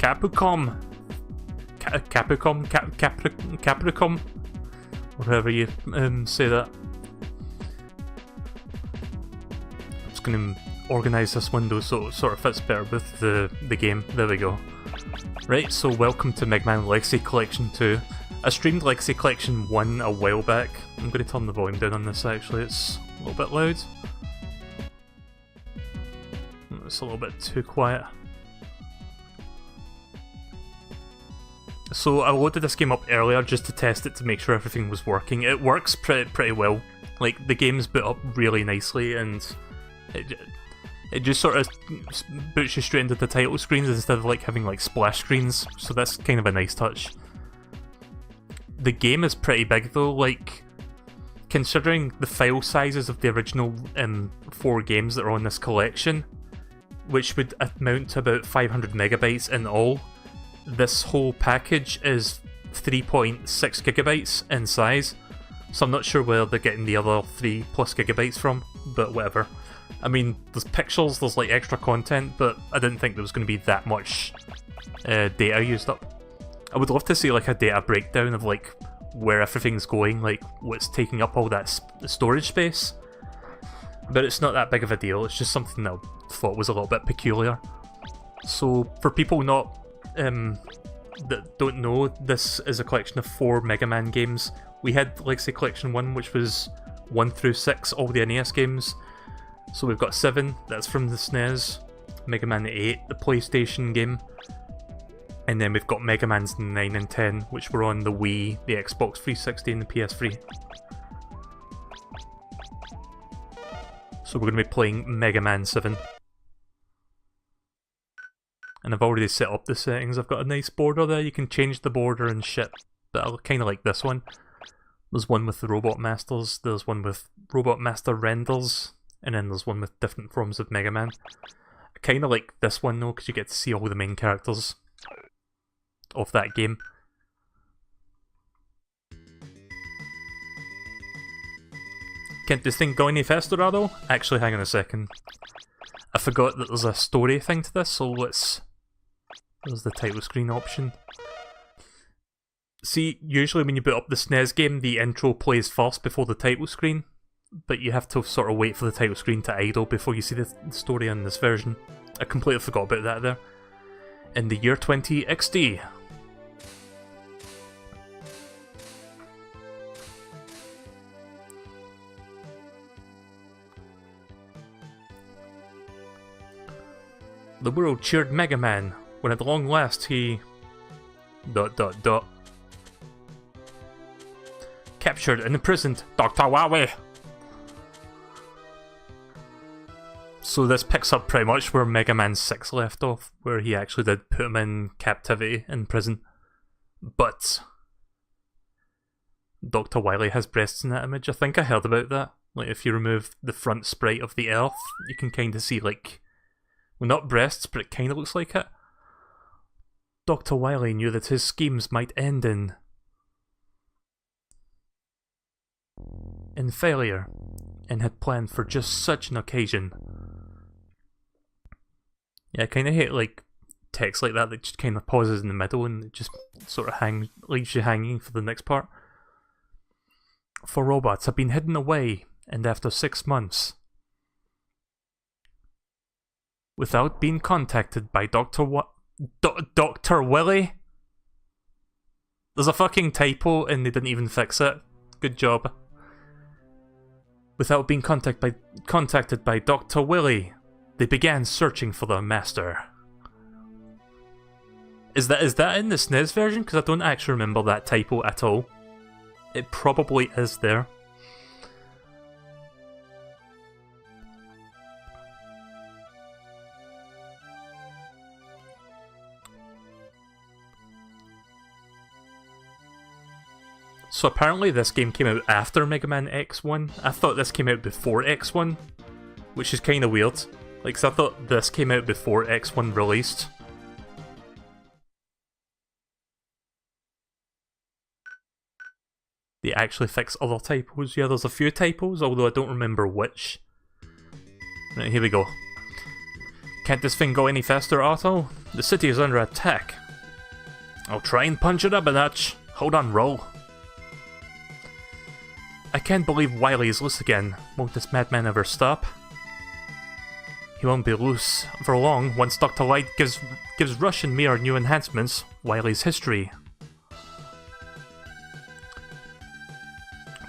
Capcom, Capricorn, or however you say that. I'm just going to organise this window so it sort of fits better with the game. There we go. Right, so welcome to Mega Man Legacy Collection 2. I streamed Legacy Collection 1 a while back. I'm going to turn the volume down on this actually, it's a little bit loud. It's a little bit too quiet. So I loaded this game up earlier just to test it to make sure everything was working. It works pretty well. Like, the game's boot up really nicely and it just sort of boots you straight into the title screens instead of like having like splash screens, so that's kind of a nice touch. The game is pretty big though, like considering the file sizes of the original 4 games that are on this collection, which would amount to about 500 megabytes in all. This whole package is 3.6 gigabytes in size, so I'm not sure where they're getting the other 3+ gigabytes from, but whatever. I mean, there's pictures, there's like extra content, but I didn't think there was going to be that much data used up. I would love to see like a data breakdown of like where everything's going, like what's taking up all that storage space. But it's not that big of a deal, it's just something that I thought was a little bit peculiar. So for people not that don't know, this is a collection of 4 Mega Man games. We had Legacy Collection 1, which was 1 through 6, all the NES games. So we've got 7, that's from the SNES, Mega Man 8, the PlayStation game, and then we've got Mega Man's 9 and 10, which were on the Wii, the Xbox 360 and the PS3. So we're going to be playing Mega Man 7. And I've already set up the settings, I've got a nice border there, you can change the border and shit, but I kind of like this one. There's one with the Robot Masters, there's one with Robot Master renders, and then there's one with different forms of Mega Man. I kind of like this one though, because you get to see all the main characters of that game. Can't this thing go any faster, Rado? Actually, hang on a second. I forgot that there's a story thing to this, so let's... There's the title screen option. See, usually when you boot up the SNES game, the intro plays first before the title screen, but you have to sort of wait for the title screen to idle before you see the story in this version. I completely forgot about that there. In the year 20 XD. The world cheered Mega Man when at long last he... ... captured and imprisoned Dr. Wily. So this picks up pretty much where Mega Man 6 left off, where he actually did put him in captivity in prison. But Dr. Wily has breasts in that image. I think I heard about that. Like if you remove the front sprite of the Earth, you can kind of see like... Well, not breasts, but it kind of looks like it. Dr. Wily knew that his schemes might end in failure, and had planned for just such an occasion. Yeah, I kind of hate like text like that just kind of pauses in the middle and it just sort of leaves you hanging for the next part. For robots have been hidden away, and after 6 months, without being contacted by Dr. Wily? There's a fucking typo and they didn't even fix it. Good job. Without being contacted by Dr. Wily, they began searching for their master. Is that in the SNES version? Because I don't actually remember that typo at all. It probably is there. So apparently this game came out after Mega Man X1. I thought this came out before X1, which is kind of weird. Like, 'cause I thought this came out before X1 released. They actually fix other typos. Yeah, there's a few typos, although I don't remember which. Right, here we go. Can't this thing go any faster, Otto? The city is under attack. I'll try and punch it up a notch. Hold on, roll. I can't believe Wily is loose again. Won't this madman ever stop? He won't be loose for long once Dr. Light gives Rush and me our new enhancements, Wily's history.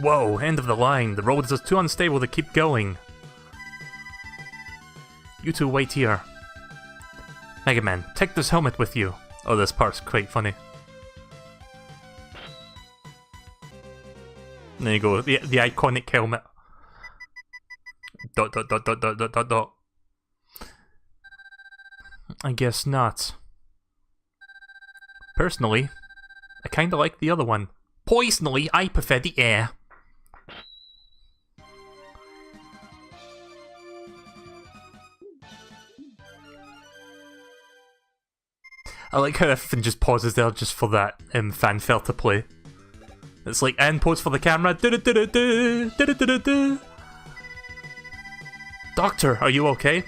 Whoa, end of the line. The road is too unstable to keep going. You two wait here. Mega Man, take this helmet with you. Oh, this part's quite funny. There you go, the iconic helmet. Dot dot dot dot dot dot dot dot. I guess not. Personally, I kinda like the other one. Personally, I prefer the air. I like how everything just pauses there just for that fanfare to play. It's like, and pause for the camera. Doctor, are you okay?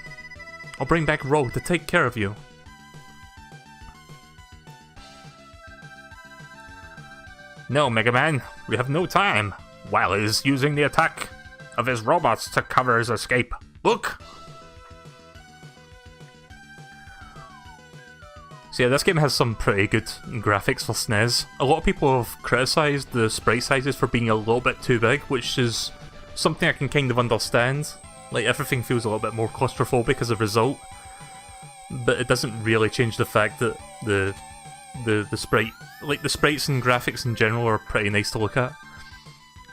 I'll bring back Rogue to take care of you. No, Mega Man, we have no time. Wily is using the attack of his robots to cover his escape. Look! So yeah, this game has some pretty good graphics for SNES. A lot of people have criticised the sprite sizes for being a little bit too big, which is something I can kind of understand. Like, everything feels a little bit more claustrophobic as a result. But it doesn't really change the fact that the sprite... Like, the sprites and graphics in general are pretty nice to look at.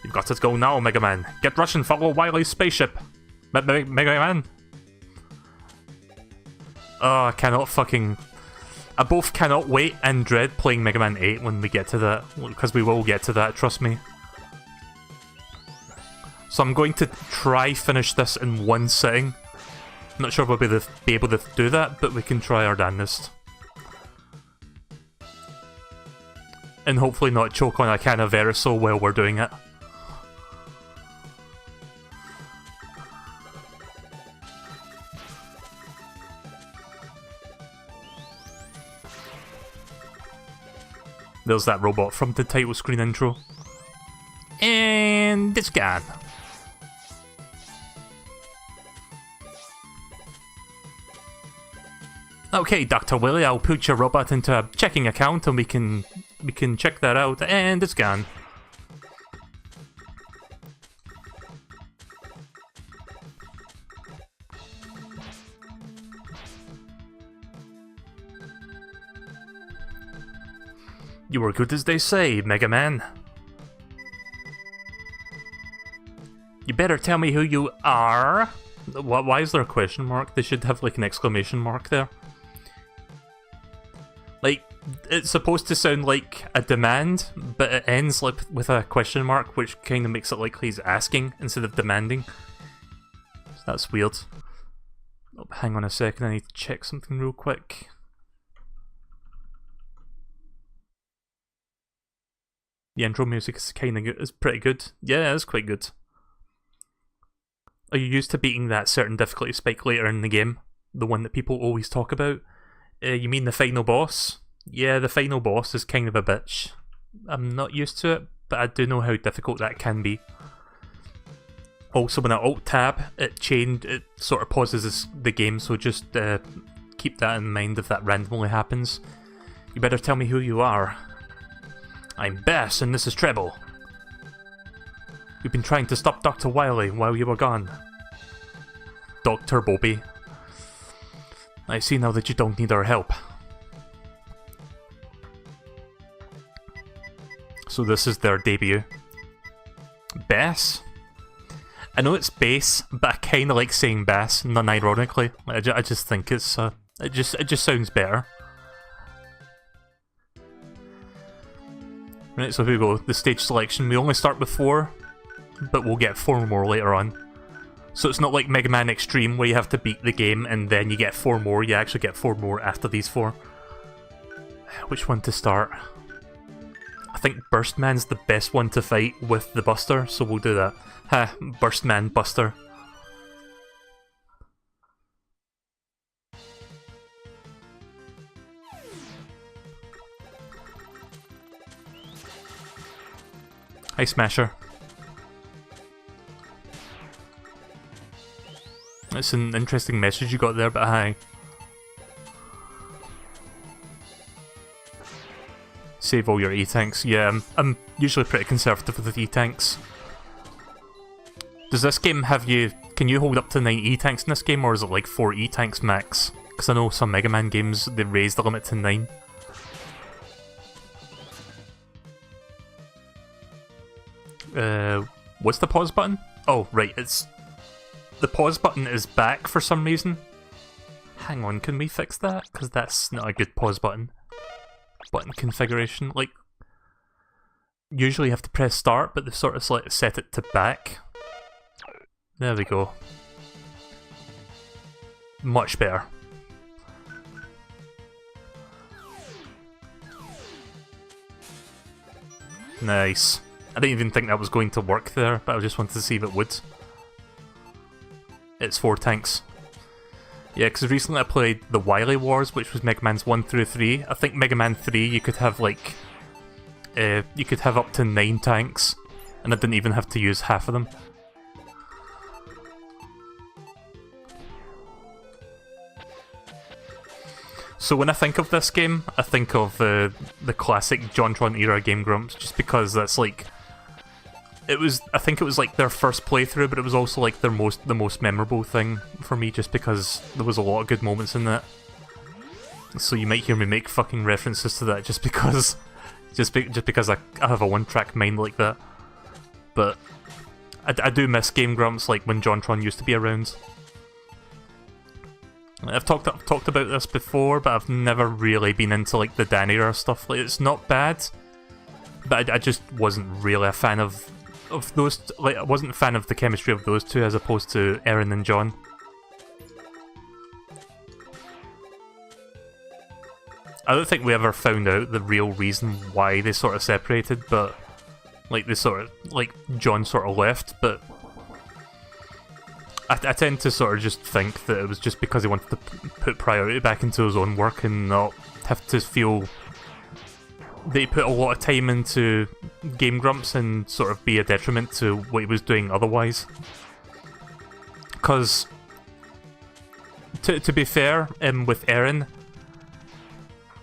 You've got to go now, Mega Man. Get Rush and follow Wily's spaceship. Mega Man? Oh, I cannot fucking... I both cannot wait and dread playing Mega Man 8 when we get to that, because we will get to that, trust me. So I'm going to try finish this in one sitting. I'm not sure if we'll be able to do that, but we can try our damnedest. And hopefully not choke on a can of Verisol while we're doing it. There's that robot from the title screen intro. And it's gone. Okay, Dr. Wily, I'll put your robot into a checking account and we can check that out, and it's gone. You were good as they say, Mega Man. You better tell me who you are. Why is there a question mark? They should have like an exclamation mark there. Like, it's supposed to sound like a demand, but it ends like with a question mark, which kind of makes it like he's asking instead of demanding. So that's weird. Oh, hang on a second, I need to check something real quick. The intro music is kind of good. It's pretty good. Yeah, it's quite good. Are you used to beating that certain difficulty spike later in the game? The one that people always talk about? You mean the final boss? Yeah, the final boss is kind of a bitch. I'm not used to it, but I do know how difficult that can be. Also, when I Alt-Tab, it sort of pauses the game, so just keep that in mind if that randomly happens. You better tell me who you are. I'm Bass, and this is Treble. We've been trying to stop Dr. Wily while you were gone. Dr. Bobby. I see now that you don't need our help. So this is their debut. Bass? I know it's bass, but I kinda like saying bass, non-ironically. I just think it's, it just sounds better. Right, so here we go, the stage selection. We only start with 4, but we'll get 4 more later on. So it's not like Mega Man Extreme where you have to beat the game and then you get 4 more, you actually get 4 more after these 4. Which one to start? I think Burst Man's the best one to fight with the Buster, so we'll do that. Ha, Burst Man, Buster. Hi, Smasher. That's an interesting message you got there, but hi. Save all your E-tanks. Yeah, I'm usually pretty conservative with E-tanks. Does this game have you... Can you hold up to 9 E-tanks in this game, or is it like 4 E-tanks max? Because I know some Mega Man games, they raise the limit to 9. What's the pause button? Oh, right, it's... The pause button is back for some reason. Hang on, can we fix that? Because that's not a good pause button. Button configuration, like... Usually you have to press start, but they've sort of set it to back. There we go. Much better. Nice. I didn't even think that was going to work there, but I just wanted to see if it would. It's 4 tanks. Yeah, because recently I played the Wily Wars, which was Mega Man's 1 through 3. I think Mega Man 3 you could have like... you could have up to 9 tanks, and I didn't even have to use half of them. So when I think of this game, I think of the classic JonTron era Game Grumps, just because that's like... I think it was like their first playthrough, but it was also like the most memorable thing for me, just because there was a lot of good moments in that. So you might hear me make fucking references to that just because... just because I have a one-track mind like that. But I do miss Game Grumps, like when JonTron used to be around. I've talked about this before, but I've never really been into like the Dan era stuff. Like, it's not bad, but I just wasn't really a fan of those. Like, I wasn't a fan of the chemistry of those two as opposed to Aaron and John. I don't think we ever found out the real reason why they sort of separated, but like John sort of left, but I tend to sort of just think that it was just because he wanted to put priority back into his own work and not have to feel that he put a lot of time into Game Grumps and sort of be a detriment to what he was doing otherwise. Because, to be fair, with Aaron,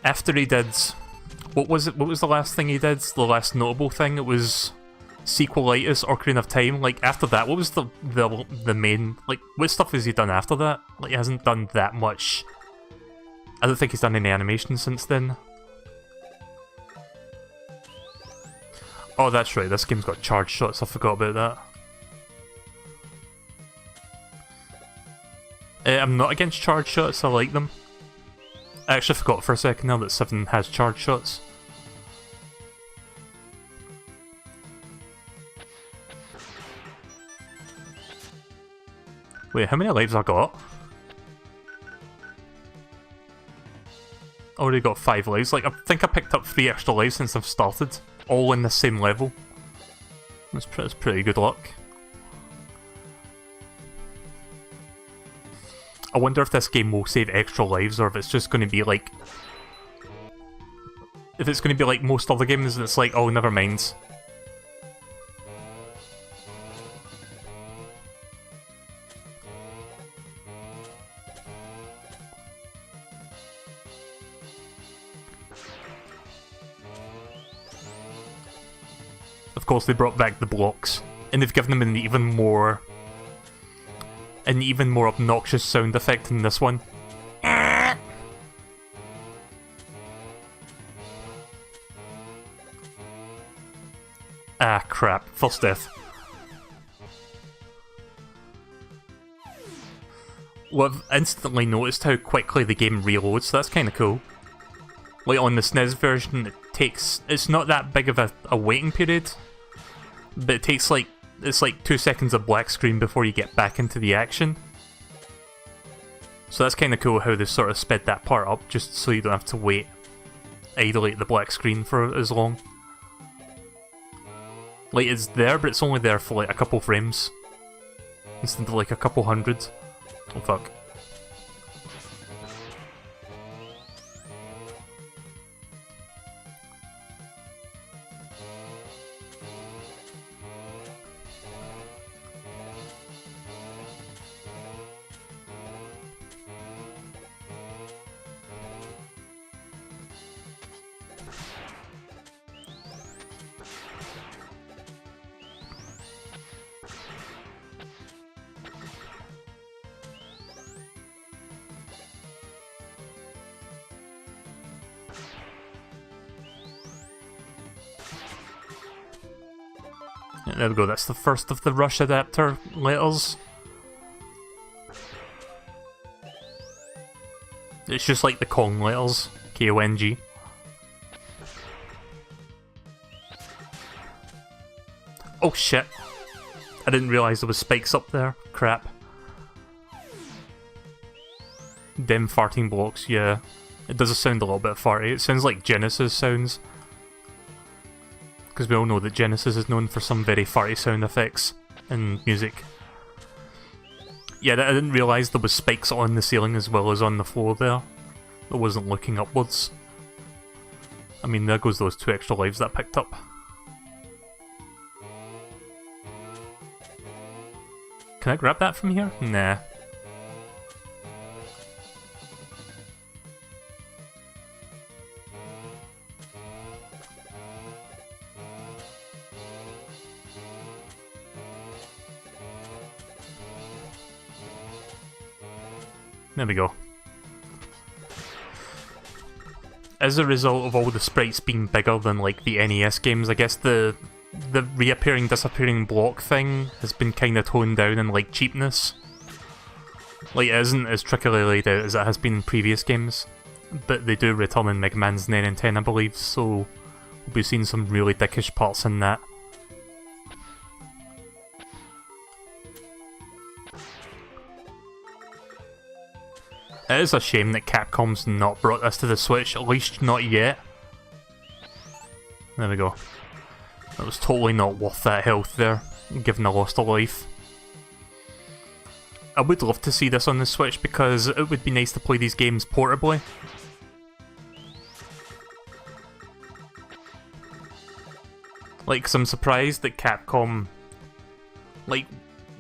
after he did... What was the last thing he did? The last notable thing? It was Sequelitis, Ocarina of Time. Like, after that, what was the main... Like, what stuff has he done after that? Like, he hasn't done that much. I don't think he's done any animation since then. Oh, that's right, this game's got charge shots, I forgot about that. I'm not against charge shots, I like them. I actually forgot for a second now that 7 has charge shots. Wait, how many lives I got? Already got 5 lives. Like, I think I picked up 3 extra lives since I've started. All in the same level. That's pretty good luck. I wonder if this game will save extra lives, or if it's just going to be like... If it's going to be like most other games, and it's like, oh, never mind. Of course, they brought back the blocks, and they've given them an even more obnoxious sound effect in this one. Ah, crap. First death. Well, I've instantly noticed how quickly the game reloads, so that's kind of cool. Like, on the SNES version, it's not that big of a waiting period, but it takes like, it's like 2 seconds of black screen before you get back into the action. So that's kind of cool how they've sort of sped that part up, just so you don't have to wait idly at the black screen for as long. Like, it's there, but it's only there for like a couple frames, instead of like a couple hundred. Oh fuck. There we go, that's the first of the Rush adapter letters. It's just like the Kong letters, K-O-N-G. Oh shit! I didn't realise there was spikes up there. Crap. Them farting blocks, yeah. It does sound a little bit farty. It sounds like Genesis sounds. Because we all know that Genesis is known for some very farty sound effects and music. Yeah, I didn't realise there was spikes on the ceiling as well as on the floor there. I wasn't looking upwards. I mean, there goes those 2 extra lives that I picked up. Can I grab that from here? Nah. There we go. As a result of all the sprites being bigger than like the NES games, I guess the reappearing, disappearing block thing has been kind of toned down in like cheapness. Like it isn't as trickily laid out as it has been in previous games, but they do return in Mega Man's 9 and 10, I believe, so we'll be seeing some really dickish parts in that. It is a shame that Capcom's not brought this to the Switch, at least not yet. There we go. That was totally not worth that health there, given I lost a life. I would love to see this on the Switch because it would be nice to play these games portably. Like, 'cause I'm surprised that Capcom, like,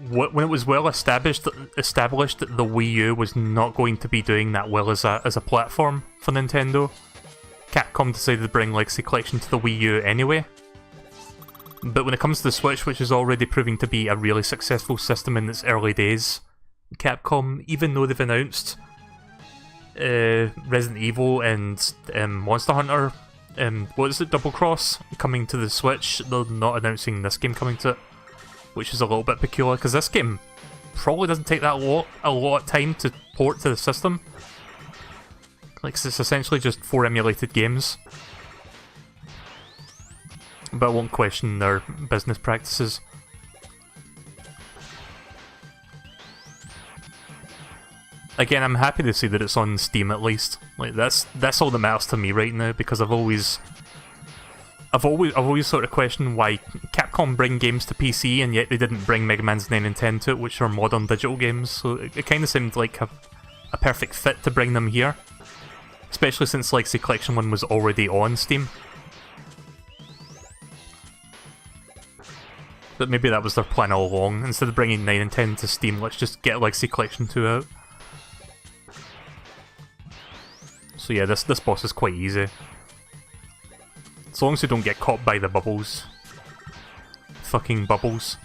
when it was well established that the Wii U was not going to be doing that well as a platform for Nintendo, Capcom decided to bring Legacy Collection to the Wii U anyway. But when it comes to the Switch, which is already proving to be a really successful system in its early days, Capcom, even though they've announced Resident Evil and Monster Hunter, what is it, Double Cross, coming to the Switch, they're not announcing this game coming to it. Which is a little bit peculiar, because this game probably doesn't take a lot of time to port to the system. Like, it's essentially just 4 emulated games. But I won't question their business practices. Again, I'm happy to see that it's on Steam at least. Like, that's all that matters to me right now, because I've always sort of questioned why Capcom bring games to PC and yet they didn't bring Mega Man's 9 and 10 to it, which are modern digital games, so it kind of seemed like a perfect fit to bring them here. Especially since Legacy Collection 1 was already on Steam. But maybe that was their plan all along. Instead of bringing 9 and 10 to Steam, let's just get Legacy Collection 2 out. So yeah, this boss is quite easy. As long as you don't get caught by the bubbles. Fucking bubbles.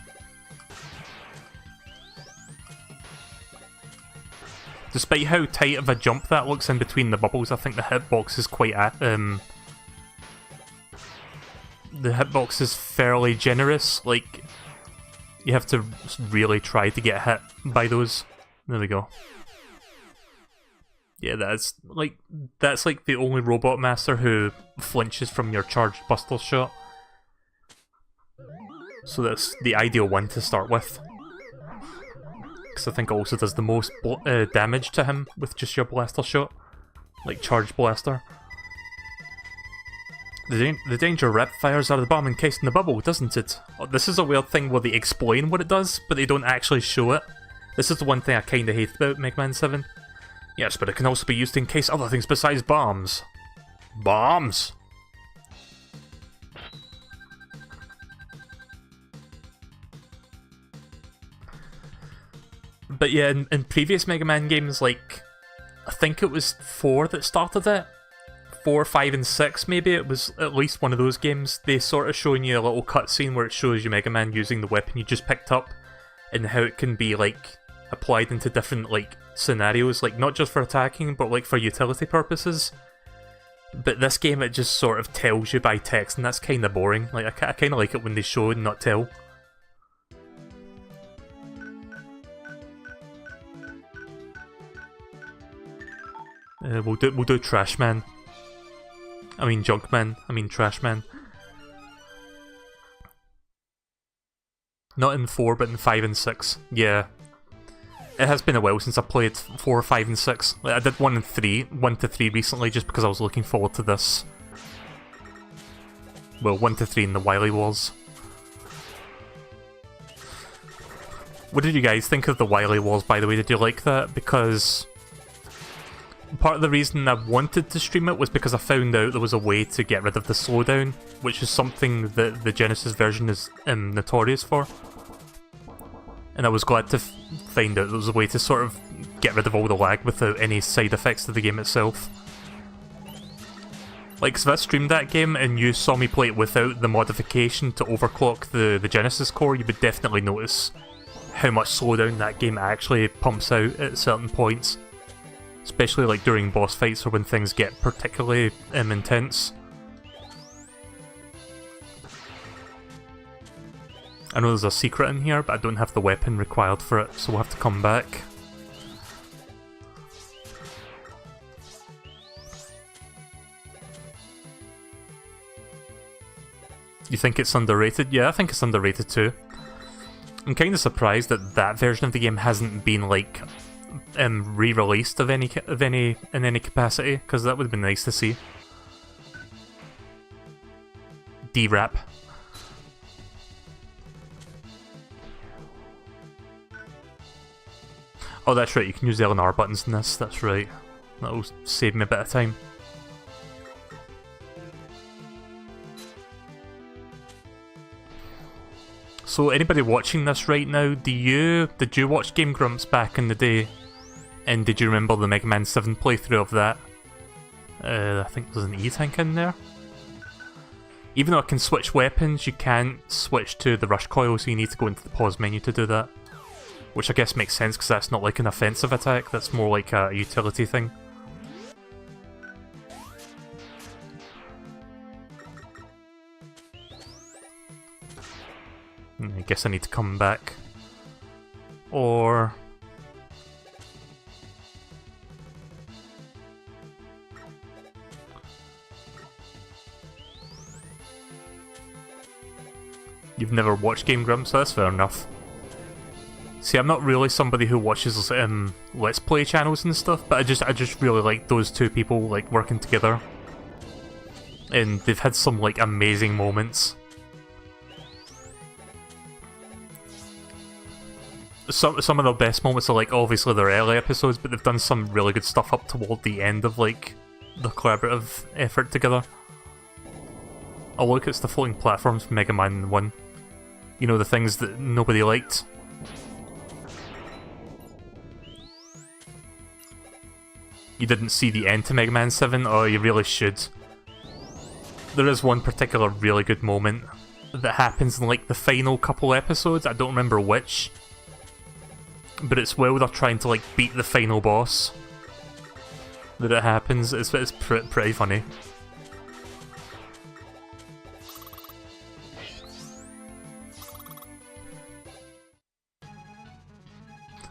Despite how tight of a jump that looks in between the bubbles, I think the hitbox is quite the hitbox is fairly generous. Like, you have to really try to get hit by those. There we go. Yeah, that's like the only Robot Master who flinches from your charged Buster shot. So that's the ideal one to start with. Because I think it also does the most damage to him with just your Blaster shot. Like Charged Blaster. The danger rep fires out of the bomb encased in the bubble, doesn't it? Oh, this is a weird thing where they explain what it does, but they don't actually show it. This is the one thing I kinda hate about Mega Man 7. Yes, but it can also be used to encase other things besides bombs. Bombs! But yeah, in previous Mega Man games, like, I think it was 4 that started it. 4, 5, and 6 maybe, it was at least one of those games. They sort of showing you a little cutscene where it shows you Mega Man using the weapon you just picked up, and how it can be, like, applied into different, like, scenarios, like, not just for attacking, but, like, for utility purposes. But this game, it just sort of tells you by text, and that's kind of boring. Like, I kind of like it when they show and not tell. We'll do Trash Man. I mean Junk Man. I mean Trash Man. Not in 4, but in 5 and 6. Yeah. It has been a while since I played 4, 5, and 6. Like, I did 1 and 3, 1 to 3 recently, just because I was looking forward to this. Well, 1 to 3 in the Wily Wars. What did you guys think of the Wily Wars, by the way? Did you like that? Because part of the reason I wanted to stream it was because I found out there was a way to get rid of the slowdown, which is something that the Genesis version is notorious for. And I was glad to find out there was a way to sort of get rid of all the lag without any side effects to the game itself. Like, so if I streamed that game and you saw me play it without the modification to overclock the Genesis core, you would definitely notice how much slowdown that game actually pumps out at certain points. Especially like during boss fights or when things get particularly intense. I know there's a secret in here, but I don't have the weapon required for it, so we'll have to come back. You think it's underrated? Yeah, I think it's underrated too. I'm kind of surprised that that version of the game hasn't been like re-released in any capacity, because that would have been nice to see. D-Rap. Oh, that's right, you can use the L and R buttons in this, that's right. That'll save me a bit of time. So anybody watching this right now, did you watch Game Grumps back in the day? And did you remember the Mega Man 7 playthrough of that? I think there's an E-Tank in there. Even though I can switch weapons, you can't switch to the rush coil, so you need to go into the pause menu to do that. Which I guess makes sense, because that's not like an offensive attack, that's more like a utility thing. I guess I need to come back. Or... You've never watched Game Grumps, so that's fair enough. See, I'm not really somebody who watches Let's Play channels and stuff, but I just really like those two people like working together. And they've had some like amazing moments. Some of their best moments are like obviously their early episodes, but they've done some really good stuff up toward the end of like the collaborative effort together. Oh look, it's the floating platforms from Mega Man 1. You know, the things that nobody liked. You didn't see the end to Mega Man 7? Oh, you really should. There is one particular really good moment that happens in like the final couple episodes, I don't remember which. But it's while they're trying to like beat the final boss that it happens. It's pretty funny.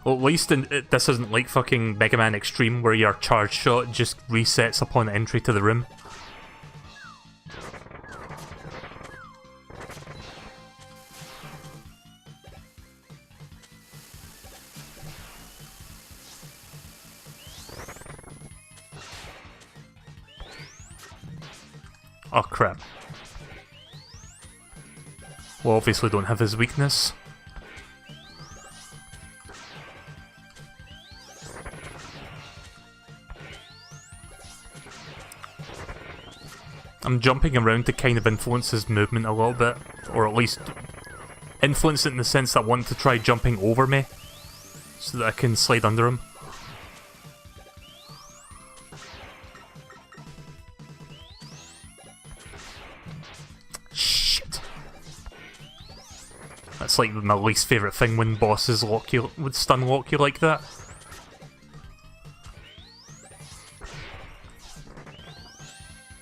Well, at least this isn't like fucking Mega Man Extreme where your charge shot just resets upon entry to the room. Oh crap. Well, obviously don't have his weakness. I'm jumping around to kind of influence his movement a little bit, or at least influence it in the sense that I want to try jumping over me, so that I can slide under him. Shit. That's like my least favourite thing when bosses lock you, would stun lock you like that.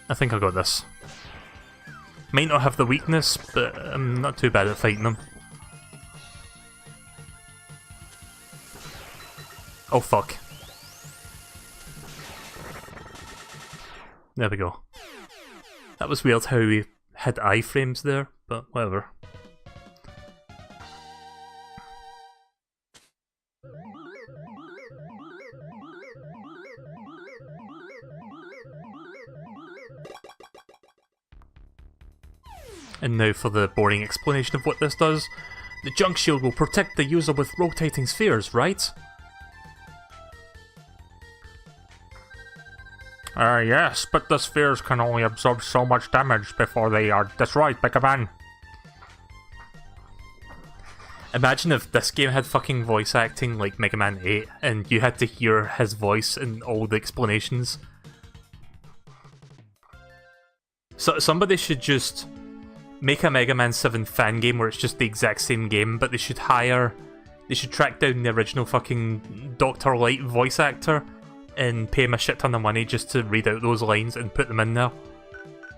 I think I got this. Might not have the weakness, but I'm not too bad at fighting them. Oh fuck. There we go. That was weird how we had iframes there, but whatever. And now for the boring explanation of what this does. The junk shield will protect the user with rotating spheres, right? Yes, but the spheres can only absorb so much damage before they are destroyed, Mega Man. Imagine if this game had fucking voice acting like Mega Man 8, and you had to hear his voice in all the explanations. So somebody should just make a Mega Man 7 fan game where it's just the exact same game, but they should track down the original fucking Dr. Light voice actor and pay him a shit ton of money just to read out those lines and put them in there.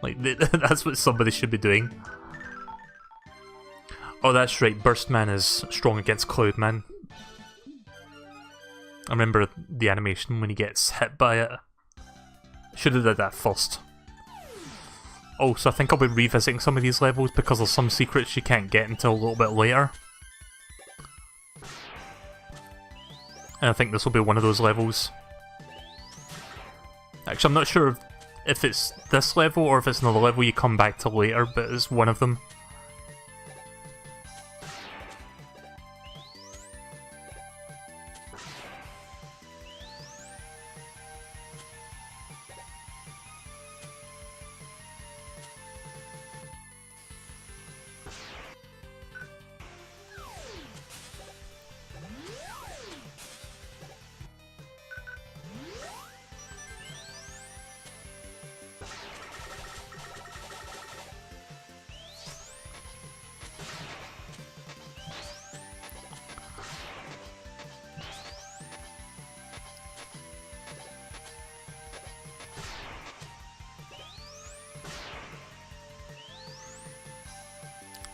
Like, that's what somebody should be doing. Oh, that's right, Burstman is strong against Cloudman. I remember the animation when he gets hit by it. Should have did that first. Oh, so I think I'll be revisiting some of these levels because there's some secrets you can't get until a little bit later. And I think this will be one of those levels. Actually, I'm not sure if it's this level or if it's another level you come back to later, but it's one of them.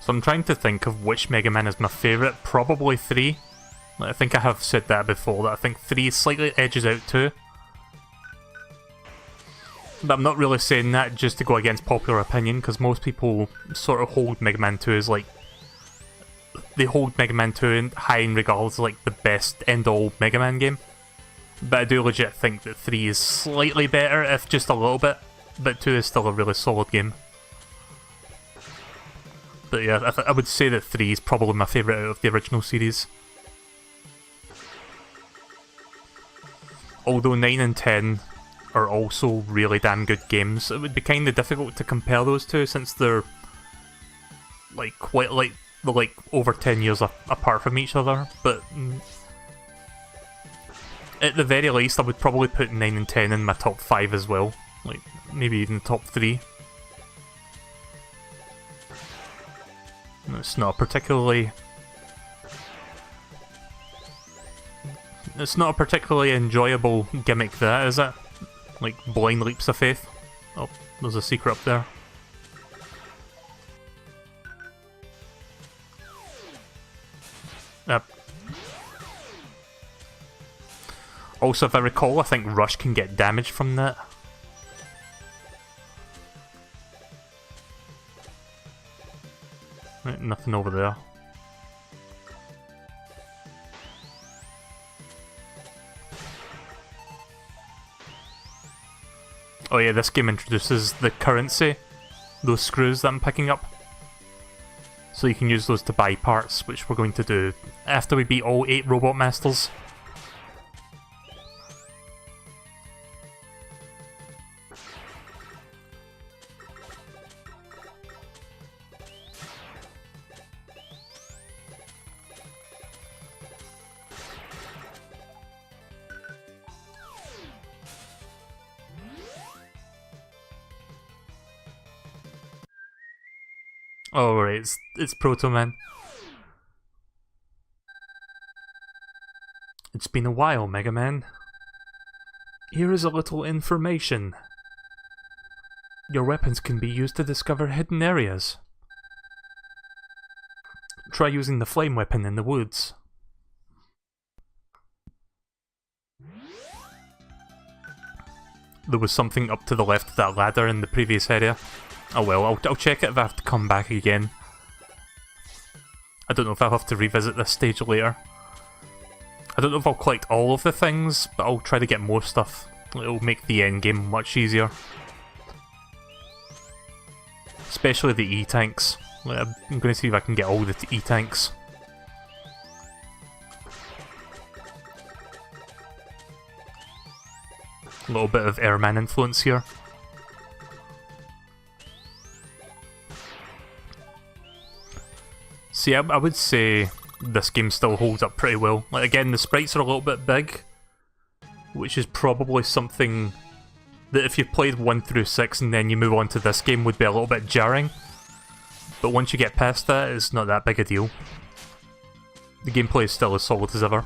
So I'm trying to think of which Mega Man is my favourite. Probably 3. I think I have said that before, that I think 3 slightly edges out 2. But I'm not really saying that just to go against popular opinion, because most people sort of hold Mega Man 2 as like... They hold Mega Man 2 in high in regards as like the best end-all Mega Man game. But I do legit think that 3 is slightly better, if just a little bit. But 2 is still a really solid game. But yeah, I would say that 3 is probably my favourite out of the original series. Although 9 and 10 are also really damn good games, it would be kind of difficult to compare those two since they're like they're like over 10 years apart from each other. But at the very least, I would probably put 9 and 10 in my top 5 as well, like maybe even top 3. It's not particularly... It's not a particularly enjoyable gimmick, that, is it? Like, blind leaps of faith. Oh, there's a secret up there. Yep. Also, if I recall, I think Rush can get damage from that. Right, nothing over there. Oh yeah, this game introduces the currency, those screws that I'm picking up. So you can use those to buy parts, which we're going to do after we beat all 8 Robot Masters. Oh right, it's Proto Man. It's been a while, Mega Man. Here is a little information. Your weapons can be used to discover hidden areas. Try using the flame weapon in the woods. there was something up to the left of that ladder in the previous area. Oh well, I'll check it if I have to come back again. I don't know if I'll have to revisit this stage later. I don't know if I'll collect all of the things, but I'll try to get more stuff. It'll make the end game much easier. Especially the E-tanks. I'm going to see if I can get all the E-tanks. A little bit of Airman influence here. See, I would say this game still holds up pretty well. Like, again, the sprites are a little bit big, which is probably something that if you've played 1 through 6 and then you move on to this game would be a little bit jarring. But once you get past that, it's not that big a deal. The gameplay is still as solid as ever.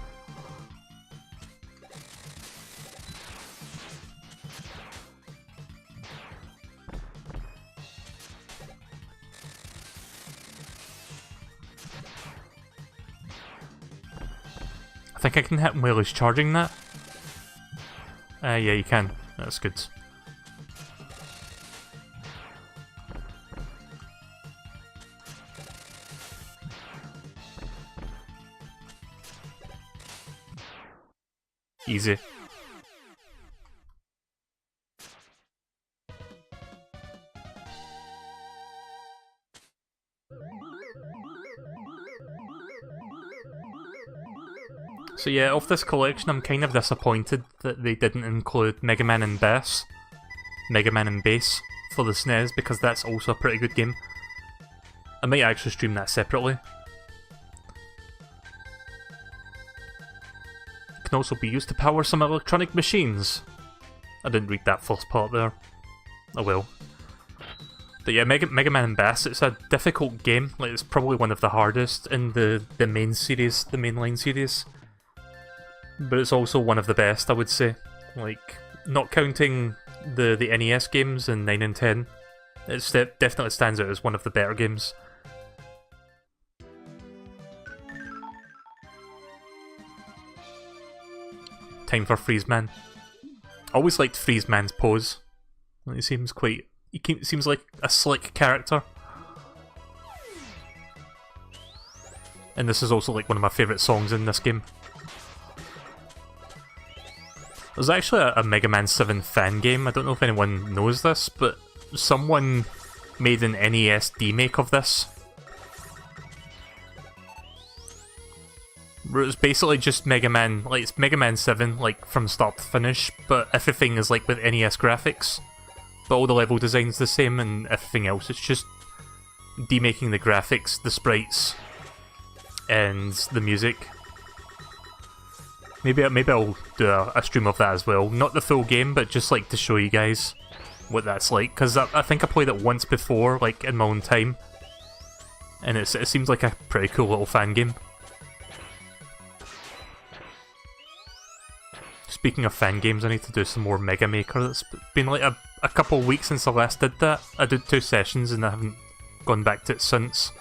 I think I can hit him while he's charging that. Yeah, you can. That's good. Easy. So yeah, of this collection, I'm kind of disappointed that they didn't include Mega Man and Bass for the SNES, because that's also a pretty good game. I might actually stream that separately. It can also be used to power some electronic machines. I didn't read that first part there. Oh well. But yeah, Mega Man and Bass, it's a difficult game. Like, it's probably one of the hardest in the main series, the mainline series. But it's also one of the best, I would say. Like, not counting the NES games in 9 and 10, it definitely stands out as one of the better games. Time for Freeze Man. Always liked Freeze Man's pose. He seems seems like a slick character. And this is also like one of my favourite songs in this game. There's actually a Mega Man 7 fan game. I don't know if anyone knows this, but someone made an NES remake of this. Where it's basically just Mega Man, like it's Mega Man 7, like from start to finish, but everything is like with NES graphics. But all the level design's the same and everything else. It's just demaking the graphics, the sprites, and the music. Maybe I'll do a stream of that as well. Not the full game, but just like to show you guys what that's like. Because I think I played it once before, like in my own time. And it seems like a pretty cool little fan game. Speaking of fan games, I need to do some more Mega Maker. It's been like a couple of weeks since I last did that. I did 2 sessions and I haven't gone back to it since.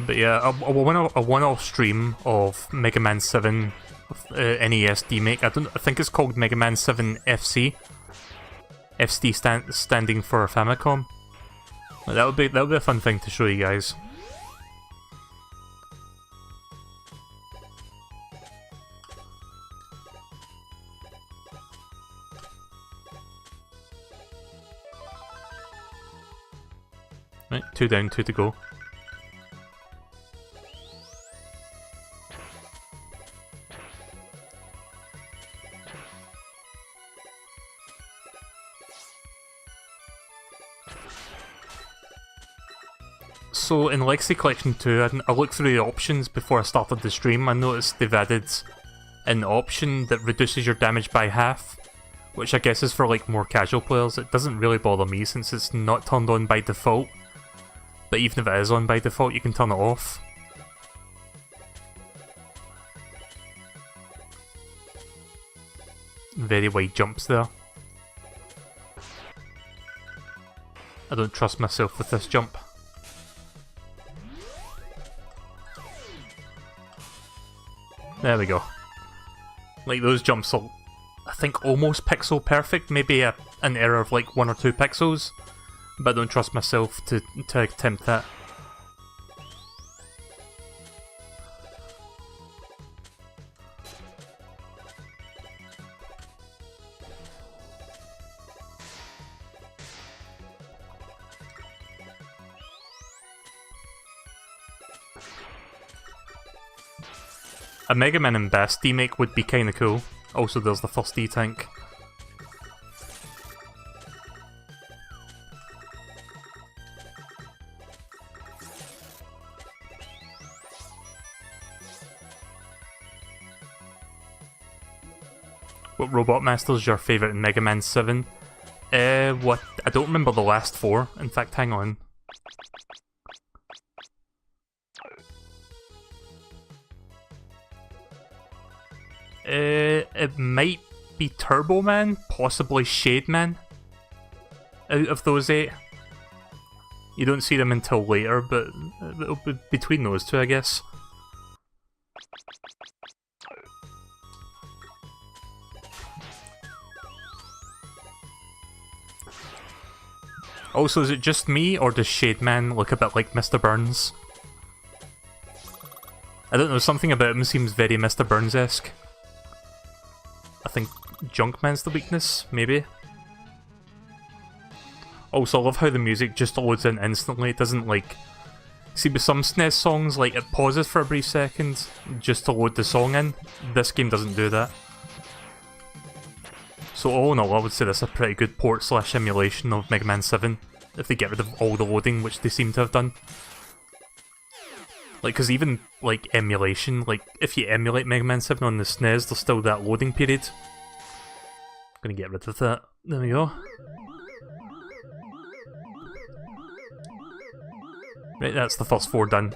But yeah, a one-off stream of Mega Man 7 NES remake. I think it's called Mega Man 7 FC. FC standing for Famicom. That would be a fun thing to show you guys. Right, 2 down, 2 to go. So in Legacy Collection 2, I looked through the options before I started the stream. I noticed they've added an option that reduces your damage by half, which I guess is for like more casual players. It doesn't really bother me since it's not turned on by default, but even if it is on by default, you can turn it off. very wide jumps there. I don't trust myself with this jump. There we go. Like, those jumps are, I think, almost pixel perfect. Maybe an error of like 1 or 2 pixels. But I don't trust myself to attempt that. A Mega Man and Bass D-Make would be kinda cool. Also, there's the first D-Tank. What Robot Master is your favourite in Mega Man 7? What? I don't remember the last 4. In fact, hang on. It might be Turbo Man, possibly Shade Man. Out of those 8. You don't see them until later, but it'll be between those 2, I guess. Also, is it just me, or does Shade Man look a bit like Mr. Burns? I don't know, something about him seems very Mr. Burns-esque. I think Junkman's the weakness, maybe? Also, I love how the music just loads in instantly, it doesn't like... See, with some SNES songs, like, it pauses for a brief second just to load the song in. This game doesn't do that. So all in all, I would say this is a pretty good port / emulation of Mega Man 7, if they get rid of all the loading, which they seem to have done. Like, because even, like, emulation, like, if you emulate Mega Man 7 on the SNES, there's still that loading period. I'm gonna get rid of that. There we go. Right, that's the first 4 done.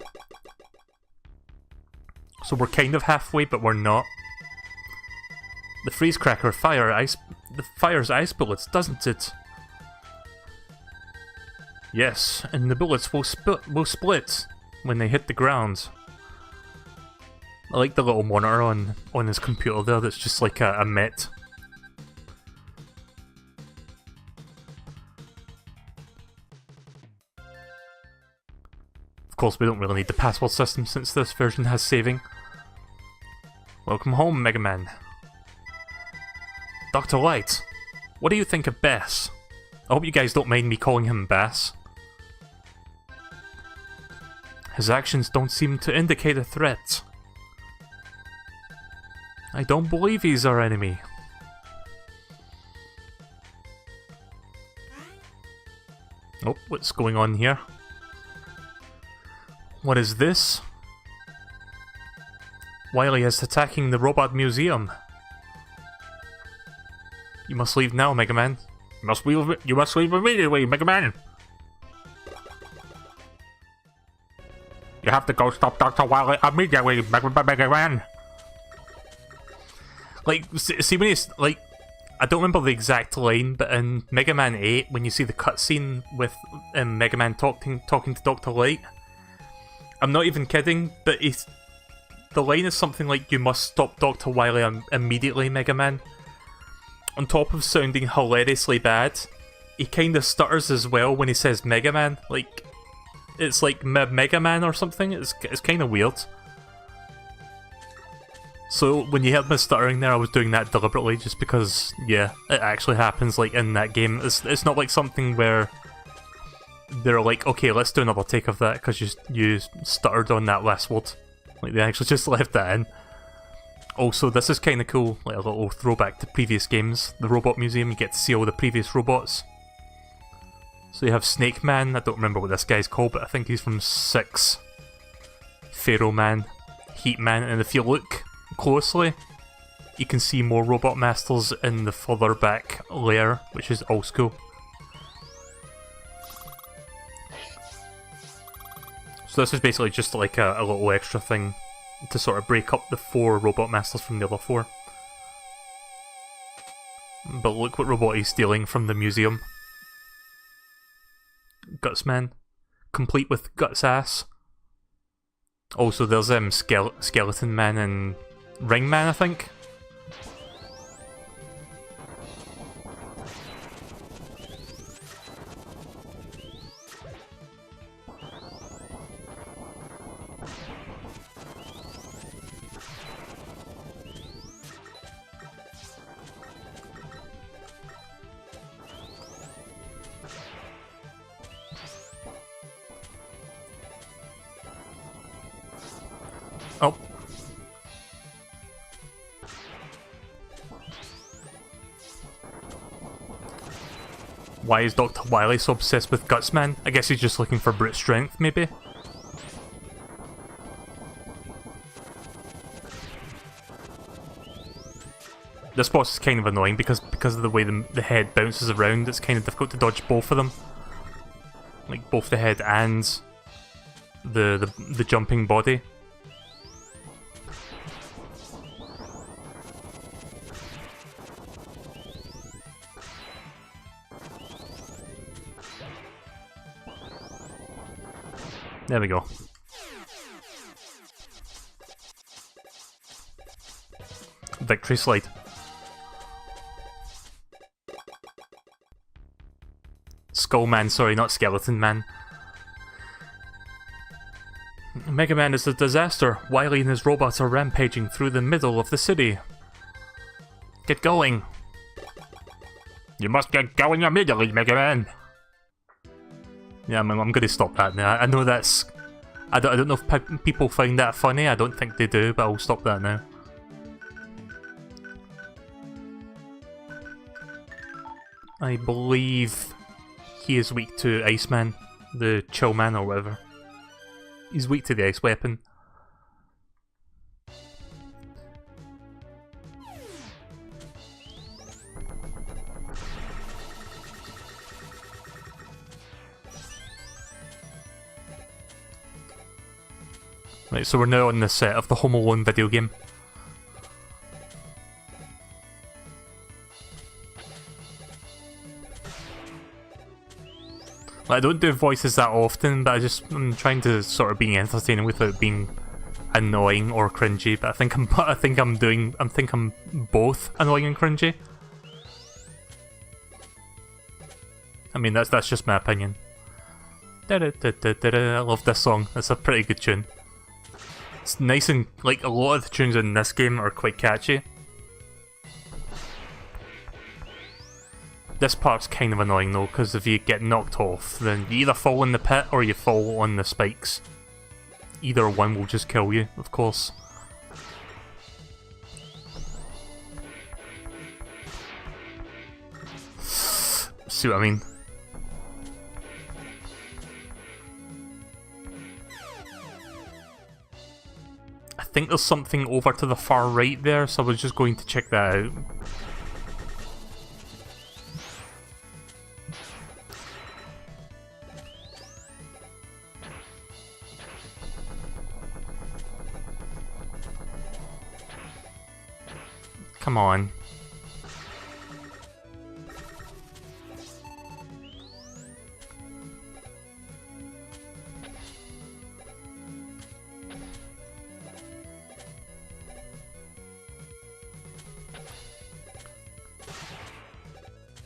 So we're kind of halfway, but we're not. The freeze cracker fires ice bullets, doesn't it? Yes, and the bullets will split when they hit the ground. I like the little monitor on his computer there that's just like a Met. Of course, we don't really need the password system since this version has saving. Welcome home, Mega Man. Dr. Light, what do you think of Bass? I hope you guys don't mind me calling him Bass. His actions don't seem to indicate a threat. I don't believe he's our enemy. Oh, what's going on here? What is this? Wily is attacking the Robot Museum. You must leave now, Mega Man. You must leave immediately, Mega Man. You have to go stop Dr. Wily immediately, Mega Man. Like, see when he's, like, I don't remember the exact line, but in Mega Man 8, when you see the cutscene with Mega Man talking to Dr. Light, I'm not even kidding, but the line is something like, you must stop Dr. Wily immediately, Mega Man. On top of sounding hilariously bad, he kinda stutters as well when he says Mega Man. Like, it's like Mega Man or something, it's kinda weird. So when you heard me stuttering there, I was doing that deliberately just because, yeah, it actually happens like in that game. It's not like something where they're like, okay, let's do another take of that because you stuttered on that last word. Like, they actually just left that in. Also, this is kind of cool, like a little throwback to previous games. The Robot Museum, you get to see all the previous robots. So you have Snake Man, I don't remember what this guy's called, but I think he's from 6. Pharaoh Man, Heat Man, and if you look closely, you can see more Robot Masters in the further back layer, which is also cool. So this is basically just like a little extra thing to sort of break up the 4 Robot Masters from the other 4. But look what robot he's stealing from the museum. Gutsman. Complete with Guts ass. Also, there's Skeleton Man and Ring Man, I think. Oh. Why is Dr. Wily so obsessed with Gutsman? I guess he's just looking for brute strength, maybe? This boss is kind of annoying because of the way the head bounces around, it's kind of difficult to dodge both of them. Like, both the head and the jumping body. There we go. Victory slide. Skull Man, sorry, not Skeleton Man. Mega Man is a disaster. Wily and his robots are rampaging through the middle of the city. Get going. You must get going immediately, Mega Man. Yeah, I'm gonna stop that now. I know that's... I don't know if people find that funny, I don't think they do, but I'll stop that now. I believe he is weak to Iceman, the Chill Man or whatever. He's weak to the ice weapon. Right, so we're now on the set of the Home Alone video game. I don't do voices that often, but I'm trying to sort of be entertaining without being annoying or cringy. But I think I'm both annoying and cringy. I mean, that's just my opinion. I love this song. It's a pretty good tune. It's nice and, like, a lot of the tunes in this game are quite catchy. This part's kind of annoying though, because if you get knocked off, then you either fall in the pit or you fall on the spikes. Either one will just kill you, of course. See what I mean? I think there's something over to the far right there, so I was just going to check that out. Come on.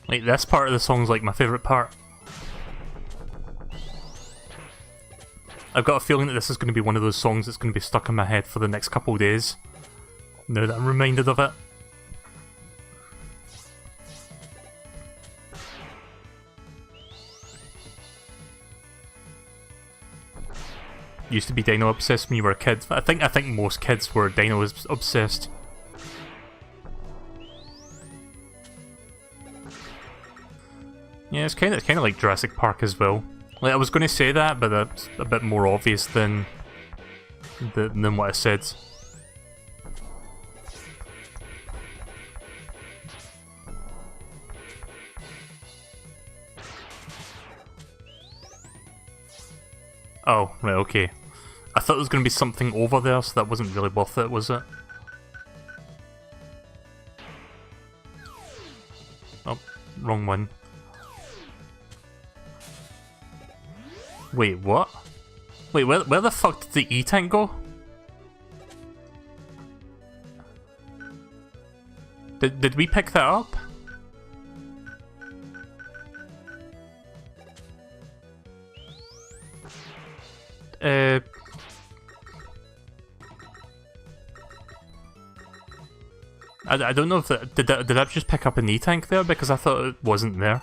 Like, this part of the song's like my favourite part. I've got a feeling that this is going to be one of those songs that's going to be stuck in my head for the next couple of days. Now that I'm reminded of it. Used to be Dino obsessed when you were a kid. I think most kids were Dino obsessed. Yeah, it's kind of like Jurassic Park as well. Like, I was going to say that, but that's a bit more obvious than what I said. Oh, right, okay. I thought there was going to be something over there, so that wasn't really worth it, was it? wrong one. Wait, what? Wait, where the fuck did the E-Tank go? Did we pick that up? I don't know if that, did I just pick up an E-Tank there, because I thought it wasn't there.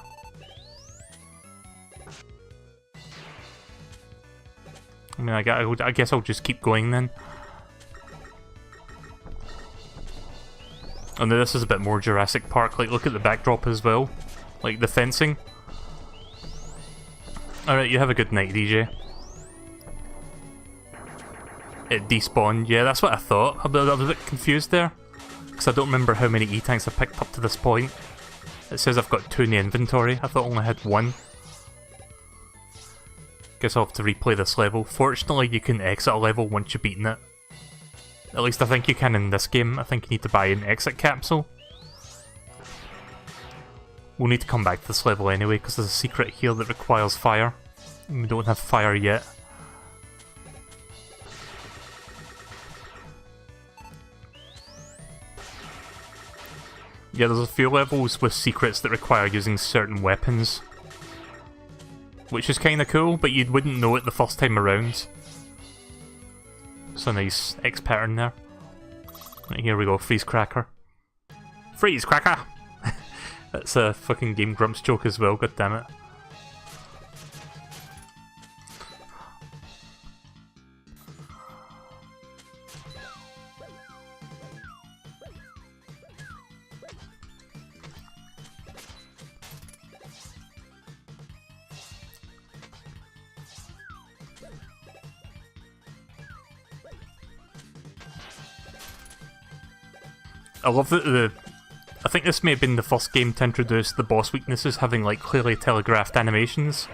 I mean, I guess I'll just keep going then. Oh no, this is a bit more Jurassic Park. Like, look at the backdrop as well. Like, the fencing. Alright, you have a good night, DJ. It despawned. Yeah, that's what I thought. I was a bit confused there, because I don't remember how many E-Tanks I've picked up to this point. It says I've got 2 in the inventory. I thought I only had 1. Guess I'll have to replay this level. Fortunately, you can exit a level once you've beaten it. At least I think you can in this game. I think you need to buy an exit capsule. We'll need to come back to this level anyway, because there's a secret here that requires fire. And we don't have fire yet. Yeah, there's a few levels with secrets that require using certain weapons, which is kinda cool, but you wouldn't know it the first time around. It's a nice X pattern there. Right, here we go, Freeze Cracker. Freeze Cracker! That's a fucking Game Grumps joke as well, god damn it. I love that I think this may have been the first game to introduce the boss weaknesses having, like, clearly telegraphed animations.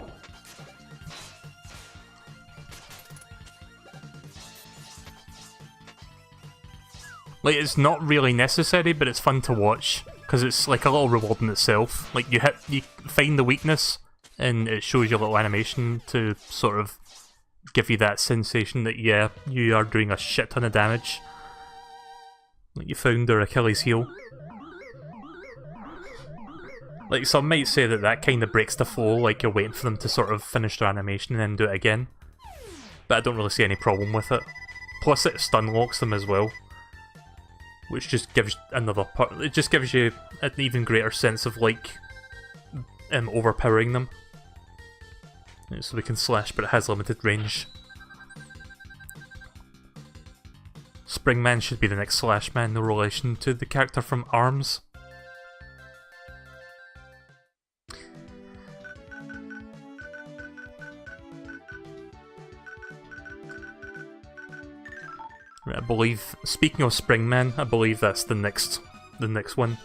Like, it's not really necessary, but it's fun to watch, because it's like a little reward in itself. Like, you find the weakness, and it shows you a little animation to sort of give you that sensation that, yeah, you are doing a shit ton of damage. Like, you found their Achilles heel. Like, some might say that that kind of breaks the flow, like you're waiting for them to sort of finish their animation and then do it again. But I don't really see any problem with it. Plus it stun locks them as well, which just gives another part. It just gives you an even greater sense of, like, overpowering them. So we can slash, but it has limited range. Springman should be the next Slash Man, no relation to the character from ARMS. Right, I believe, speaking of Springman, I believe that's the next one.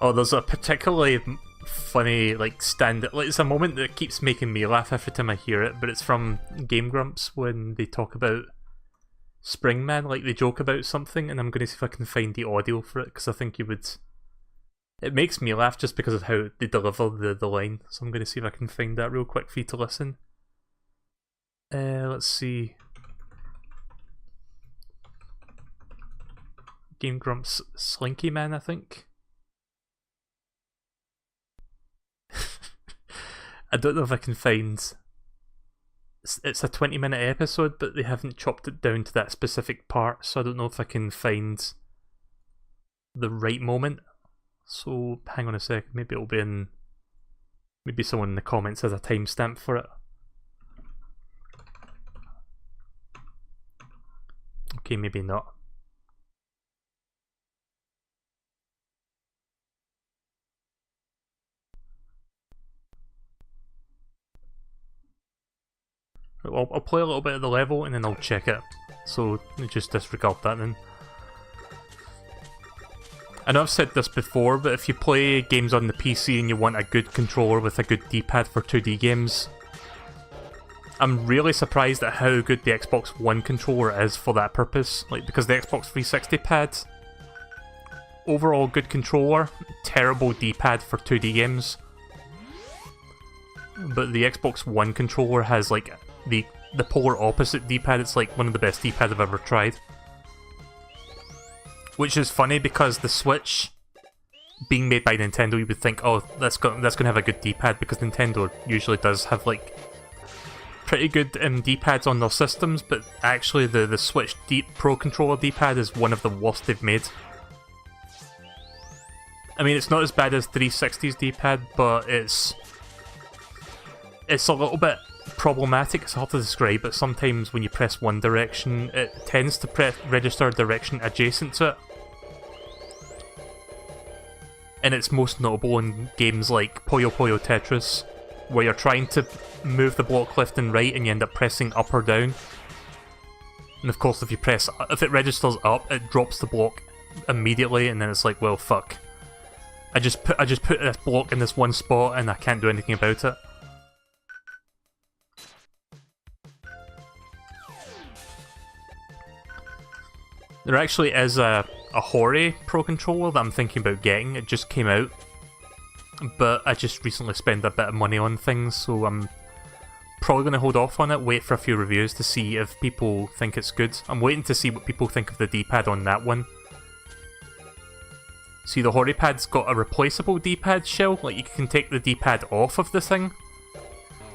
Oh, there's a particularly funny, like, like, it's a moment that keeps making me laugh every time I hear it, but it's from Game Grumps when they talk about Springman, like, they joke about something, and I'm going to see if I can find the audio for it, because I think you would... It makes me laugh just because of how they deliver the line, so I'm going to see if I can find that real quick for you to listen. Let's see... Game Grumps Slinky Man, I think. I don't know if I can find... It's a 20-minute episode, but they haven't chopped it down to that specific part, so I don't know if I can find the right moment. So, hang on a sec, maybe it'll be in... Maybe someone in the comments has a timestamp for it. Okay, maybe not. I'll play a little bit of the level and then I'll check it. So just disregard that then. I know I've said this before, but if you play games on the PC and you want a good controller with a good D-pad for 2D games, I'm really surprised at how good the Xbox One controller is for that purpose. Like, because the Xbox 360 pad, overall good controller, terrible D-pad for 2D games. But the Xbox One controller has like the polar opposite D-pad. It's like one of the best D-pads I've ever tried. Which is funny because the Switch, being made by Nintendo, you would think, oh, that's gonna have a good D-pad, because Nintendo usually does have like pretty good D-pads on their systems, but actually the Switch Pro Controller D-pad is one of the worst they've made. I mean, it's not as bad as 360's D-pad, but it's a little bit problematic. It's hard to describe, but sometimes when you press one direction, it tends to register a direction adjacent to it. And it's most notable in games like Puyo Puyo Tetris, where you're trying to move the block left and right and you end up pressing up or down. And of course, if it registers up, it drops the block immediately, and then it's like, well, fuck. I just put this block in this one spot and I can't do anything about it. There actually is a Hori Pro Controller that I'm thinking about getting. It just came out, but I just recently spent a bit of money on things, so I'm probably going to hold off on it, wait for a few reviews to see if people think it's good. I'm waiting to see what people think of the D-pad on that one. See, the Hori pad's got a replaceable D-pad shell, like you can take the D-pad off of the thing.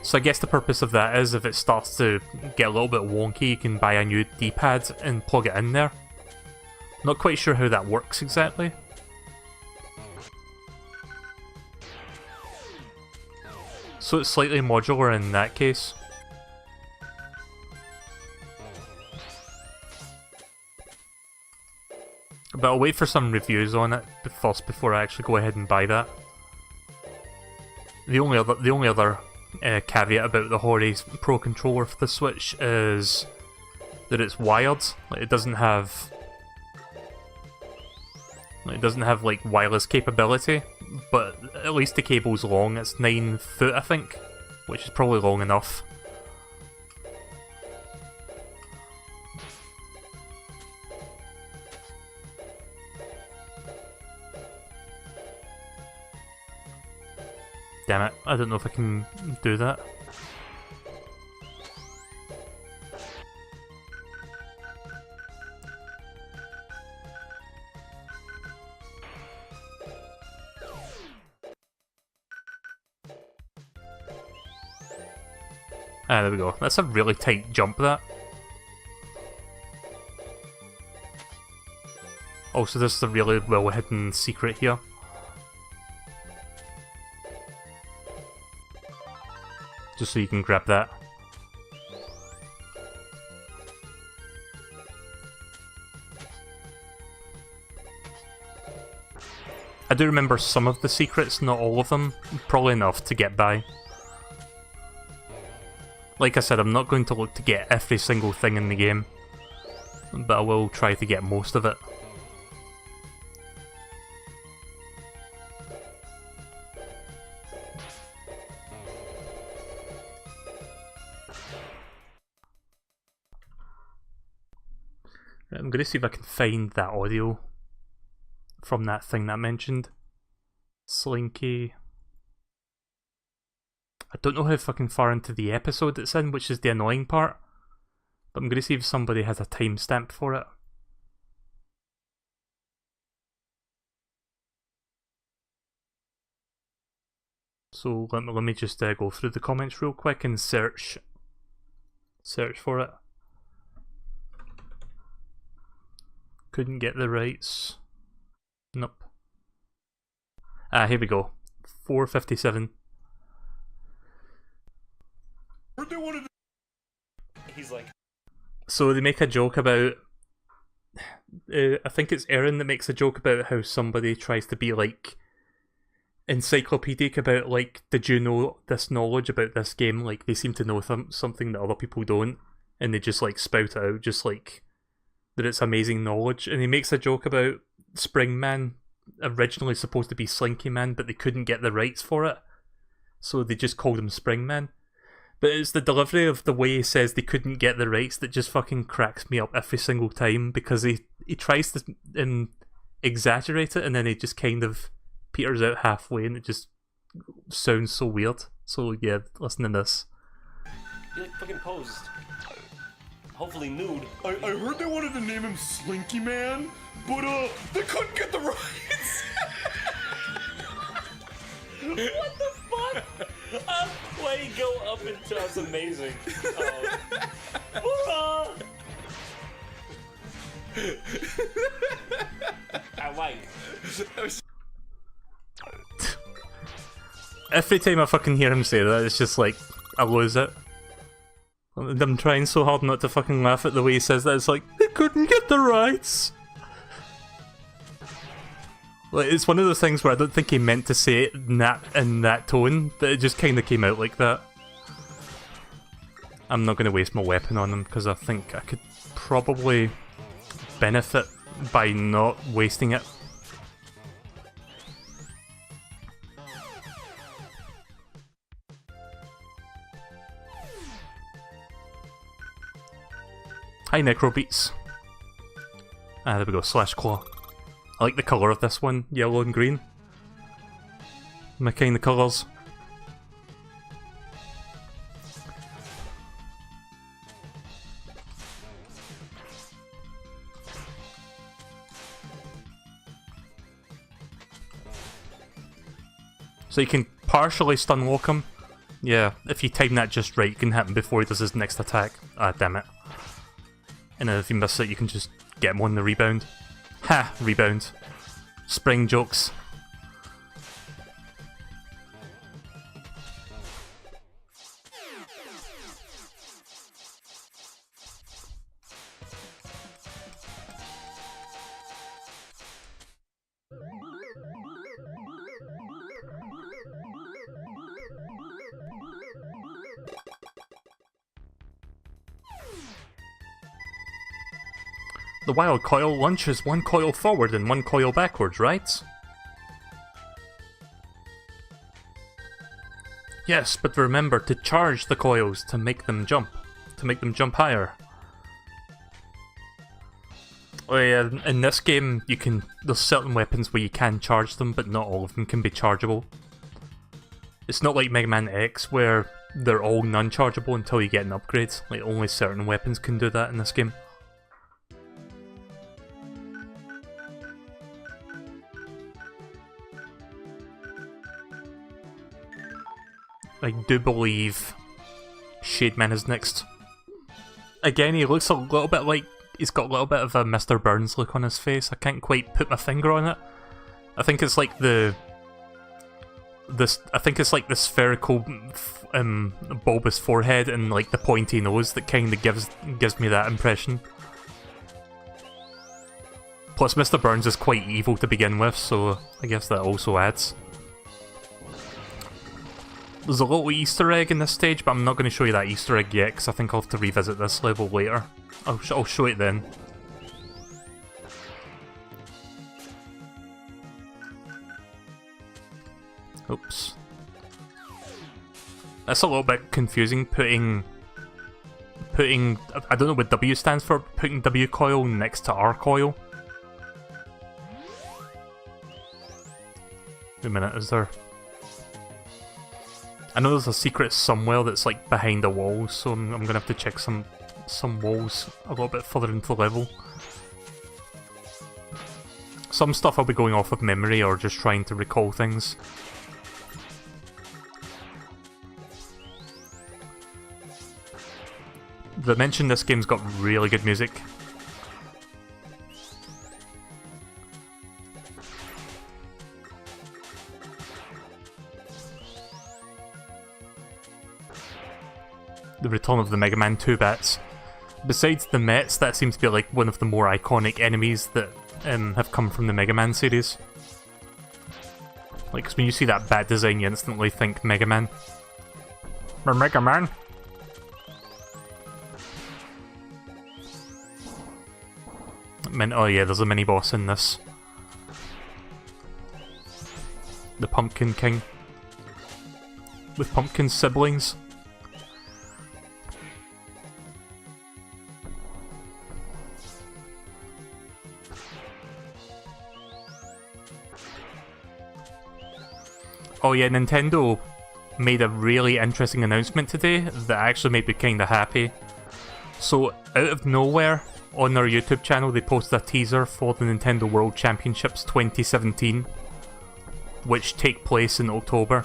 So I guess the purpose of that is if it starts to get a little bit wonky, you can buy a new D-pad and plug it in there. Not quite sure how that works exactly. So it's slightly modular in that case. But I'll wait for some reviews on it first before I actually go ahead and buy that. The only other caveat about the Hori's Pro Controller for the Switch is that it's wired. Like, it doesn't have like wireless capability, but at least the cable's long. It's 9 foot, I think, which is probably long enough. Damn it, I don't know if I can do that. Ah, there we go. That's a really tight jump, that. Also, there's a really well-hidden secret here. Just so you can grab that. I do remember some of the secrets, not all of them. Probably enough to get by. Like I said, I'm not going to look to get every single thing in the game, but I will try to get most of it. I'm going to see if I can find that audio from that thing that I mentioned. Slinky. I don't know how fucking far into the episode it's in, which is the annoying part. But I'm going to see if somebody has a timestamp for it. So let me just go through the comments real quick and search for it. Couldn't get the rights. Nope. Ah, here we go. 4:57. We're doing it. He's like. So they make a joke about. I think it's Aaron that makes a joke about how somebody tries to be like encyclopedic about like, did you know this knowledge about this game? Like they seem to know something that other people don't, and they just like spout it out, just like that it's amazing knowledge. And he makes a joke about Springman originally supposed to be Slinky Man, but they couldn't get the rights for it, so they just called him Springman. But it's the delivery of the way he says they couldn't get the rights that just fucking cracks me up every single time, because he tries to exaggerate it and then he just kind of peters out halfway and it just sounds so weird. So yeah, listen to this. He like fucking posed. Hopefully nude. I heard they wanted to name him Slinky Man, but they couldn't get the rights. What the fuck? Way you go up into that's amazing. I like. Every time I fucking hear him say that, it's just like, I lose it. I'm trying so hard not to fucking laugh at the way he says that. It's like, they couldn't get the rights. Like, it's one of those things where I don't think he meant to say it in that tone, but it just kind of came out like that. I'm not going to waste my weapon on him, because I think I could probably benefit by not wasting it. Hi Necrobeats. Ah, there we go, Slash Claw. I like the colour of this one, yellow and green. My kind of colours. So you can partially stun lock him. Yeah, if you time that just right, you can hit him before he does his next attack. Ah, damn it. And then if you miss it, you can just get him on the rebound. Ha! Rebound. Spring jokes. The wild coil launches one coil forward and one coil backwards, right? Yes, but remember to charge the coils to make them jump higher. Oh yeah, in this game there's certain weapons where you can charge them, but not all of them can be chargeable. It's not like Mega Man X where they're all non-chargeable until you get an upgrade. Like, only certain weapons can do that in this game. I do believe Shademan is next. Again, he looks a little bit like he's got a little bit of a Mr. Burns look on his face. I can't quite put my finger on it. I think it's like the spherical, bulbous forehead and like the pointy nose that kind of gives me that impression. Plus, Mr. Burns is quite evil to begin with, so I guess that also adds. There's a little Easter egg in this stage, but I'm not going to show you that Easter egg yet, because I think I'll have to revisit this level later. I'll show it then. Oops. That's a little bit confusing, putting... I don't know what W stands for, putting W coil next to R coil. Wait a minute, is there... I know there's a secret somewhere that's like behind a wall, so I'm gonna have to check some walls a little bit further into the level. Some stuff I'll be going off of memory or just trying to recall things. They mentioned this game's got really good music. The return of the Mega Man 2 bats. Besides the Mets, that seems to be like one of the more iconic enemies that have come from the Mega Man series. Like, 'cause when you see that bat design, you instantly think Mega Man. Mega Man? Oh yeah, there's a mini-boss in this. The Pumpkin King. With Pumpkin's siblings. Oh yeah, Nintendo made a really interesting announcement today that actually made me kinda happy. So, out of nowhere, on their YouTube channel, they posted a teaser for the Nintendo World Championships 2017, which take place in October.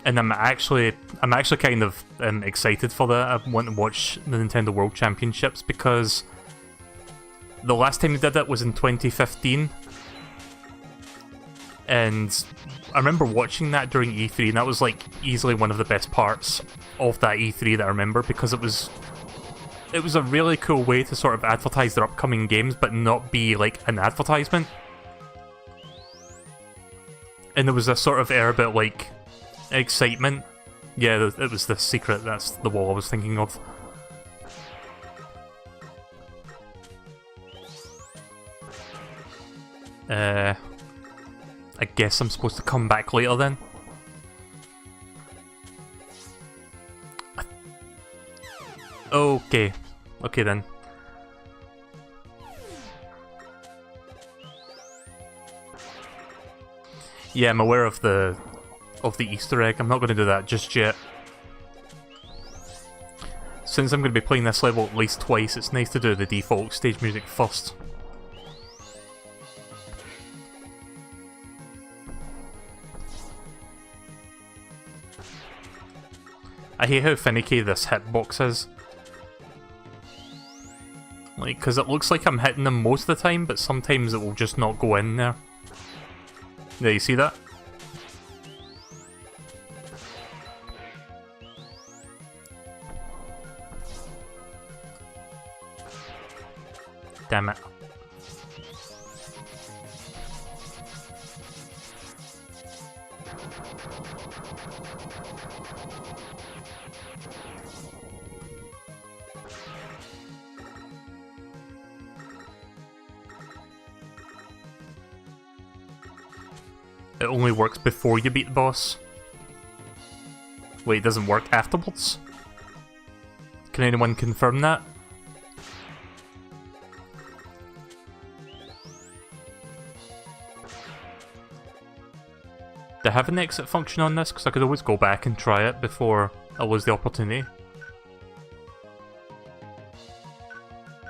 And I'm actually kind of excited for that. I want to watch the Nintendo World Championships because the last time they did it was in 2015. And I remember watching that during E3, and that was like easily one of the best parts of that E3 that I remember, because it was a really cool way to sort of advertise their upcoming games, but not be like an advertisement. And there was a sort of air about like excitement. Yeah, it was the secret. That's the wall I was thinking of. I guess I'm supposed to come back later then. Okay. Okay then. Yeah, I'm aware of the Easter egg. I'm not going to do that just yet. Since I'm going to be playing this level at least twice, it's nice to do the default stage music first. I hate how finicky this hitbox is. Like, because it looks like I'm hitting them most of the time, but sometimes it will just not go in there. Yeah, you see that? Damn it. It only works before you beat the boss. Wait, it doesn't work afterwards? Can anyone confirm that? Do I have an exit function on this? Because I could always go back and try it before I lose the opportunity.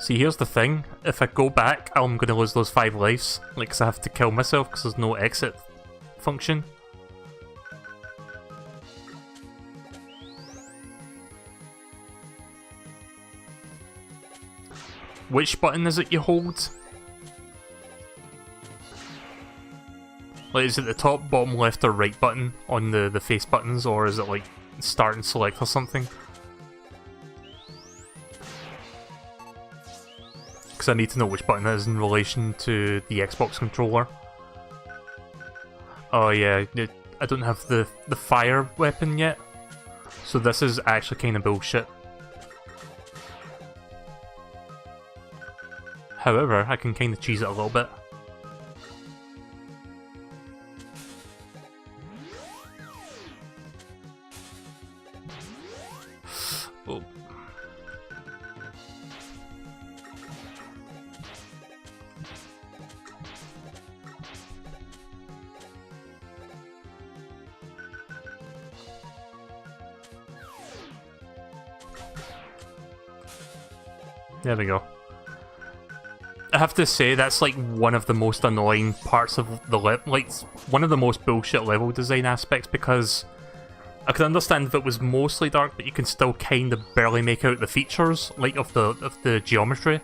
See, here's the thing. If I go back, I'm going to lose those 5 lives. Like, because I have to kill myself because there's no exit function. Which button is it you hold? Like, is it the top, bottom, left, or right button on the face buttons, or is it like start and select or something? Because I need to know which button it is in relation to the Xbox controller. Oh yeah, I don't have the fire weapon yet, so this is actually kind of bullshit. However, I can kind of cheese it a little bit. Oh. There we go. I have to say, that's like one of the most annoying parts of the like one of the most bullshit level design aspects, because I could understand if it was mostly dark, but you can still kind of barely make out the features, like of the geometry.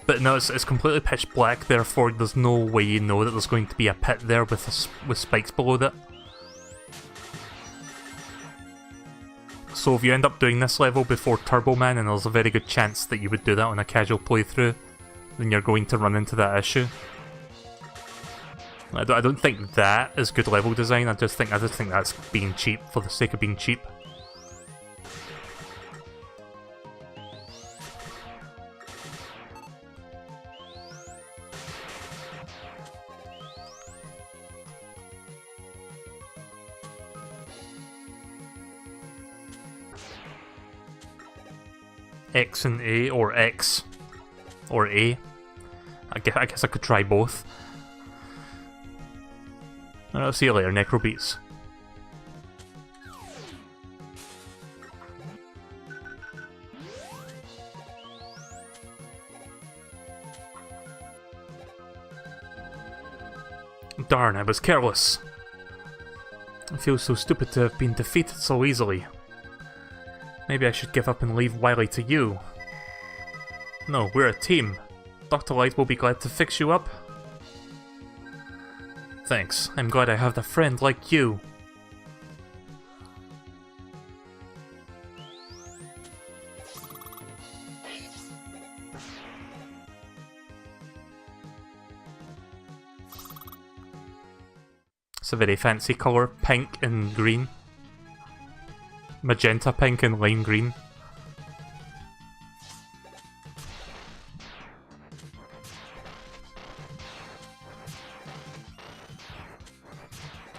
But no, it's completely pitch black. Therefore, there's no way you know that there's going to be a pit there with spikes below it. So if you end up doing this level before Turbo Man, and there's a very good chance that you would do that on a casual playthrough, then you're going to run into that issue. I don't think that is good level design. I just think that's being cheap for the sake of being cheap. X and A, or X or A. I guess I could try both. I'll see you later, Necrobeats. Darn, I was careless. I feel so stupid to have been defeated so easily. Maybe I should give up and leave Wily to you. No, we're a team. Dr. Light will be glad to fix you up. Thanks, I'm glad I have a friend like you. It's a very fancy colour, pink and green. Magenta pink and lime green.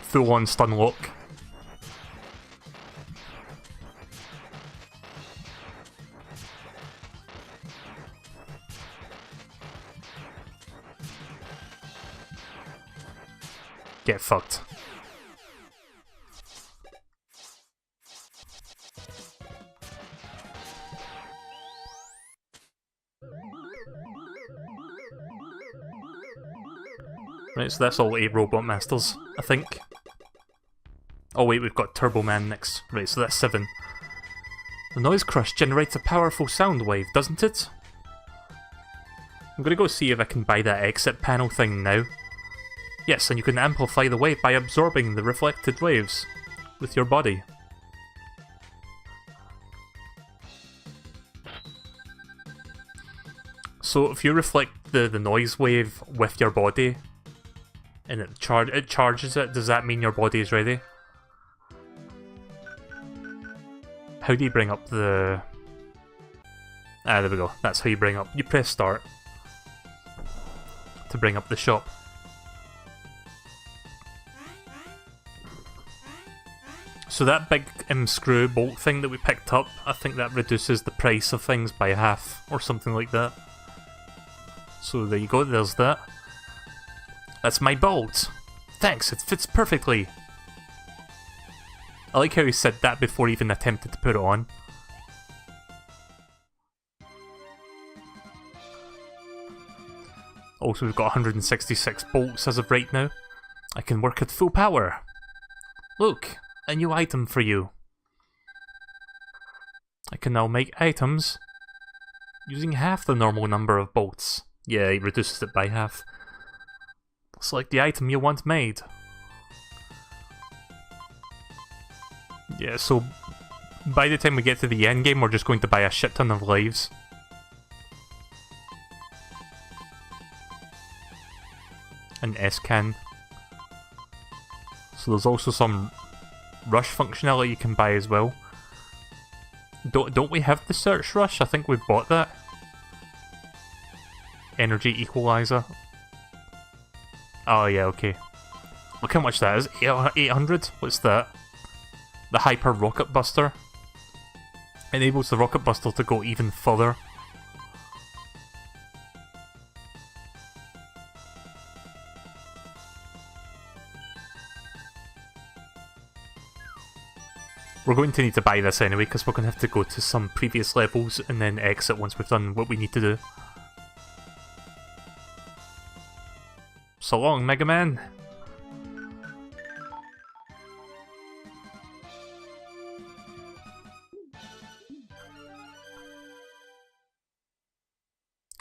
Full on stun lock. Get fucked. Right, so that's all 8 Robot Masters, I think. Oh wait, we've got Turbo Man next. Right, so that's 7. The Noise Crush generates a powerful sound wave, doesn't it? I'm gonna go see if I can buy that exit panel thing now. Yes, and you can amplify the wave by absorbing the reflected waves with your body. So if you reflect the noise wave with your body, and it charges it, does that mean your body is ready? How do you bring up the... Ah, there we go. That's how you bring up... You press start to bring up the shop. So that big screw bolt thing that we picked up, I think that reduces the price of things by half, or something like that. So there you go, there's that. That's my bolt! Thanks, it fits perfectly! I like how he said that before he even attempted to put it on. Also, we've got 166 bolts as of right now. I can work at full power! Look! A new item for you. I can now make items using half the normal number of bolts. Yeah, it reduces it by half. Select the item you want made. Yeah, so by the time we get to the end game, we're just going to buy a shit ton of lives. An S-can. So there's also some rush functionality you can buy as well. Don't we have the search rush? I think we've bought that. Energy equalizer. Oh yeah, okay. Look how much that is. 800? What's that? The Hyper Rocket Buster. Enables the Rocket Buster to go even further. We're going to need to buy this anyway, because we're going to have to go to some previous levels and then exit once we've done what we need to do. So long, Mega Man!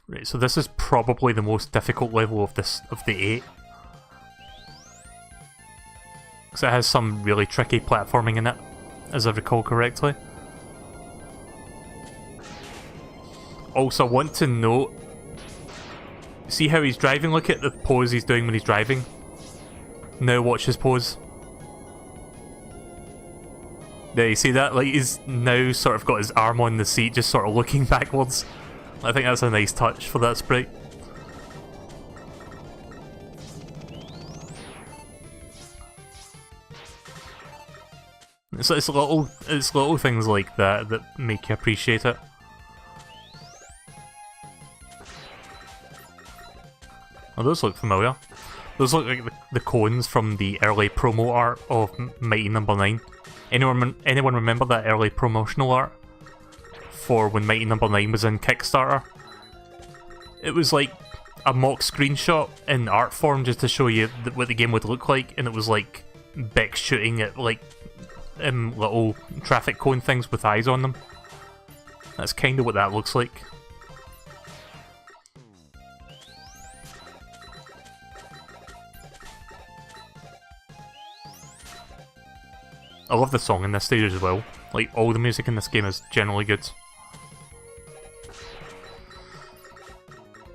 Right, so this is probably the most difficult level of the 8. Because it has some really tricky platforming in it, as I recall correctly. Also, I want to note... See how he's driving? Look at the pose he's doing when he's driving. Now watch his pose. There, you see that? Like, he's now sort of got his arm on the seat, just sort of looking backwards. I think that's a nice touch for that sprite. It's little things like that that make you appreciate it. Oh, those look familiar. Those look like the cones from the early promo art of Mighty Number 9. Anyone remember that early promotional art for when Mighty Number 9 was in Kickstarter? It was like a mock screenshot in art form just to show you what the game would look like, and it was like Beck shooting at like little traffic cone things with eyes on them. That's kind of what that looks like. I love the song in this stage as well. Like, all the music in this game is generally good.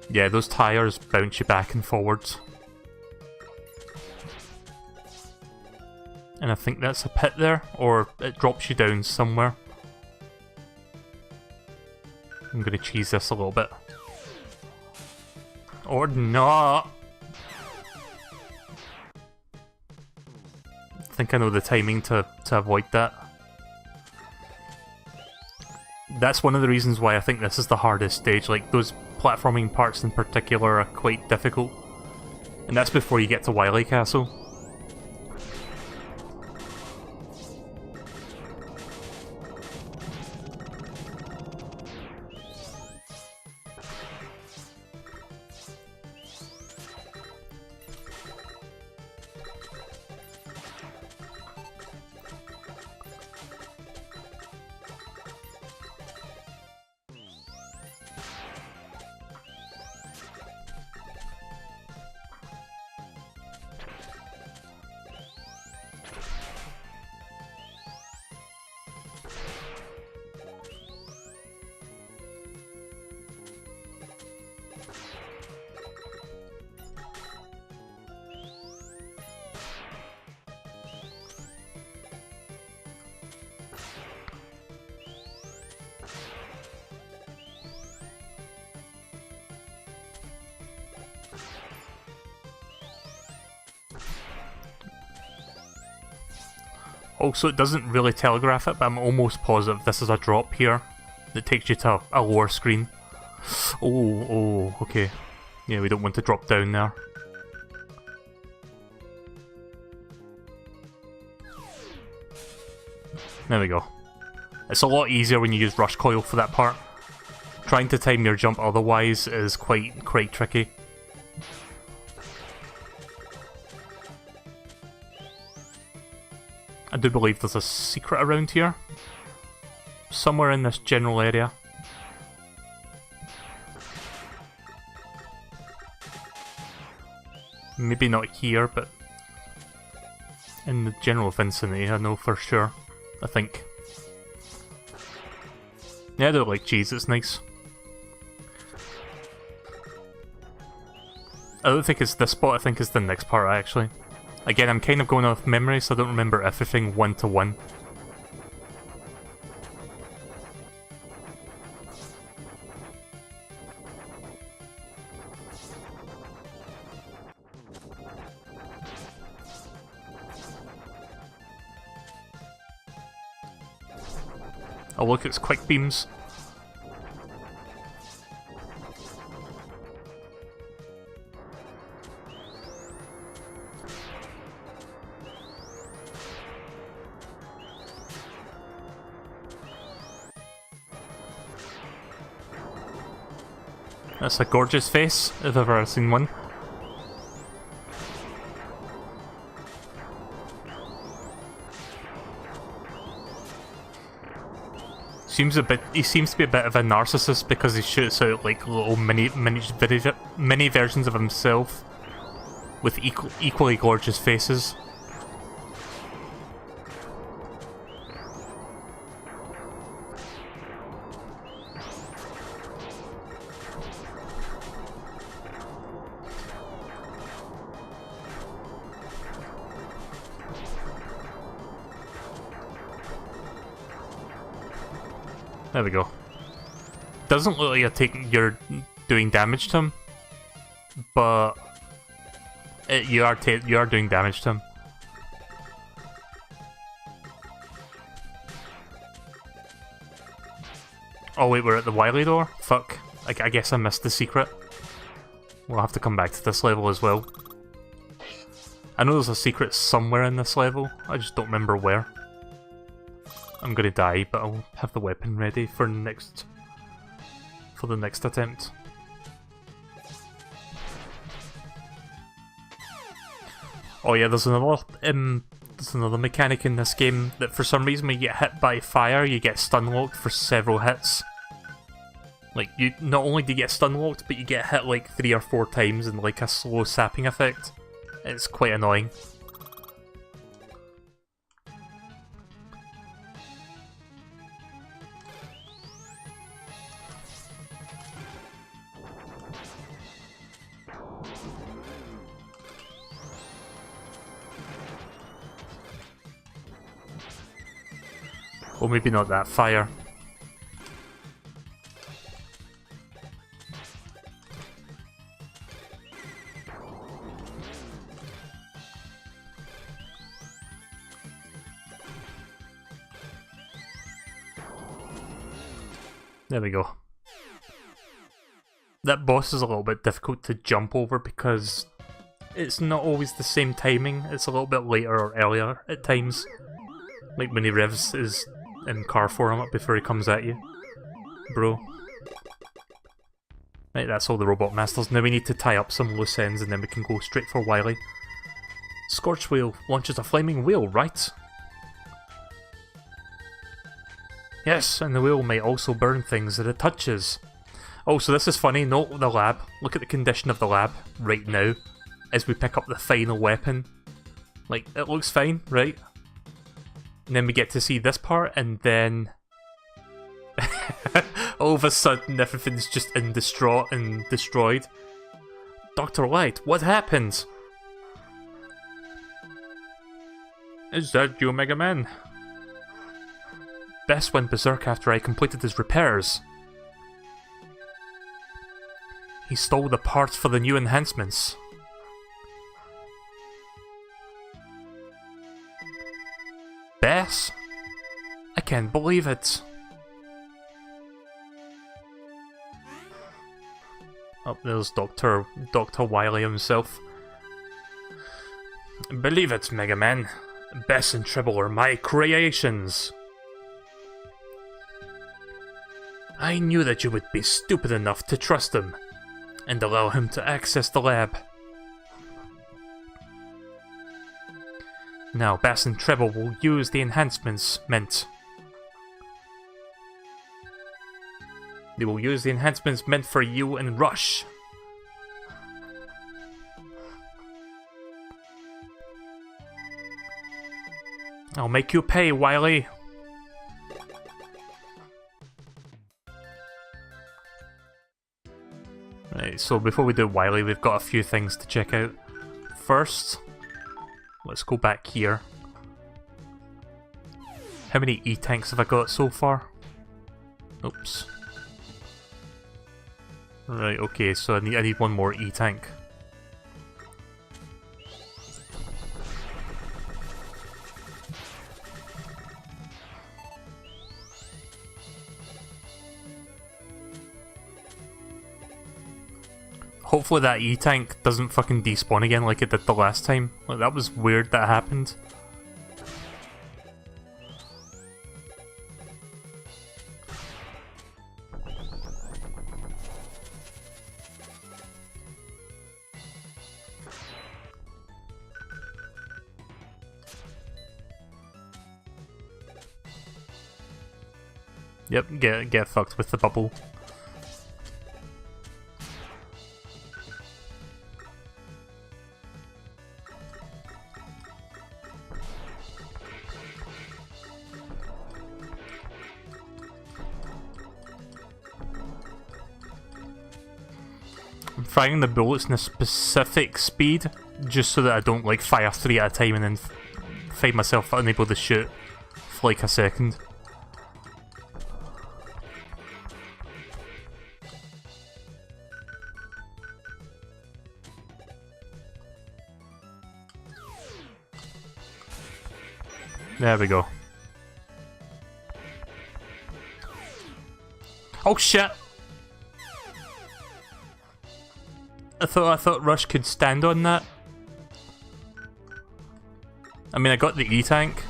Yeah, those tires bounce you back and forwards. And I think that's a pit there, or it drops you down somewhere. I'm gonna cheese this a little bit. Or not! I think I know the timing to avoid that. That's one of the reasons why I think this is the hardest stage. Like, those platforming parts in particular are quite difficult. And that's before you get to Wily Castle. Also, it doesn't really telegraph it, but I'm almost positive this is a drop here that takes you to a lower screen. Oh, okay. Yeah, we don't want to drop down there. There we go. It's a lot easier when you use Rush Coil for that part. Trying to time your jump otherwise is quite tricky. I do believe there's a secret around here. Somewhere in this general area. Maybe not here, but in the general vicinity, I know for sure. I think. Yeah, I don't like cheese, it's nice. I don't think it's this spot, I think it's the next part actually. Again, I'm kind of going off memory, so I don't remember everything one-to-one. Oh look, it's quick beams. That's a gorgeous face, if I've ever seen one. He seems to be a bit of a narcissist because he shoots out like little mini versions of himself with equally gorgeous faces. There we go. Doesn't look like you're doing damage to him, but you are doing damage to him. Oh wait, we're at the Wily door? Fuck. I guess I missed the secret. We'll have to come back to this level as well. I know there's a secret somewhere in this level, I just don't remember where. I'm gonna die, but I'll have the weapon ready for the next attempt. Oh yeah, there's another mechanic in this game that for some reason when you get hit by fire, you get stun locked for several hits. Like, you not only do you get stun locked, but you get hit like 3 or 4 times in like a slow sapping effect. It's quite annoying. Or maybe not that fire. There we go. That boss is a little bit difficult to jump over because it's not always the same timing. It's a little bit later or earlier at times. Like when he revs his car form up before he comes at you. Bro. Right, that's all the robot masters. Now we need to tie up some loose ends and then we can go straight for Wily. Scorch Wheel launches a flaming wheel, right? Yes, and the wheel might also burn things that it touches. Oh, so this is funny. Note the lab. Look at the condition of the lab right now as we pick up the final weapon. Like, it looks fine, right? And then we get to see this part, and then all of a sudden everything's just in distraught and destroyed. Dr. Light, what happened? Is that you, Mega Man? Bess went berserk after I completed his repairs. He stole the parts for the new enhancements. Bess? I can't believe it. Oh, there's Dr. Wily himself. Believe it, Mega Man. Bess and Tribble are my creations. I knew that you would be stupid enough to trust him and allow him to access the lab. Now, Bass and Treble will use the enhancements meant. They will use the enhancements meant for you and Rush. I'll make you pay, Wily. Right, so before we do Wily, we've got a few things to check out. First, let's go back here. How many E-tanks have I got so far? Oops. Right, okay, so I need one more E-tank. Hopefully that E-tank doesn't fucking despawn again like it did the last time. Like, that was weird that happened. Yep, get fucked with the bubble. I'm firing the bullets in a specific speed, just so that I don't like fire 3 at a time and then find myself unable to shoot for like a second. There we go. Oh shit! I thought Rush could stand on that. I mean, I got the E-tank.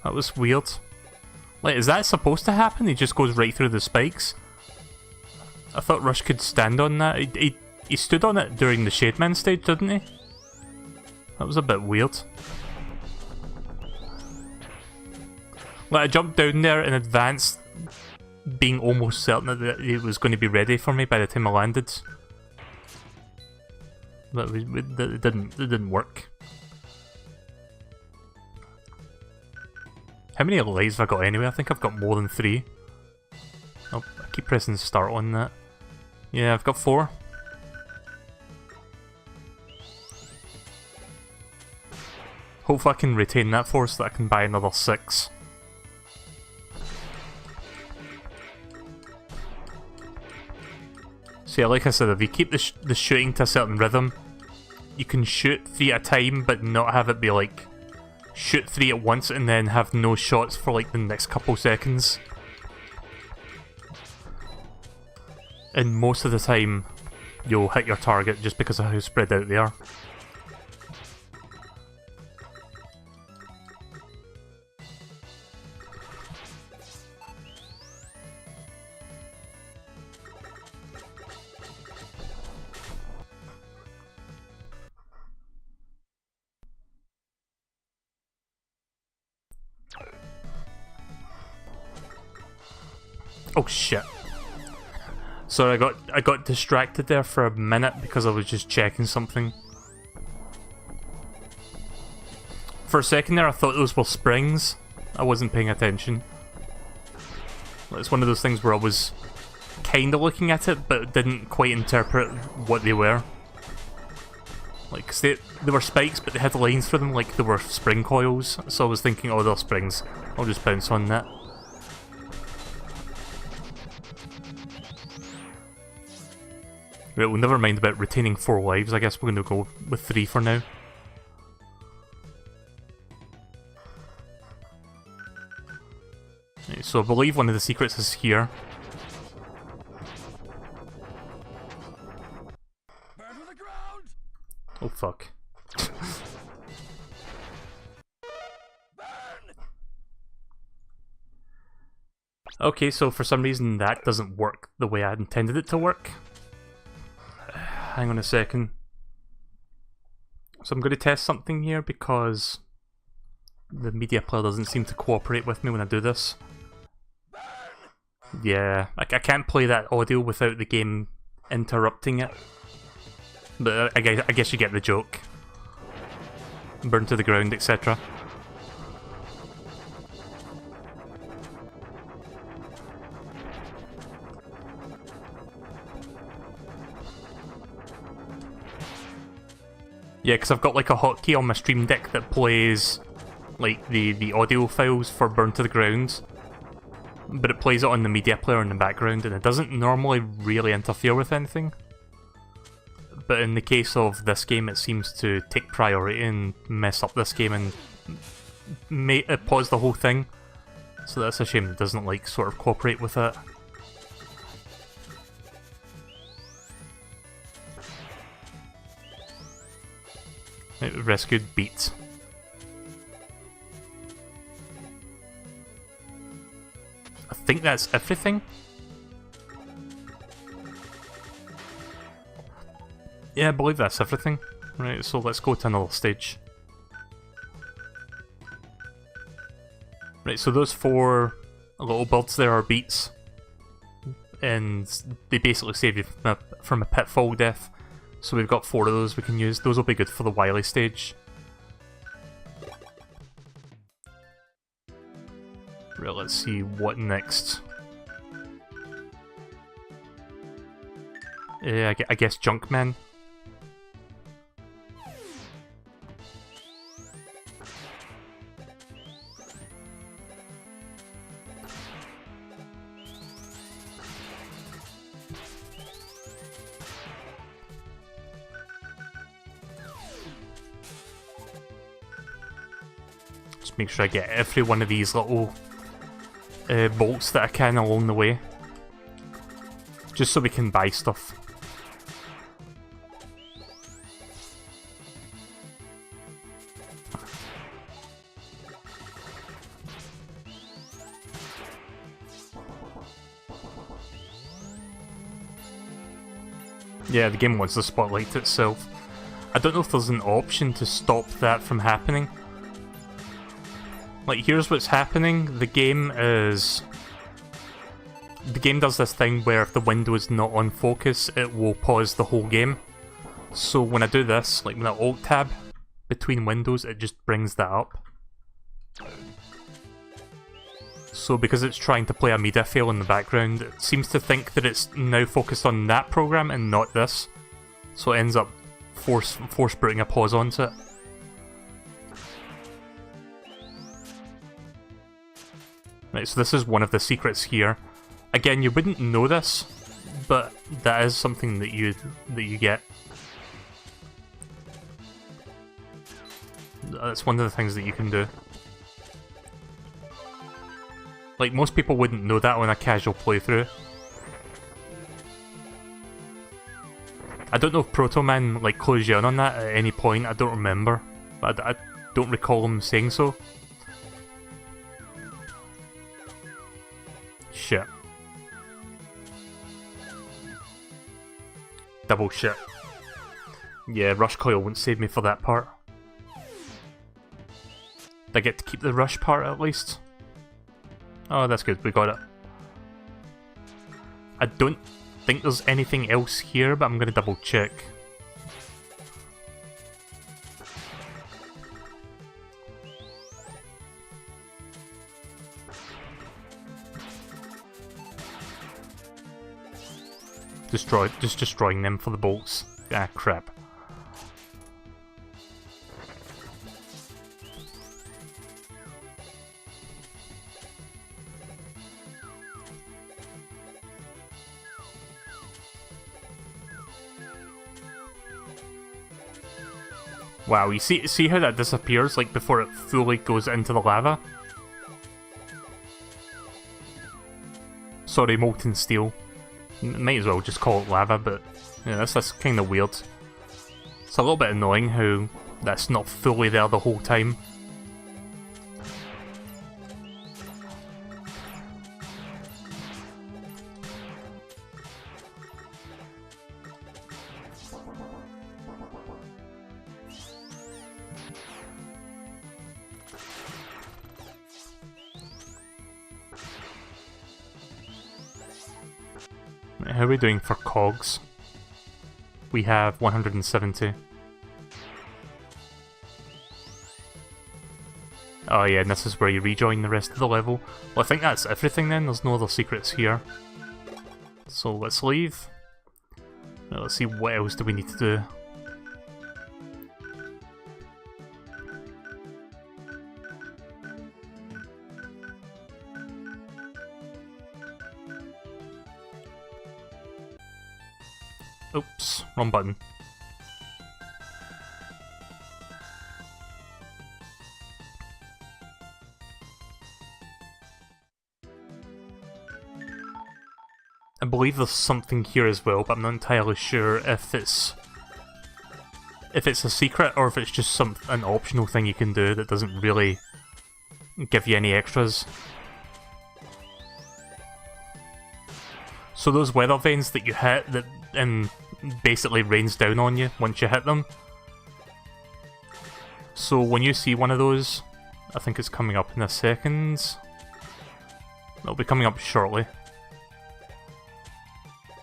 That was weird. Like, is that supposed to happen? He just goes right through the spikes? I thought Rush could stand on that. He stood on it during the Shademan stage, didn't he? That was a bit weird. Like, I jumped down there in advance, being almost certain that it was going to be ready for me by the time I landed. But it didn't work. How many lives have I got anyway? I think I've got more than 3. Oh, I keep pressing start on that. Yeah, I've got 4. Hopefully I can retain that 4 so that I can buy another 6. So yeah, like I said, if you keep the shooting to a certain rhythm, you can shoot 3 at a time, but not have it be like, shoot 3 at once and then have no shots for like the next couple seconds. And most of the time, you'll hit your target just because of how spread out they are. Oh shit. Sorry, I got distracted there for a minute because I was just checking something. For a second there I thought those were springs. I wasn't paying attention. It's one of those things where I was kinda looking at it but didn't quite interpret what they were. Like, 'cause they were spikes but they had lines for them like they were spring coils, so I was thinking, oh, they're springs. I'll just bounce on that. Right, well, never mind about retaining 4 lives. I guess we're going to go with 3 for now. Right, so I believe one of the secrets is here. Burn to the ground! Oh fuck. Okay, so for some reason that doesn't work the way I intended it to work. Hang on a second. So I'm going to test something here because the media player doesn't seem to cooperate with me when I do this. Yeah, I can't play that audio without the game interrupting it. But I guess you get the joke. Burn to the ground, etc. Yeah, because I've got like a hotkey on my Stream Deck that plays like the audio files for Burn to the Ground, but it plays it on the media player in the background and it doesn't normally really interfere with anything. But in the case of this game it seems to take priority and mess up this game and pause the whole thing. So that's a shame it doesn't like sort of cooperate with it. Rescued beat. I think that's everything. Yeah, I believe that's everything. Right, so let's go to another stage. Right, so those 4 little birds there are beats. And they basically save you from a pitfall death. So we've got 4 of those we can use. Those will be good for the Wily stage. Right, let's see what next. I guess Junkman. Just make sure I get every one of these little bolts that I can along the way. just so we can buy stuff. Yeah, the game wants to spotlight itself. I don't know if there's an option to stop that from happening. Like, here's what's happening. The game does this thing where if the window is not on focus, it will pause the whole game. So when I do this, like with an Alt tab between windows, it just brings that up. So because it's trying to play a media file in the background, it seems to think that it's now focused on that program and not this. So it ends up force putting a pause onto it. Right, so this is one of the secrets here. Again, you wouldn't know this, but that is something that you get. That's one of the things that you can do. Like, most people wouldn't know that on a casual playthrough. I don't know if Proto Man, like, closed you in on that at any point, I don't remember. But I don't recall him saying so. Shit. Double shit. Yeah, Rush Coil won't save me for that part. I get to keep the Rush part at least. Oh, that's good, we got it. I don't think there's anything else here, but I'm gonna double check. Just destroying them for the bolts. Ah, crap. Wow, you see how that disappears, like, before it fully goes into the lava? Sorry, molten steel. Might as well just call it lava, but yeah, that's kind of weird. It's a little bit annoying how that's not fully there the whole time. How are we doing for cogs? We have 170. Oh yeah, and this is where you rejoin the rest of the level. Well, I think that's everything then, there's no other secrets here. So let's leave. Now let's see what else do we need to do. Oops, wrong button. I believe there's something here as well, but I'm not entirely sure if it's a secret or if it's just an optional thing you can do that doesn't really give you any extras. So those weather vanes that you hit that basically rains down on you once you hit them. So when you see one of those, I think it's coming up in a second. It'll be coming up shortly.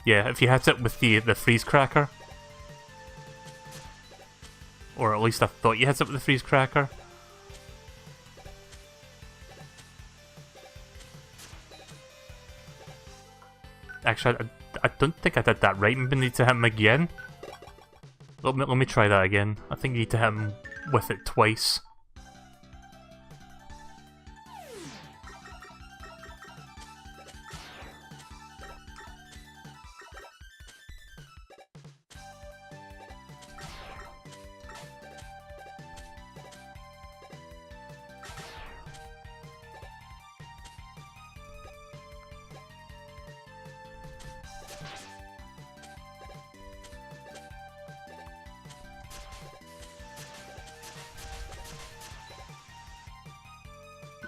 Yeah, if you hit it with the freeze cracker. Or at least I thought you hit it with the freeze cracker. Actually, I don't think I did that right. Maybe I need to hit him again. Let me try that again. I think you need to hit him with it twice.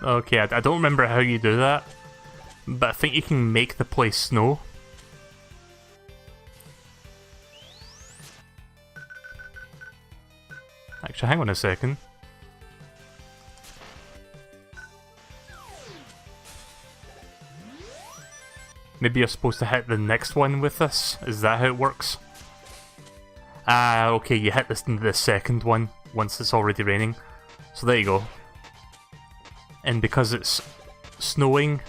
Okay, I don't remember how you do that, but I think you can make the place snow. Actually, hang on a second. Maybe you're supposed to hit the next one with this? Is that how it works? Ah, okay, you hit the second one once it's already raining. So there you go. And because it's snowing,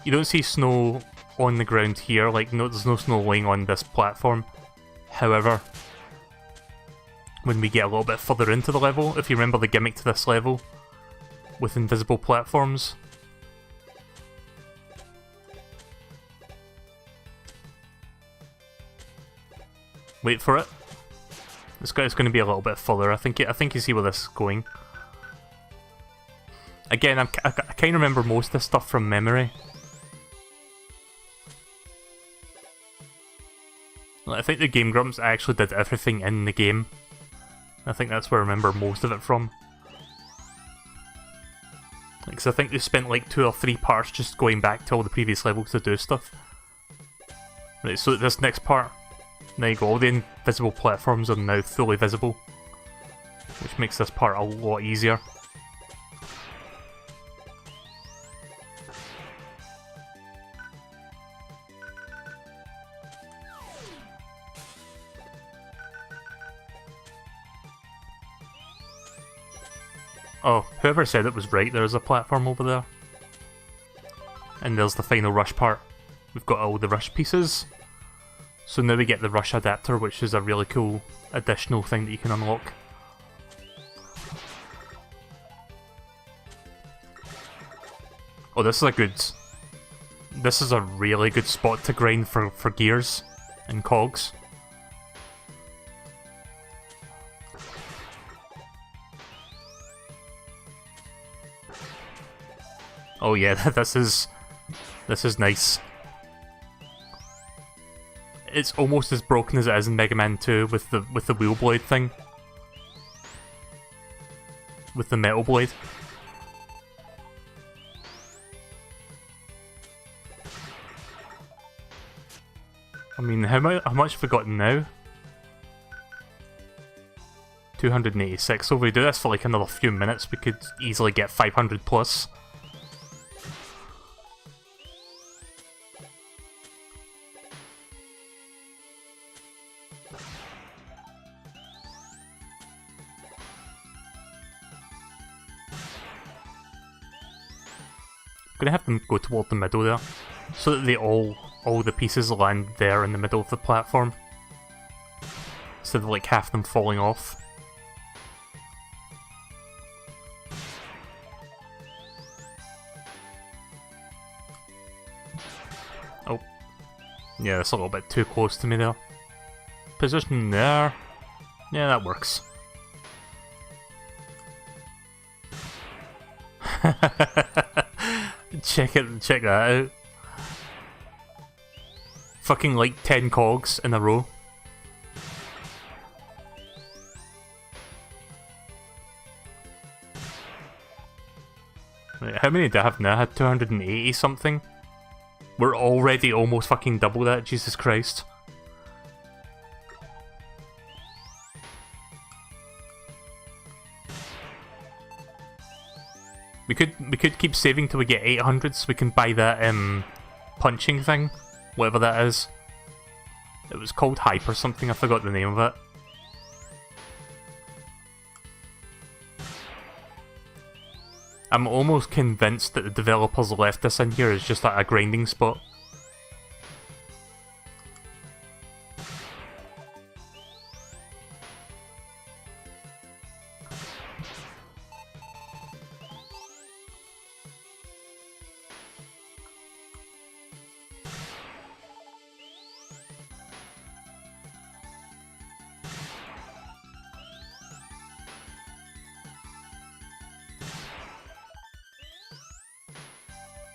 you don't see snow on the ground here, like no, there's no snow laying on this platform. However, when we get a little bit further into the level, if you remember the gimmick to this level, with invisible platforms, wait for it. This guy's going to be a little bit further. I think you see where this is going. Again, I kind of remember most of this stuff from memory. I think the Game Grumps actually did everything in the game. I think that's where I remember most of it from. Because I think they spent like 2 or 3 parts just going back to all the previous levels to do stuff. Right, so this next part, there you go, all the invisible platforms are now fully visible. Which makes this part a lot easier. Oh, whoever said it was right, there's a platform over there. And there's the final rush part. We've got all the rush pieces. So now we get the rush adapter, which is a really cool additional thing that you can unlock. Oh, this is a really good spot to grind for gears and cogs. Oh yeah, this is nice. It's almost as broken as it is in Mega Man 2 with the wheel blade thing. With the metal blade. I mean, how much have we got now? 286. So if we do this for like another few minutes, we could easily get 500 plus. Gonna have them go toward the middle there, so that they all the pieces land there in the middle of the platform, instead of like half them falling off. Oh, yeah, that's a little bit too close to me there. Position there. Yeah, that works. Check that out. Fucking like 10 cogs in a row. Wait, how many do I have now? I had 280 something. We're already almost fucking double that, Jesus Christ. We could keep saving till we get 800 so we can buy that punching thing, whatever that is. It was called Hype or something, I forgot the name of it. I'm almost convinced that the developers left this in here as just like a grinding spot.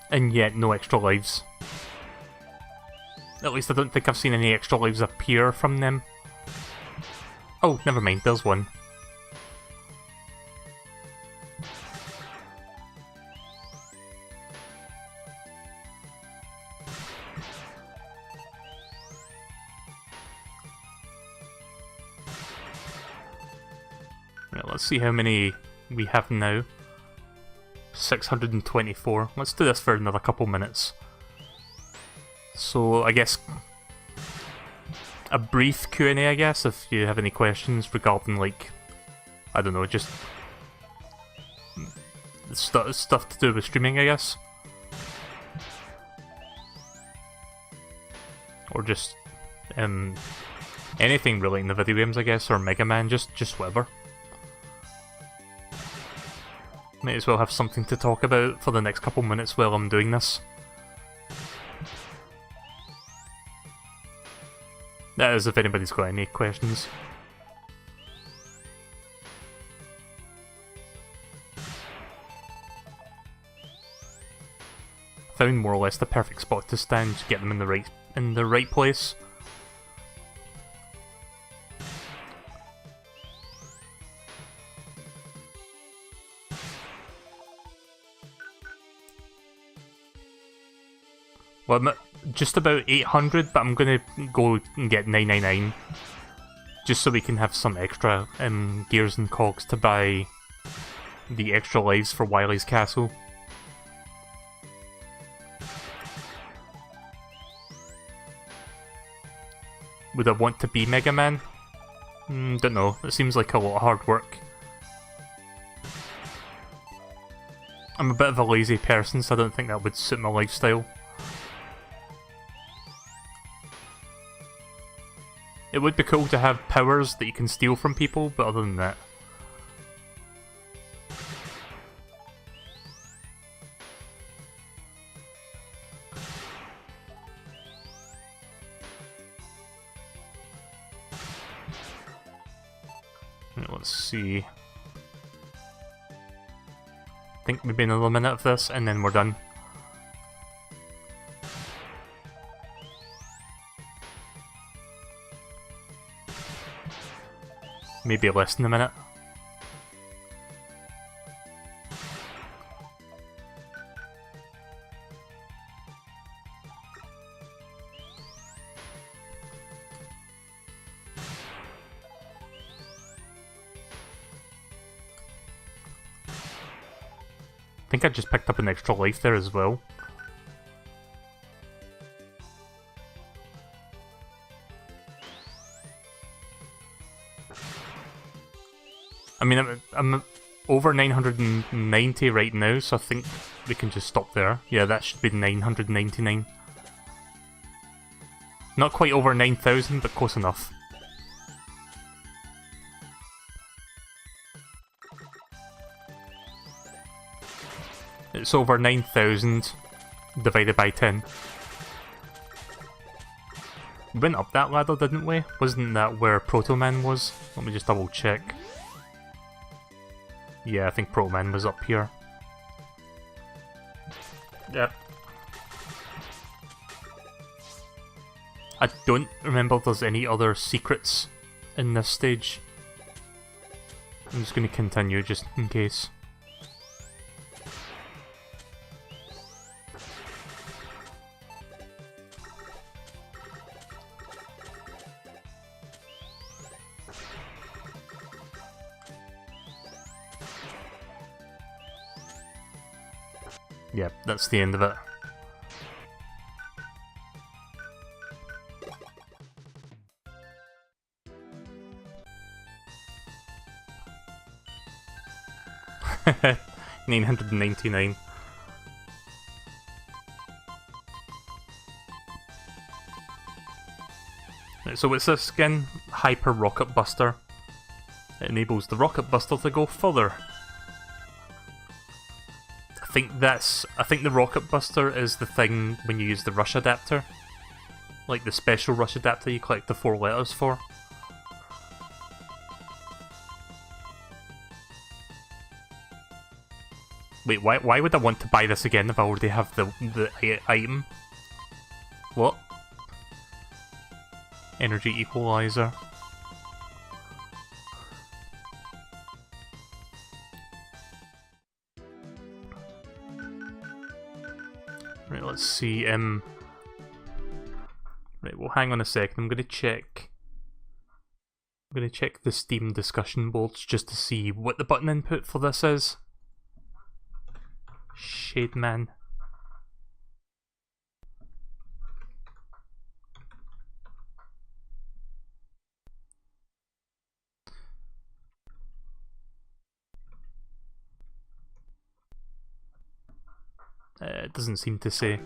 And yet, no extra lives. At least I don't think I've seen any extra lives appear from them. Oh, never mind, there's one. Let's see how many we have now. 624. Let's do this for another couple minutes. So I guess a brief Q&A, I guess, if you have any questions regarding, like, I don't know, just stuff to do with streaming, I guess. Or just anything relating to video games, I guess, or Mega Man, just whatever. May as well have something to talk about for the next couple minutes while I'm doing this. That is, if anybody's got any questions. Found more or less the perfect spot to stand to get them in the right place. Well, I'm at just about 800, but I'm gonna go and get 999, just so we can have some extra gears and cogs to buy the extra lives for Wily's castle. Would I want to be Mega Man? Don't know. It seems like a lot of hard work. I'm a bit of a lazy person, so I don't think that would suit my lifestyle. It would be cool to have powers that you can steal from people, but other than that... Let's see... I think maybe another minute of this, and then we're done. Maybe less than a minute. I think I just picked up an extra life there as well. I mean, I'm over 990 right now, so I think we can just stop there. Yeah, that should be 999. Not quite over 9,000, but close enough. It's over 9,000 divided by 10. We went up that ladder, didn't we? Wasn't that where Proto Man was? Let me just double check. Yeah, I think Proto Man was up here. Yep. I don't remember if there's any other secrets in this stage. I'm just going to continue just in case. Yep, that's the end of it. $999. Right, so what's this again? Hyper Rocket Buster. It enables the Rocket Buster to go further. I think the Rocket Buster is the thing when you use the rush adapter. Like the special rush adapter you collect the 4 letters for. Wait, why would I want to buy this again if I already have the item? What? Energy equalizer. Right, let's see, right, well hang on a second, I'm gonna check going to check the Steam discussion boards just to see what the button input for this is. Shade Man. It doesn't seem to say.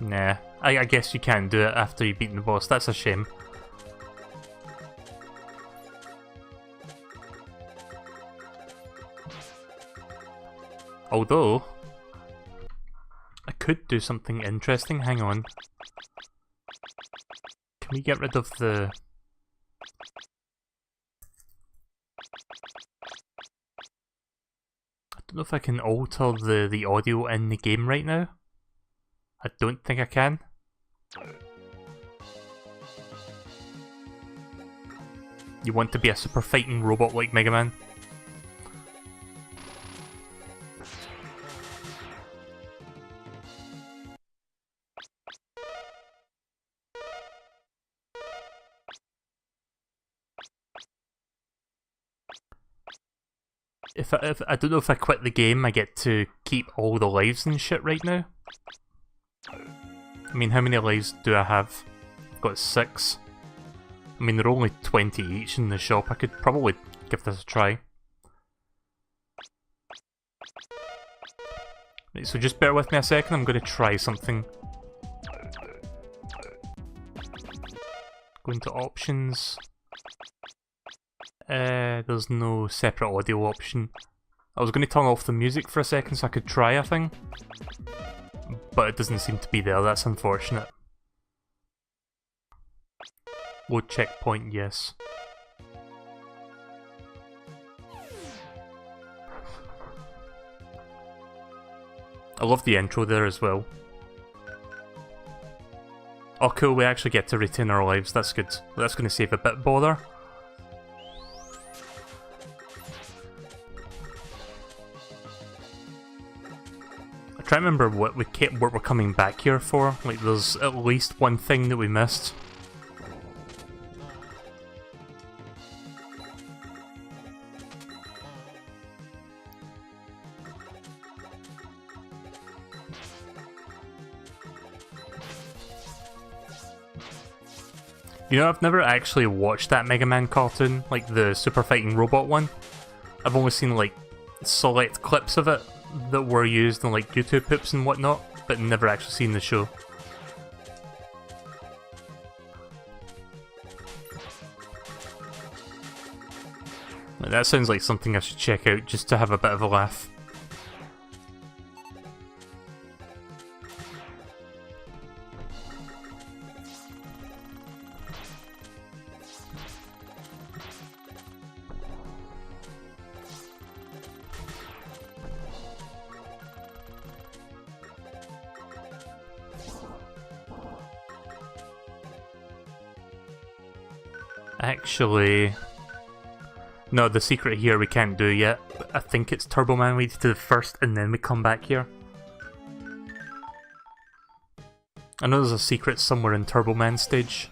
Nah, I guess you can't do it after you've beaten the boss, that's a shame. Although, I could do something interesting, hang on. Can we get rid of the... I don't know if I can alter the audio in the game right now. I don't think I can. You want to be a super fighting robot like Mega Man? If I don't know if I quit the game, I get to keep all the lives and shit right now. I mean, how many lives do I have? I've got 6. I mean, they're only 20 each in the shop. I could probably give this a try. Right, so just bear with me a second, I'm going to try something. Go into options. There's no separate audio option. I was going to turn off the music for a second so I could try a thing. But it doesn't seem to be there, that's unfortunate. Load checkpoint, yes. I love the intro there as well. Oh cool, we actually get to retain our lives, that's good. That's going to save a bit of bother. I try to remember what we're coming back here for. Like, there's at least one thing that we missed. You know, I've never actually watched that Mega Man cartoon, like the Super Fighting Robot one. I've only seen like select clips of it that were used in like YouTube poops and whatnot, but never actually seen the show. That sounds like something I should check out just to have a bit of a laugh. Actually... no, the secret here we can't do yet. I think it's Turbo Man we need to do first and then we come back here. I know there's a secret somewhere in Turbo Man stage.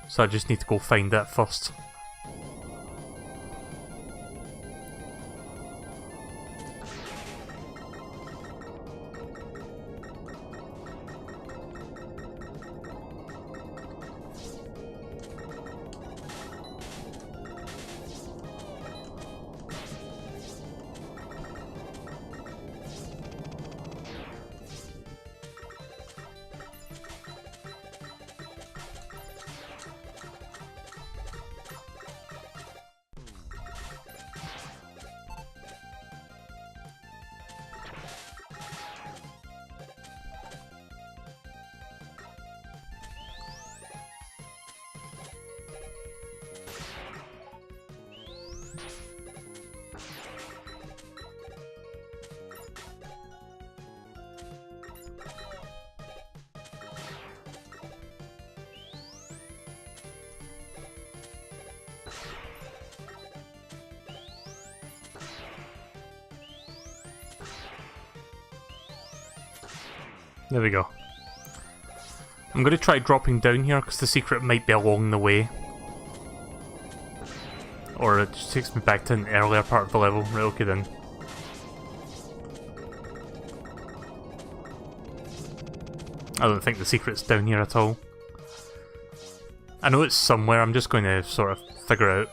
So I just need to go find that first. There we go. I'm going to try dropping down here because the secret might be along the way. Or it just takes me back to an earlier part of the level. Right, okay then. I don't think the secret's down here at all. I know it's somewhere, I'm just going to sort of figure out.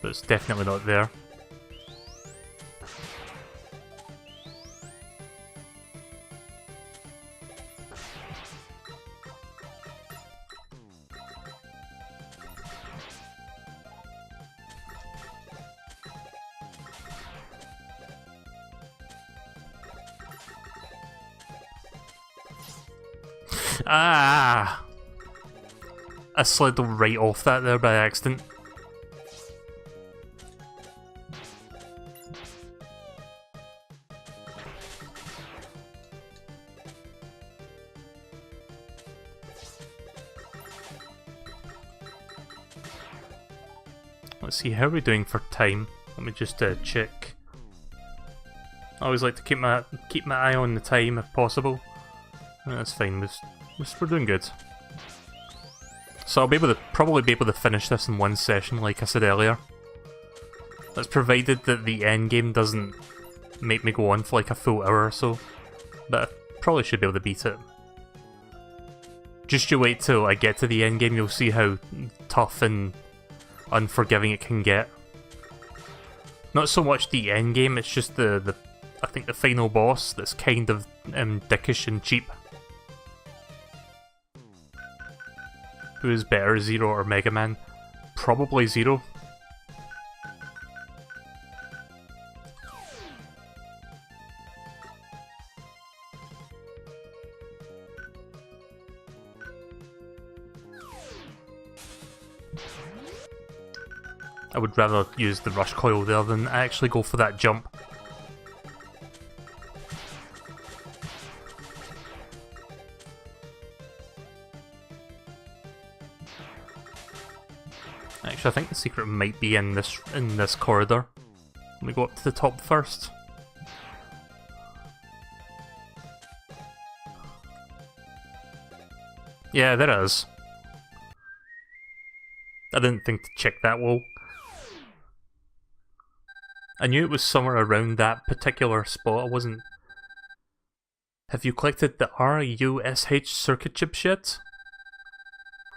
But it's definitely not there. Ah! I slid right off that there by accident. Let's see, how are we doing for time? Let me just check. I always like to keep my eye on the time if possible. That's fine. We're doing good. So I'll probably be able to finish this in one session, like I said earlier. That's provided that the end game doesn't make me go on for like a full hour or so. But I probably should be able to beat it. Just you wait till I get to the end game, you'll see how tough and unforgiving it can get. Not so much the end game, it's just I think the final boss that's kind of dickish and cheap. Who is better, Zero or Mega Man? Probably Zero. I would rather use the rush coil there than actually go for that jump. Actually, I think the secret might be in this corridor. Let me go up to the top first. Yeah, there is. I didn't think to check that wall. I knew it was somewhere around that particular spot. I wasn't... Have you collected the RUSH circuit chip yet?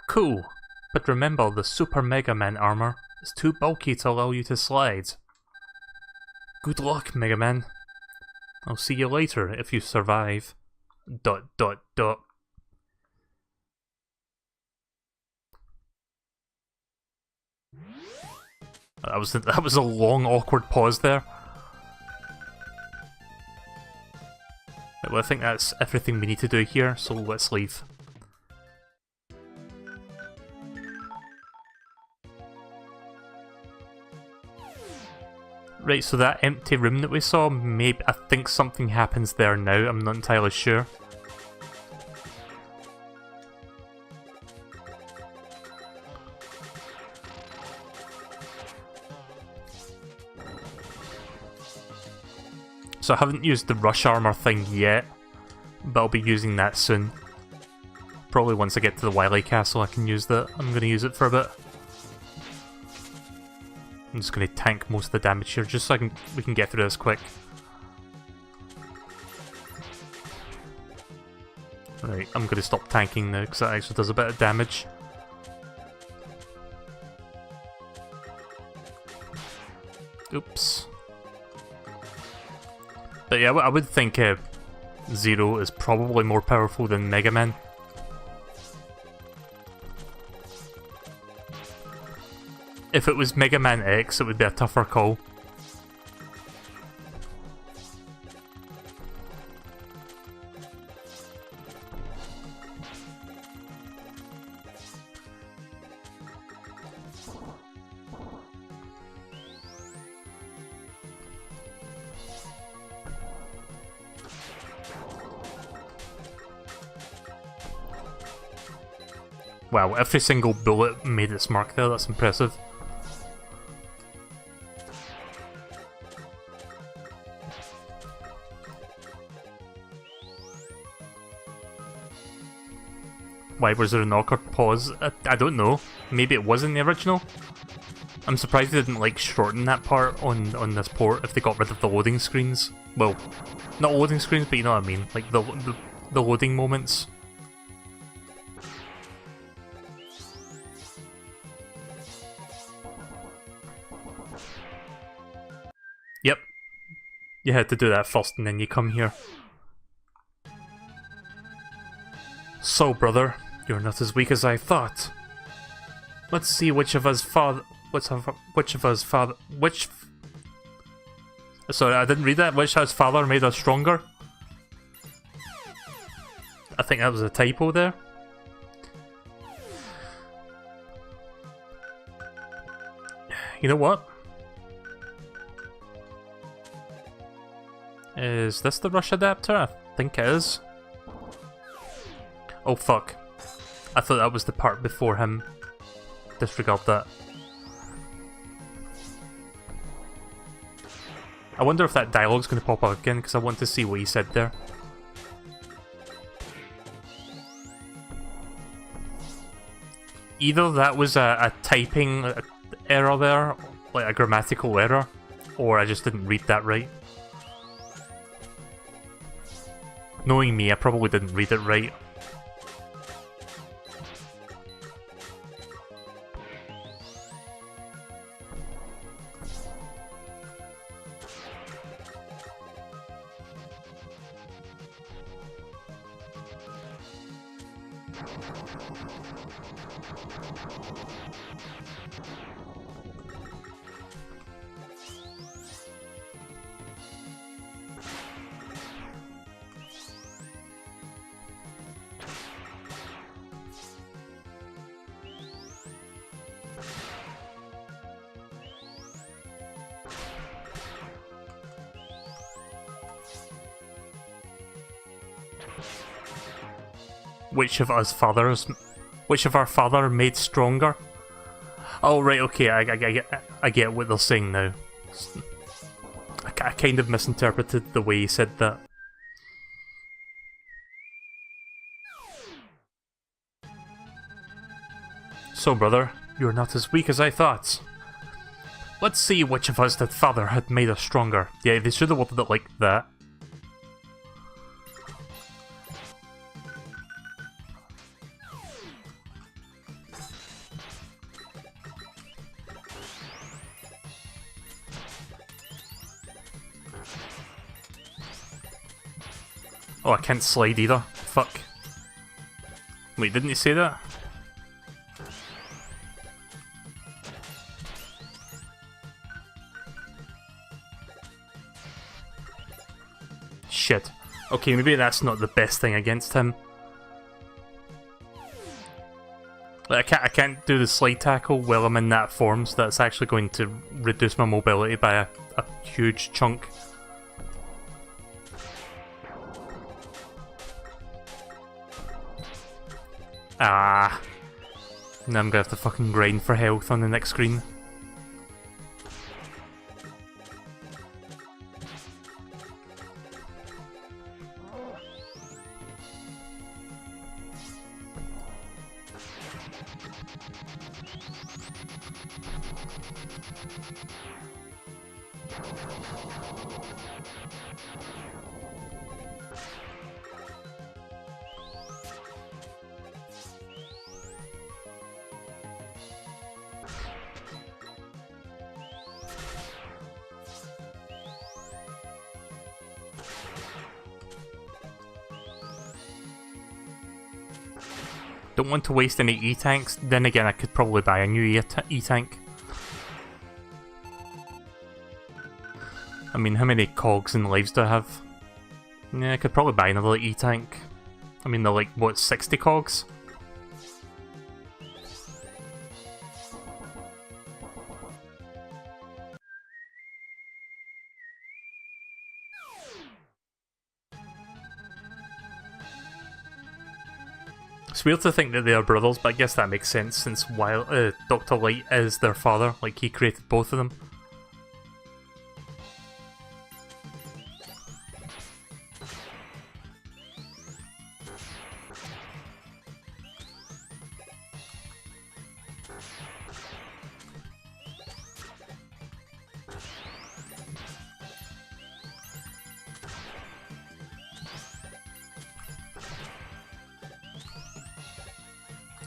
Cool. But remember, the Super Mega Man armor is too bulky to allow you to slide. Good luck, Mega Man. I'll see you later if you survive. ... That was a long, awkward pause there. Right, well, I think that's everything we need to do here, so let's leave. Right, so that empty room that we saw, maybe I think something happens there now, I'm not entirely sure. So I haven't used the rush armor thing yet, but I'll be using that soon. Probably once I get to the Wily castle I can use that. I'm going to use it for a bit. I'm just going to tank most of the damage here, just so we can get through this quick. Right, I'm going to stop tanking now, because that actually does a bit of damage. Oops. But yeah, I would think Zero is probably more powerful than Mega Man. If it was Mega Man X, it would be a tougher call. Wow, every single bullet made its mark there, that's impressive. Why was there a knock or pause? I don't know. Maybe it was in the original. I'm surprised they didn't like shorten that part on this port if they got rid of the loading screens. Well, not loading screens, but you know what I mean. Like the loading moments. Yep. You had to do that first and then you come here. So, brother, you're not as weak as I thought. Let's see which of us father... Sorry, I didn't read that. Which of us father made us stronger? I think that was a typo there. You know what? Is this the rush adapter? I think it is. Oh fuck. I thought that was the part before him. Disregard that. I wonder if that dialogue's going to pop up again, because I want to see what he said there. Either that was a typing error there, like a grammatical error, or I just didn't read that right. Knowing me, I probably didn't read it right. Which of our father made stronger? Oh right, okay, I get what they're saying now. I kind of misinterpreted the way he said that. So brother, you're not as weak as I thought. Let's see which of us that father had made us stronger. Yeah, they should have worded it like that. Oh, I can't slide either. Fuck. Wait, didn't he say that? Shit. Okay, maybe that's not the best thing against him. Like, I can't do the slide tackle while I'm in that form, so that's actually going to reduce my mobility by a huge chunk. Ah. Now I'm gonna have to fucking grind for health on the next screen. Don't want to waste any E-tanks, then again I could probably buy a new E-tank. I mean, how many cogs and lives do I have? Yeah, I could probably buy another E-tank. I mean, they're like, what, 60 cogs? It's weird to think that they are brothers, but I guess that makes sense since Dr. Light is their father, like he created both of them.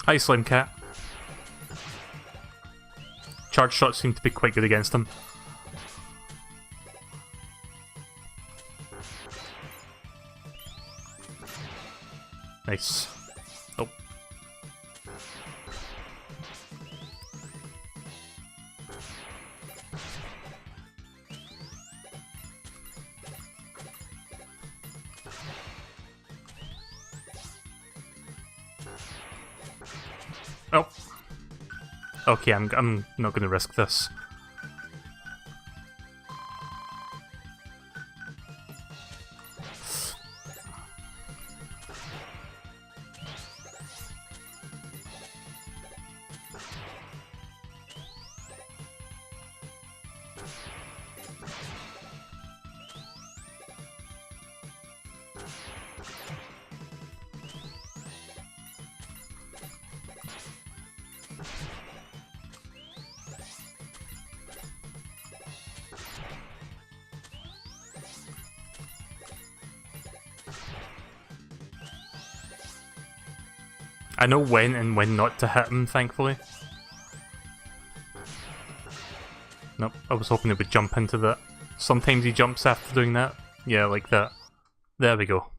Hi, Slim Cat. Charge shots seem to be quite good against him. Nice. Oh. Oh. Okay, I'm not gonna risk this. I know when and when not to hit him, thankfully. Nope, I was hoping it would jump into that. Sometimes he jumps after doing that. Yeah, like that. There we go.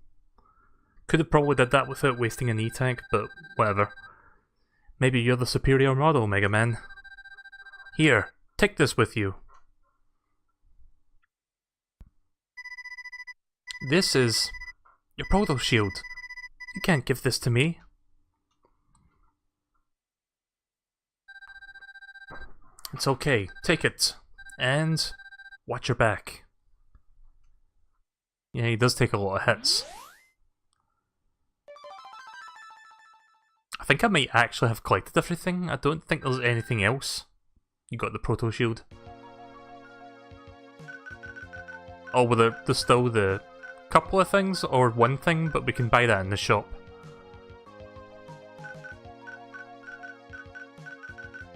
Could have probably did that without wasting an E-tank, but whatever. Maybe you're the superior model, Mega Man. Here, take this with you. This is your proto shield. You can't give this to me. It's okay, take it. And watch your back. Yeah, he does take a lot of hits. I think I might actually have collected everything. I don't think there's anything else. You got the proto shield. Oh, well, there's still the couple of things, or one thing, but we can buy that in the shop.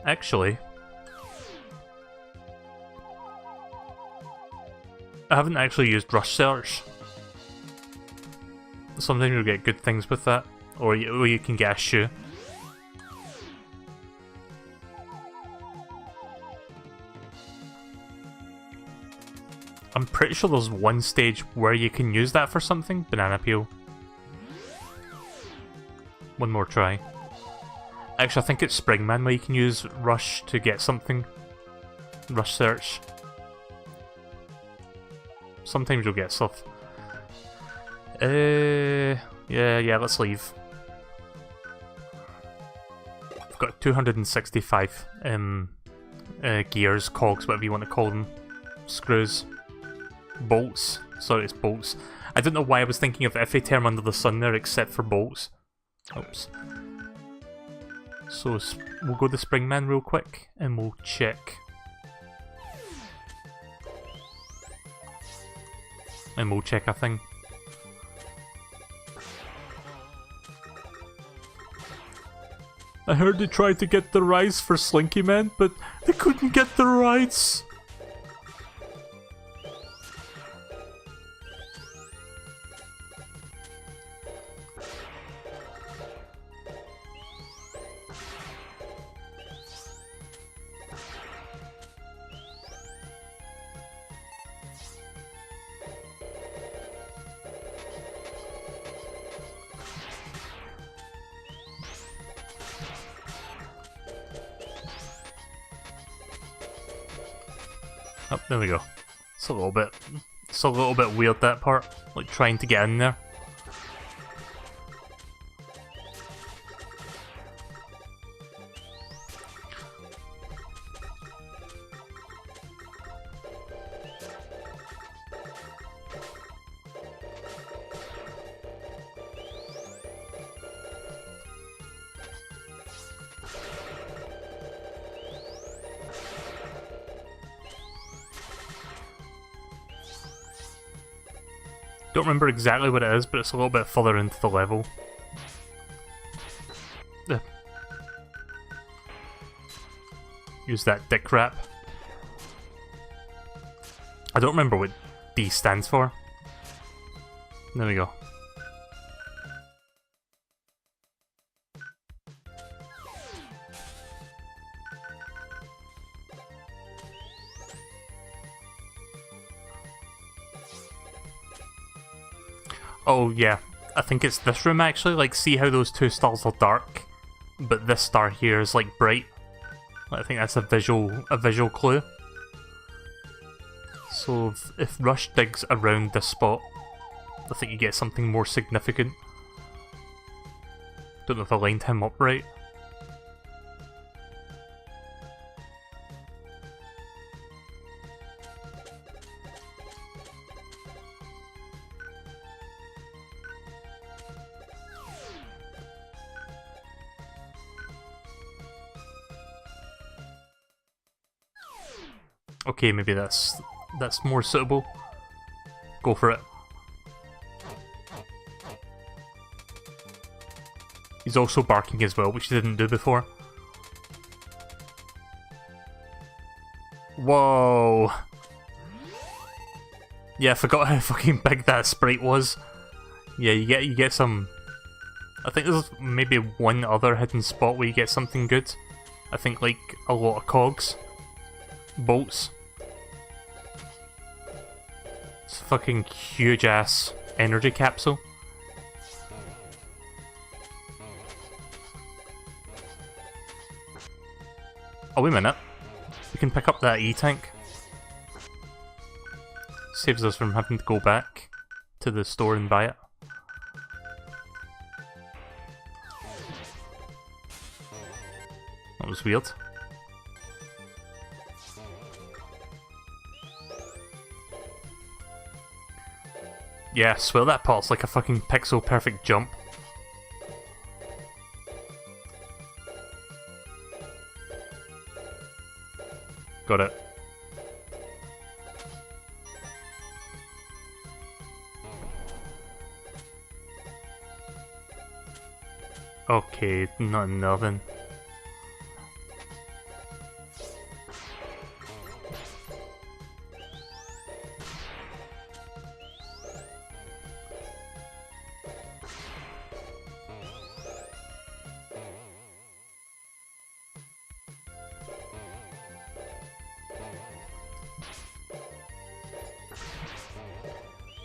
Actually, I haven't actually used Rush Search. Sometimes you'll get good things with that, or you can get a shoe. I'm pretty sure there's one stage where you can use that for something. Banana peel. One more try. Actually, I think it's Springman where you can use Rush to get something. Rush Search. Sometimes you'll get stuff. Yeah, let's leave. I've got 265 gears, cogs, whatever you want to call them. Screws. Bolts. Sorry, it's bolts. I don't know why I was thinking of every term under the sun there except for bolts. Oops. So, we'll go to Springman real quick, and we'll check. And we'll check a thing. I heard they tried to get the rides for Slinky Man, but they couldn't get the rides. Oh, there we go. It's a little bit weird, that part, like trying to get in there. Don't remember exactly what it is, but it's a little bit further into the level. Use that dick wrap. I don't remember what D stands for. There we go. Oh yeah, I think it's this room actually. Like, see how those two stars are dark, but this star here is like bright. I think that's a visual clue. So if Rush digs around this spot, I think you get something more significant. Don't know if I lined him up right. Okay, maybe that's more suitable. Go for it. He's also barking as well, which he didn't do before. Whoa! Yeah, I forgot how fucking big that sprite was. Yeah, you get some. I think there's maybe one other hidden spot where you get something good. I think like a lot of cogs, bolts. It's a fucking huge ass energy capsule. Oh, wait a minute. We can pick up that E-tank. Saves us from having to go back to the store and buy it. That was weird. Yeah, I swear that part's like a fucking pixel perfect jump. Got it. Okay, not nothing.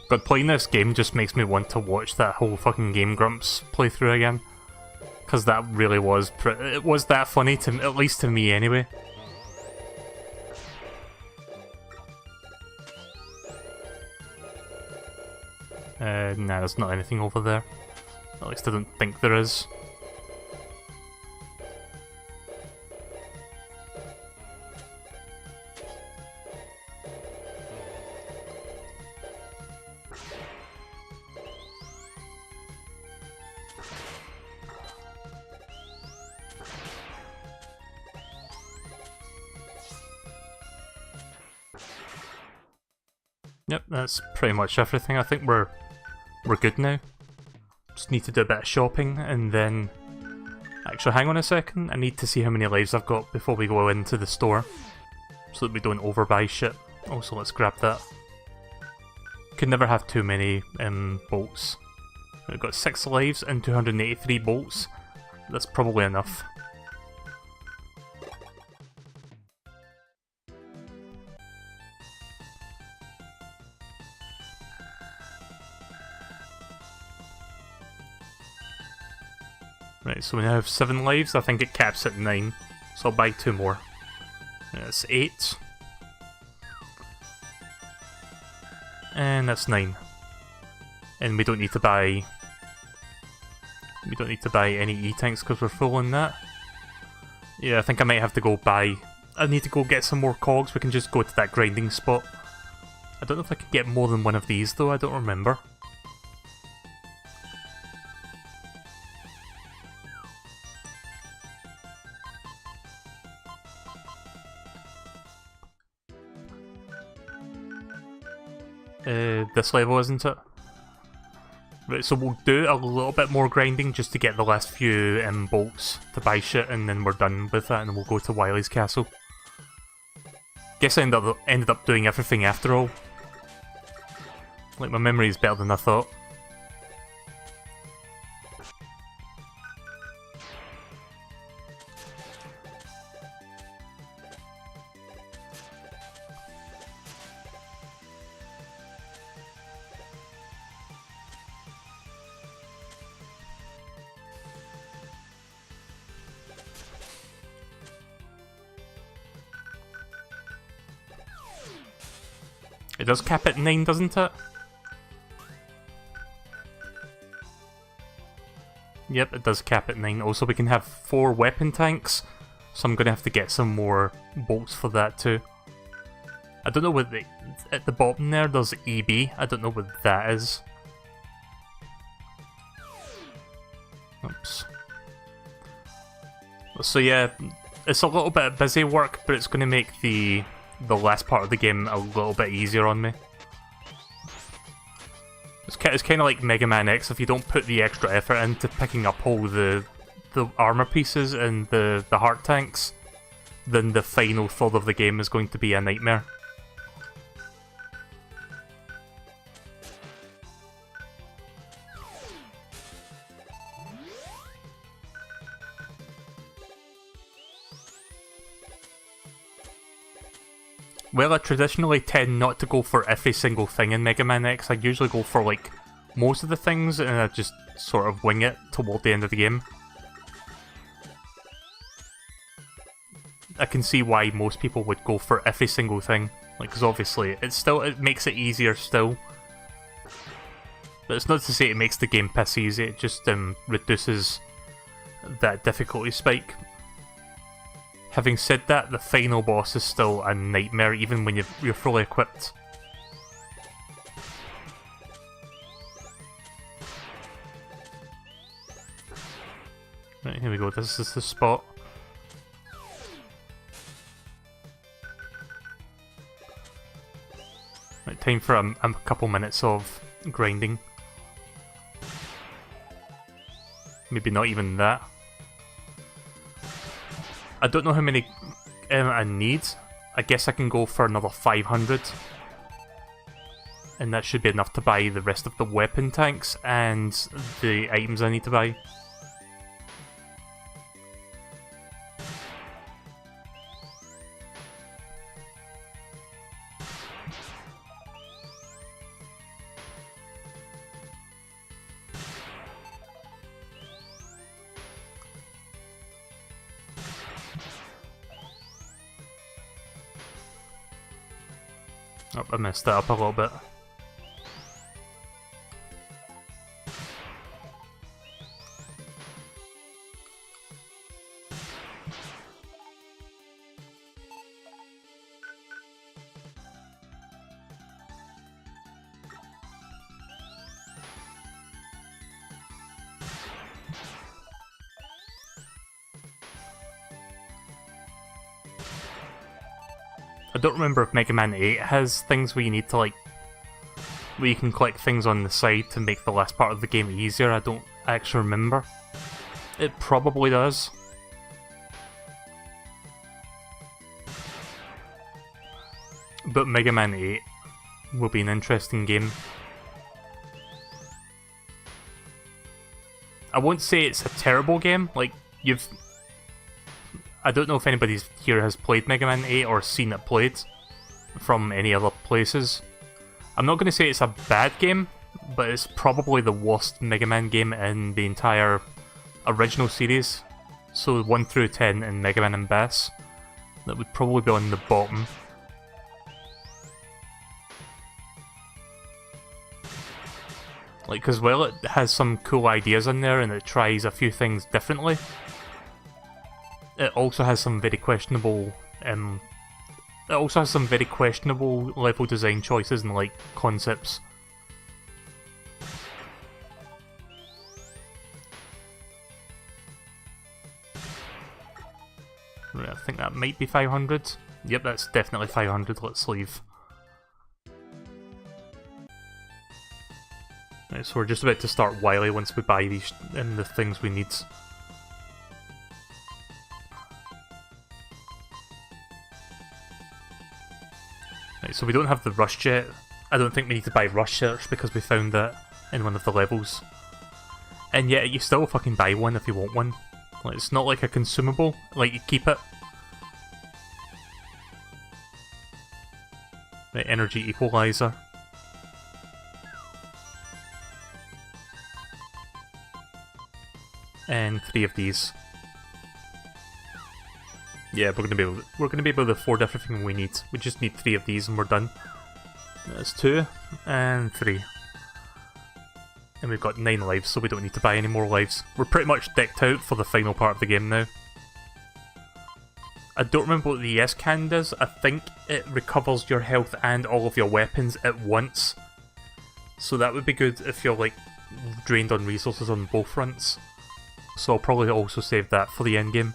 God, playing this game just makes me want to watch that whole fucking Game Grumps playthrough again. Because that really was, it was that funny, to at least to me anyway. Nah, there's not anything over there. At least I don't think there is. Yep, that's pretty much everything. I think we're good now. Just need to do a bit of shopping and then... Actually, hang on a second. I need to see how many lives I've got before we go into the store, so that we don't overbuy shit. Also, let's grab that. Could never have too many bolts. We've got 6 lives and 283 bolts. That's probably enough. Right, so we now have 7 lives. I think it caps at 9, so I'll buy 2 more. That's 8. And that's 9. And we don't need to buy... We don't need to buy any E-tanks because we're full on that. Yeah, I think I might have to go buy... I need to go get some more cogs. We can just go to that grinding spot. I don't know if I can get more than one of these though, I don't remember. This level, isn't it? Right, so we'll do a little bit more grinding just to get the last few bolts to buy shit, and then we're done with that, and then we'll go to Wily's castle. Guess I ended up doing everything after all. Like, my memory is better than I thought. It does cap at 9, doesn't it? Yep, it does cap at 9. Also, we can have 4 weapon tanks, so I'm going to have to get some more bolts for that too. I don't know what at the bottom there, there's EB. I don't know what that is. Oops. So yeah, it's a little bit of busy work, but it's going to make the last part of the game a little bit easier on me. It's kind of like Mega Man X. If you don't put the extra effort into picking up all the armor pieces and the heart tanks, then the final third of the game is going to be a nightmare. Well, I traditionally tend not to go for every single thing in Mega Man X. I usually go for, like, most of the things, and I just sort of wing it toward the end of the game. I can see why most people would go for every single thing. Like, because obviously, it makes it easier still. But it's not to say it makes the game piss easy, it just reduces that difficulty spike. Having said that, the final boss is still a nightmare, even when you're fully equipped. Right, here we go, this is the spot. Right, time for a couple minutes of grinding. Maybe not even that. I don't know how many I need. I guess I can go for another 500. And that should be enough to buy the rest of the weapon tanks and the items I need to buy. Oh, I messed that up a little bit. I don't remember if Mega Man 8 has things where you need to, like, where you can collect things on the side to make the last part of the game easier. I don't actually remember. It probably does. But Mega Man 8 will be an interesting game. I won't say it's a terrible game, like, I don't know if anybody here has played Mega Man 8 or seen it played from any other places. I'm not going to say it's a bad game, but it's probably the worst Mega Man game in the entire original series. So 1 through 10 in Mega Man and Bass. That would probably be on the bottom. Like, because while it has some cool ideas in there and it tries a few things differently, it also has some very questionable level design choices and, like, concepts. Right, I think that might be 500. Yep, that's definitely 500. Let's leave. Right, so we're just about to start Wily once we buy these the things we need. Right, so we don't have the rush jet. I don't think we need to buy rush search because we found that in one of the levels. And yet you still fucking buy one if you want one. Like, it's not like a consumable, like you keep it. Right, energy equalizer. And 3 of these. Yeah, we're gonna be able to afford everything we need. We just need 3 of these and we're done. That's 2 and 3. And we've got 9 lives, so we don't need to buy any more lives. We're pretty much decked out for the final part of the game now. I don't remember what the ES can does. I think it recovers your health and all of your weapons at once. So that would be good if you're like drained on resources on both fronts. So I'll probably also save that for the endgame.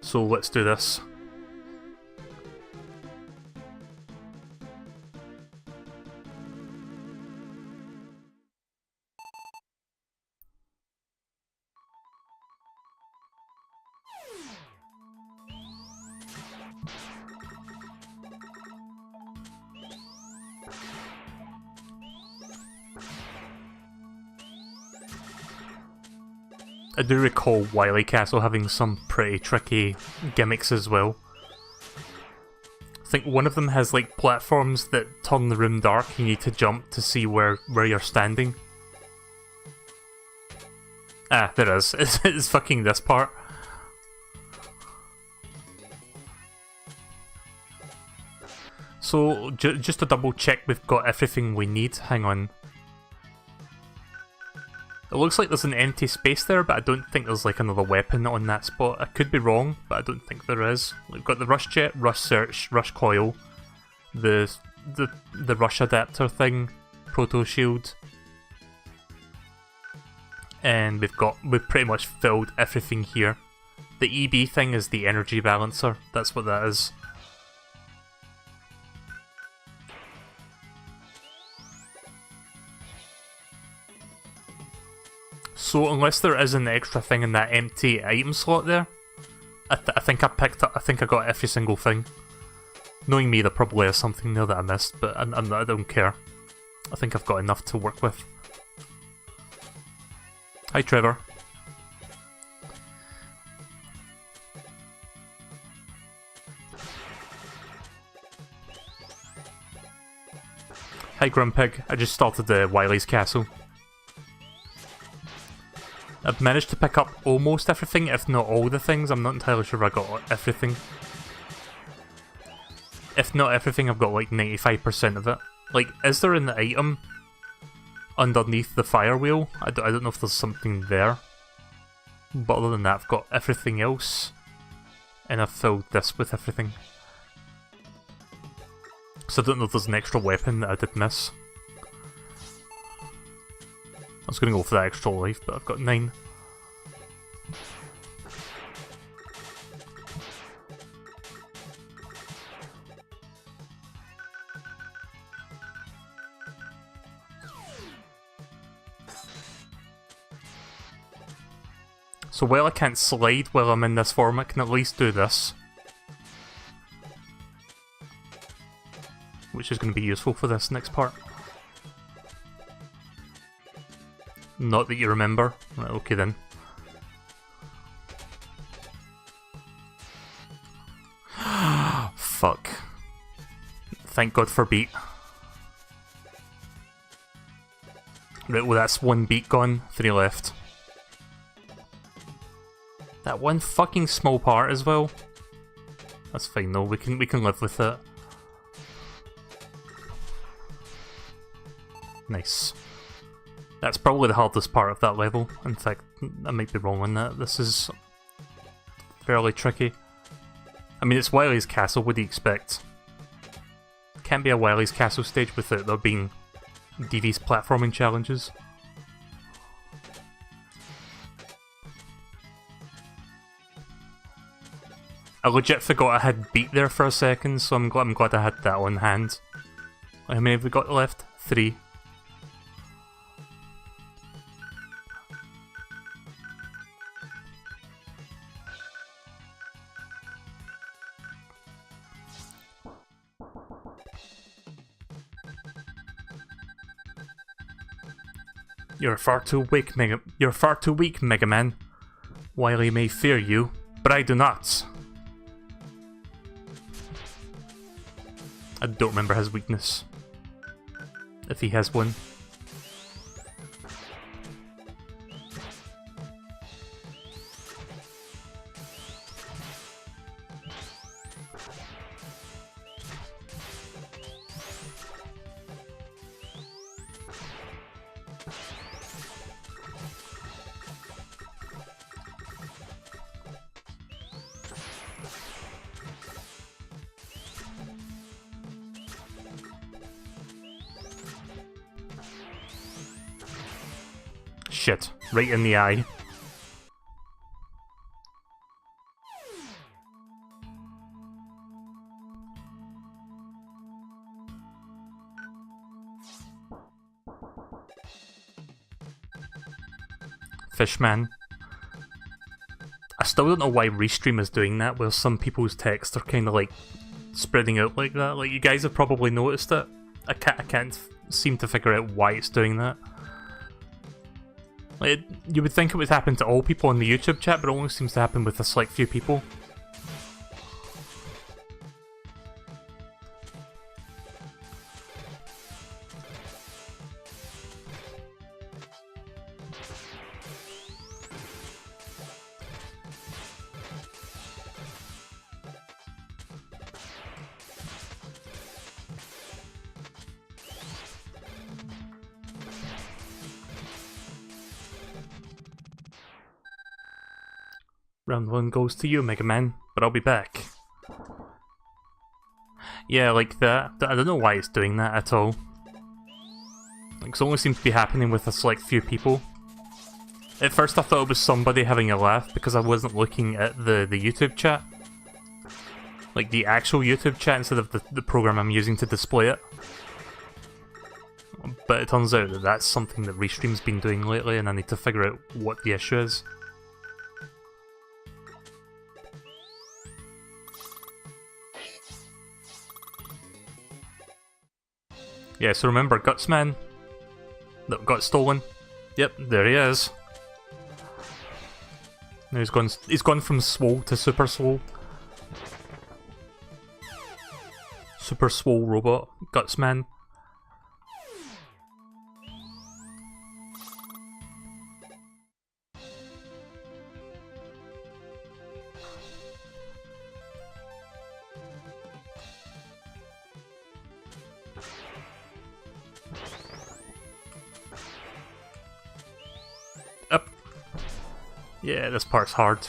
So let's do this. I do recall Wily Castle having some pretty tricky gimmicks as well. I think one of them has like platforms that turn the room dark. You need to jump to see where you're standing. Ah, there is. It's fucking this part. So, just to double check we've got everything we need. Hang on. It looks like there's an empty space there, but I don't think there's like another weapon on that spot. I could be wrong, but I don't think there is. We've got the rush jet, rush search, rush coil, the rush adapter thing, proto shield, and we've pretty much filled everything here. The EB thing is the energy balancer. That's what that is. So unless there is an extra thing in that empty item slot there, I think I got every single thing. Knowing me, there probably is something there that I missed, but I don't care. I think I've got enough to work with. Hi, Trevor. Hi, Grumpig. I just started the Wily's Castle. I've managed to pick up almost everything, if not all the things. I'm not entirely sure I got everything. If not everything, I've got like 95% of it. Like, is there an item underneath the fire wheel? I don't know if there's something there. But other than that, I've got everything else. And I've filled this with everything. So I don't know if there's an extra weapon that I did miss. I was going to go for that extra life, but I've got 9. So while I can't slide while I'm in this form, I can at least do this. Which is going to be useful for this next part. Not that you remember. Right, okay then. Fuck. Thank God for beat. Right, well that's 1 beat gone, 3 left. That one fucking small part as well. That's fine though, we can live with it. Nice. That's probably the hardest part of that level. In fact, I might be wrong on that. This is fairly tricky. I mean, it's Wily's Castle, what do you expect? Can't be a Wily's Castle stage without there being DV's platforming challenges. I legit forgot I had beat there for a second, so I'm glad I had that on hand. How many have we got left? 3. You're far too weak, Mega Man. Wily may fear you, but I do not. I don't remember his weakness. If he has one. Shit, right in the eye. Fishman. I still don't know why Restream is doing that, where some people's texts are kind of like spreading out like that. Like, you guys have probably noticed it. I can't seem to figure out why it's doing that. Like, you would think it would happen to all people in the YouTube chat, but it only seems to happen with a select few people. Round 1 goes to you, Mega Man, but I'll be back. Yeah, like that. I don't know why it's doing that at all. Like, it only seems to be happening with a select few people. At first I thought it was somebody having a laugh because I wasn't looking at the YouTube chat. Like, the actual YouTube chat instead of the program I'm using to display it. But it turns out that that's something that Restream's been doing lately, and I need to figure out what the issue is. Yeah, so remember Gutsman that got stolen? Yep, there he is. Now he's gone from swole to super swole. Super swole robot, Gutsman. Up. Yeah, this part's hard.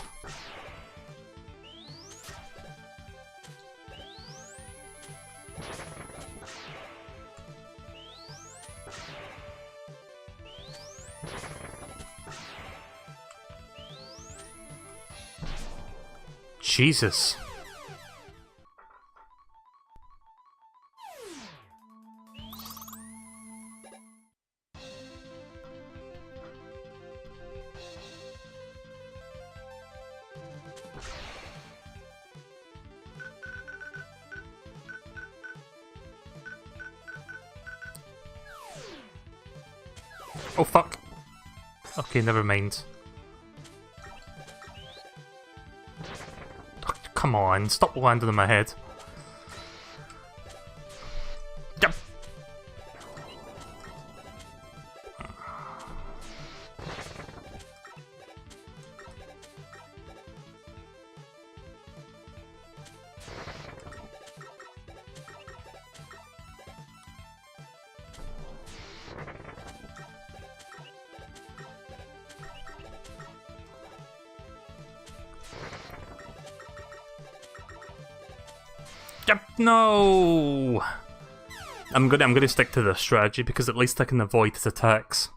Jesus. Oh fuck. Okay, never mind. Oh, come on, stop landing on my head. Yep. Yep, no! I'm gonna stick to this strategy because at least I can avoid his attacks.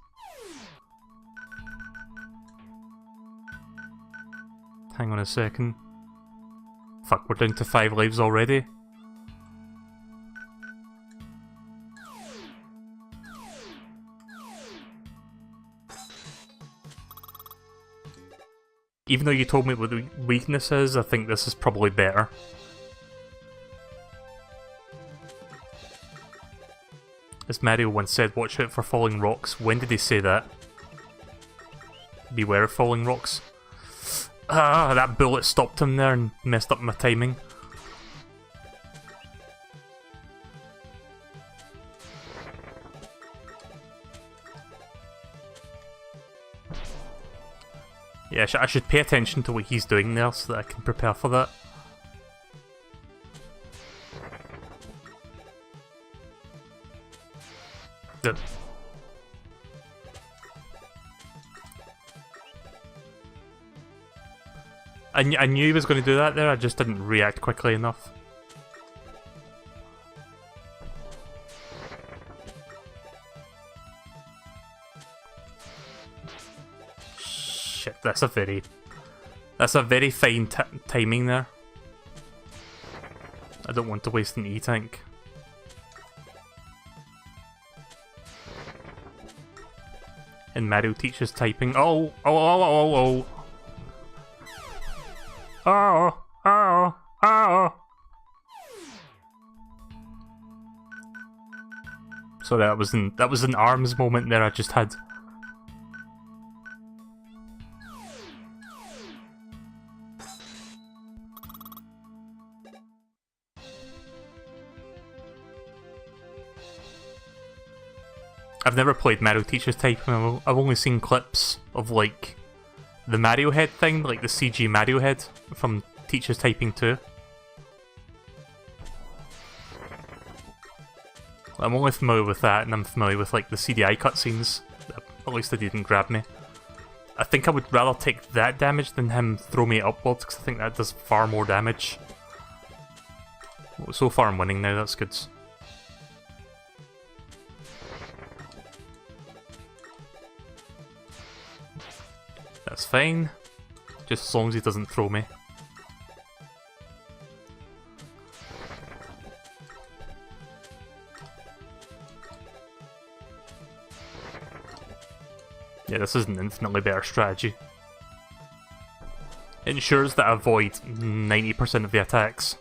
Hang on a second. Fuck, we're down to 5 lives already. Even though you told me what the weakness is, I think this is probably better. As Mario once said, watch out for falling rocks. When did he say that? beware of falling rocks. Ah, that bullet stopped him there and messed up my timing. Yeah, I should pay attention to what he's doing there so that I can prepare for that. Good. I knew he was going to do that there, I just didn't react quickly enough. Shit, that's a very fine timing there. I don't want to waste an E-tank. And Mario teaches typing. Oh. So that was an arms moment there I just had. I've never played Mario Teacher's Typing. I've only seen clips of like the Mario Head thing, like the CG Mario Head from Teacher's Typing 2. I'm only familiar with that, and I'm familiar with like the CDI cutscenes. At least they didn't grab me. I think I would rather take that damage than him throw me upwards, because I think that does far more damage. Well, so far I'm winning now, that's good. That's fine, just as long as he doesn't throw me. Yeah, this is an infinitely better strategy. It ensures that I avoid 90% of the attacks.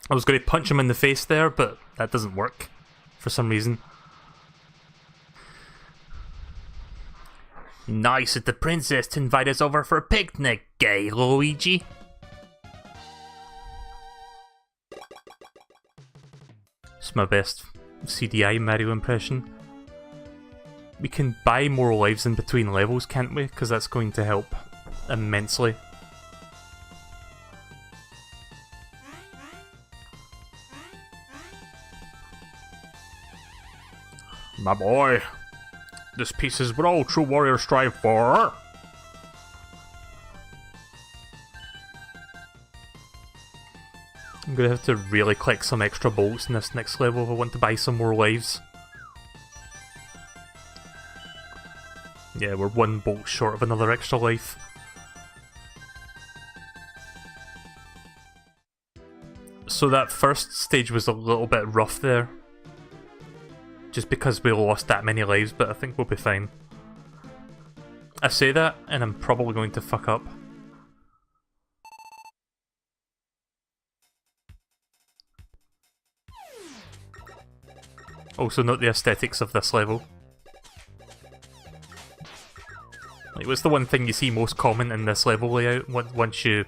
I was going to punch him in the face there, but that doesn't work for some reason. Nice of the princess to invite us over for a picnic, eh, Luigi? It's my best CDI Mario impression. We can buy more lives in between levels, can't we? Because that's going to help immensely. My boy, this piece is what all true warriors strive for. I'm gonna have to really collect some extra bolts in this next level if I want to buy some more lives. Yeah, we're one bolt short of another extra life. So that first stage was a little bit rough there. Just because we lost that many lives, but I think we'll be fine. I say that, and I'm probably going to fuck up. Also note the aesthetics of this level. Like, what's the one thing you see most common in this level layout once you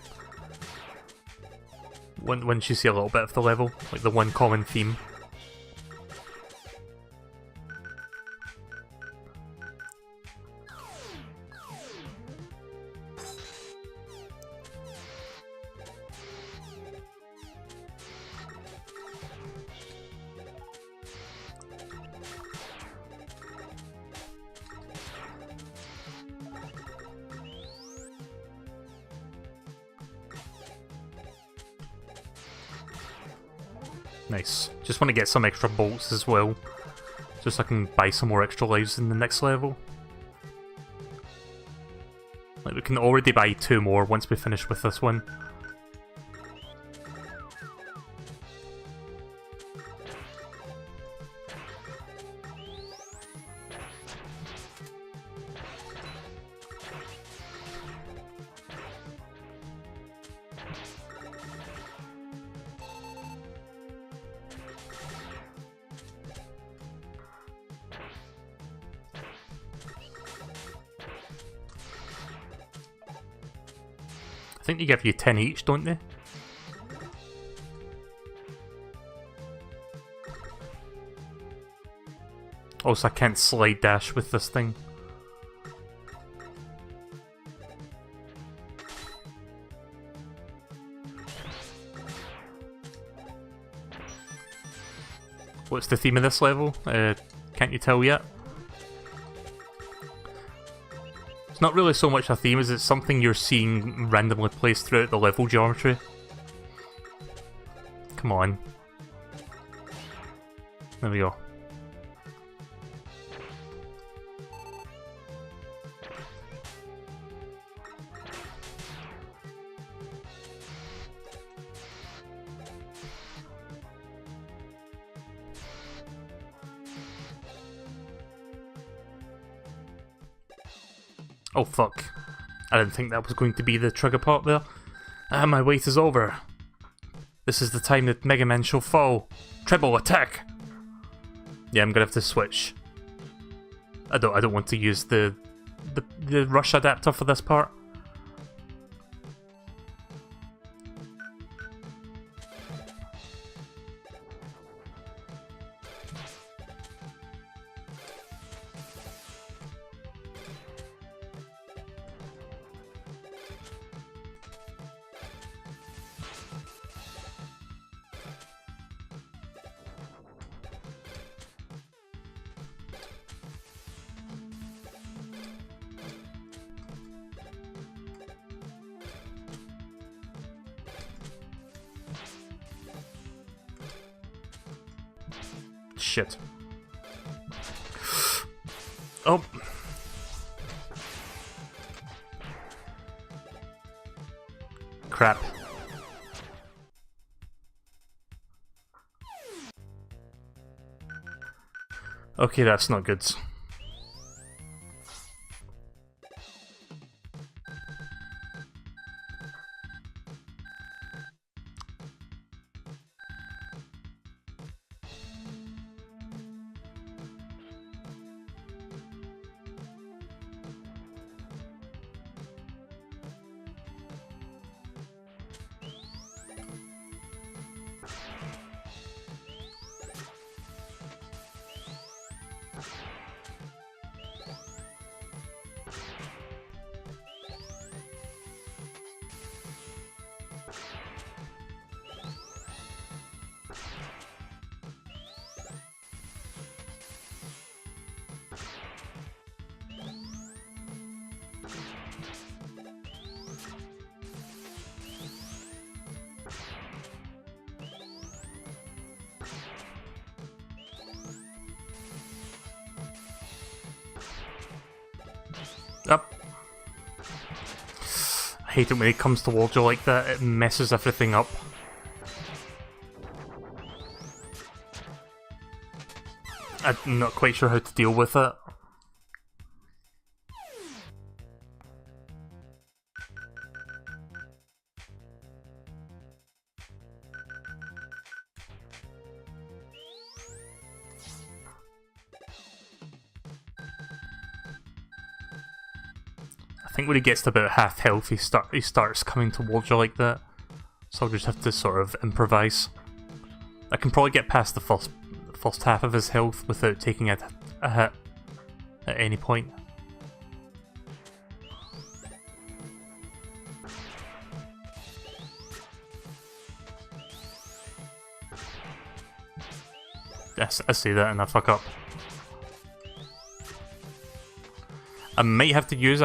see a little bit of the level? Like the one common theme. Nice. Just want to get some extra bolts as well, just so I can buy some more extra lives in the next level. Like, we can already buy 2 more once we finish with this one. think they give you 10 each, don't they? Also, I can't slide dash with this thing. What's the theme of this level? Can't you tell yet? It's not really so much a theme as it's something you're seeing randomly placed throughout the level geometry. Come on. There we go. Oh fuck. I didn't think that was going to be the trigger part there. My wait is over. This is the time that Mega Man shall fall. Treble attack! Yeah, I'm gonna have to switch. I don't want to use the rush adapter for this part. Shit. Oh. Crap. Okay, that's not good. Up. I hate it when it comes towards you like that, it messes everything up. I'm not quite sure how to deal with it. I think when he gets to about half health, he starts coming towards you like that. So I'll just have to sort of improvise. I can probably get past the first half of his health without taking a hit at any point. Yes, I see that and I fuck up. I might have to use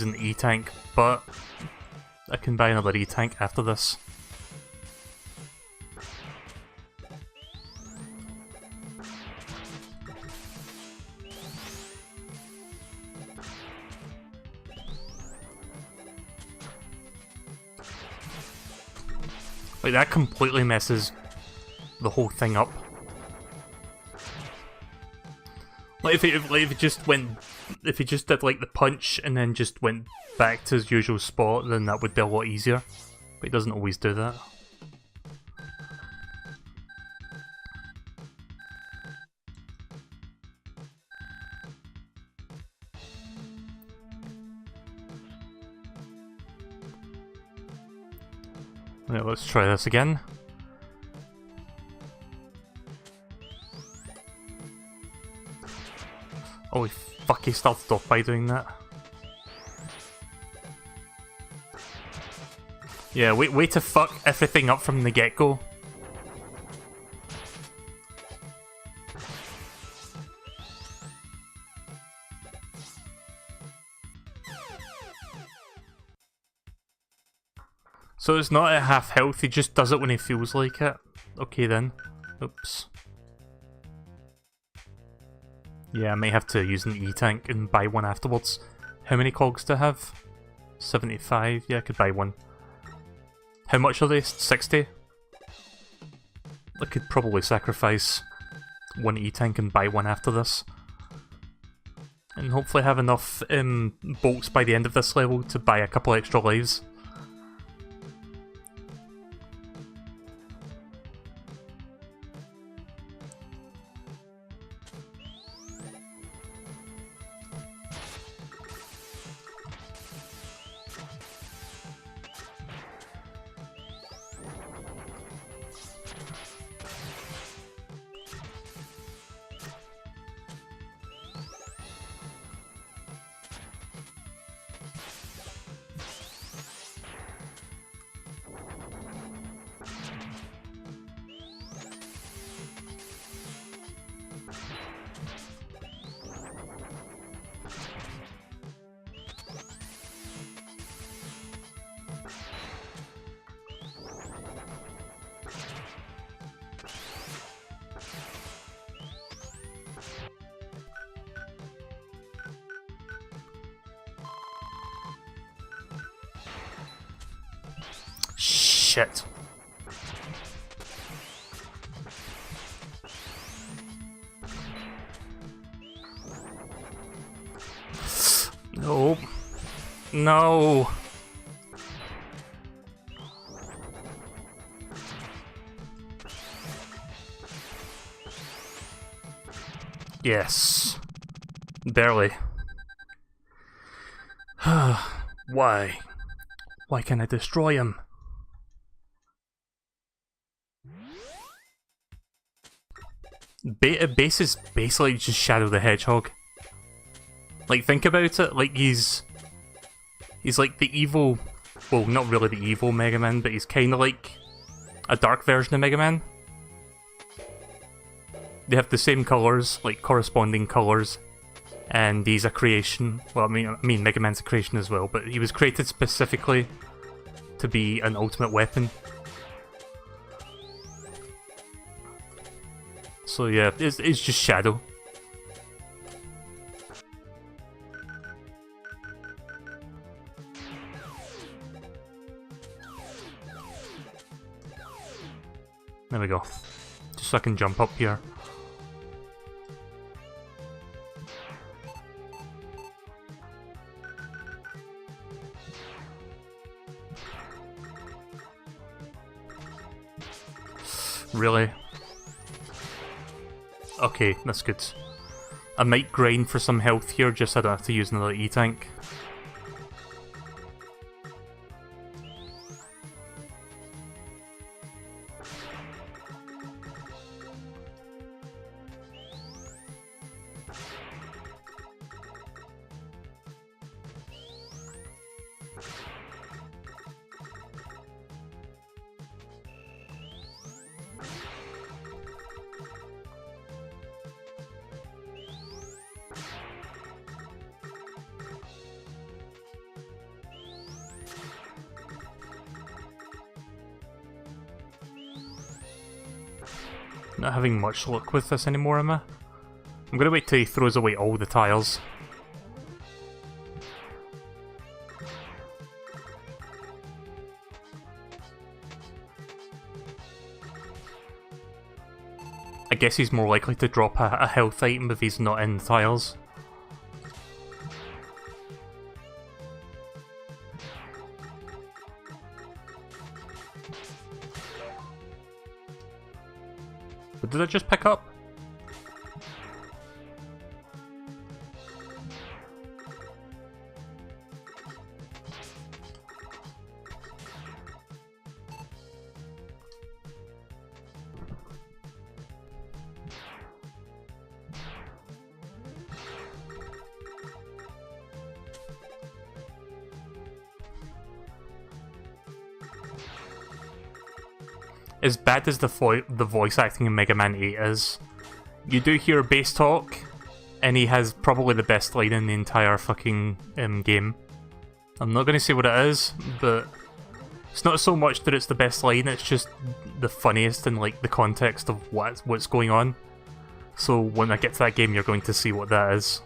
an E-tank, but I can buy another E-tank after this. Like, that completely messes the whole thing up. Like if it just went, if he just did like the punch and then just went back to his usual spot, then that would be a lot easier. But he doesn't always do that. Right, let's try this again. Oh, fuck, he started off by doing that. Yeah, way to fuck everything up from the get-go. So it's not at half health, he just does it when he feels like it. Okay then. Oops. Yeah, I might have to use an E-tank and buy one afterwards. How many cogs do I have? 75? Yeah, I could buy one. How much are they? 60? I could probably sacrifice one E-tank and buy one after this. And hopefully have enough bolts by the end of this level to buy a couple extra lives. Shit. No. No. Yes. Barely. Why? Why can't I destroy him? Base is basically just Shadow the Hedgehog. Like, think about it, like he's like the evil, well, not really the evil Mega Man, but he's kind of like a dark version of Mega Man. They have the same colours, like corresponding colours, and he's a creation. Well, I mean Mega Man's a creation as well, but he was created specifically to be an ultimate weapon. So yeah, it's just Shadow. There we go. Just so I can jump up here. Really? Okay, that's good. I might grind for some health here just so I don't have to use another E-tank. Not having much luck with this anymore, am I? I'm gonna wait till he throws away all the tiles. I guess he's more likely to drop a health item if he's not in the tiles. What did I just pick up? as bad as the voice acting in Mega Man 8 is, you do hear bass talk, and he has probably the best line in the entire fucking game. I'm not going to say what it is, but it's not so much that it's the best line, it's just the funniest in like the context of what's going on. So when I get to that game, you're going to see what that is.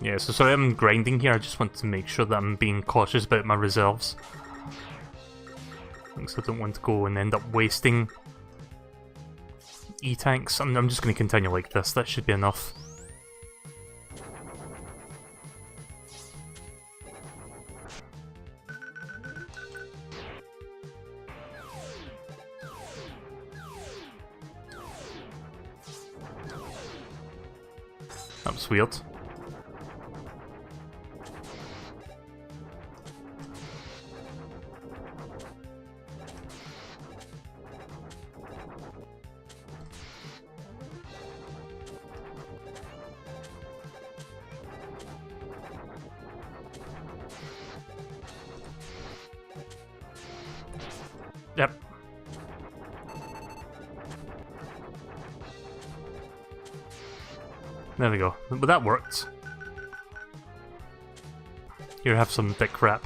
Yeah, so sorry I'm grinding here, I just want to make sure that I'm being cautious about my reserves. Because I don't want to go and end up wasting E-tanks. I'm just going to continue like this, that should be enough. That was weird. Yep. There we go. But that worked. Here, have some dick crap.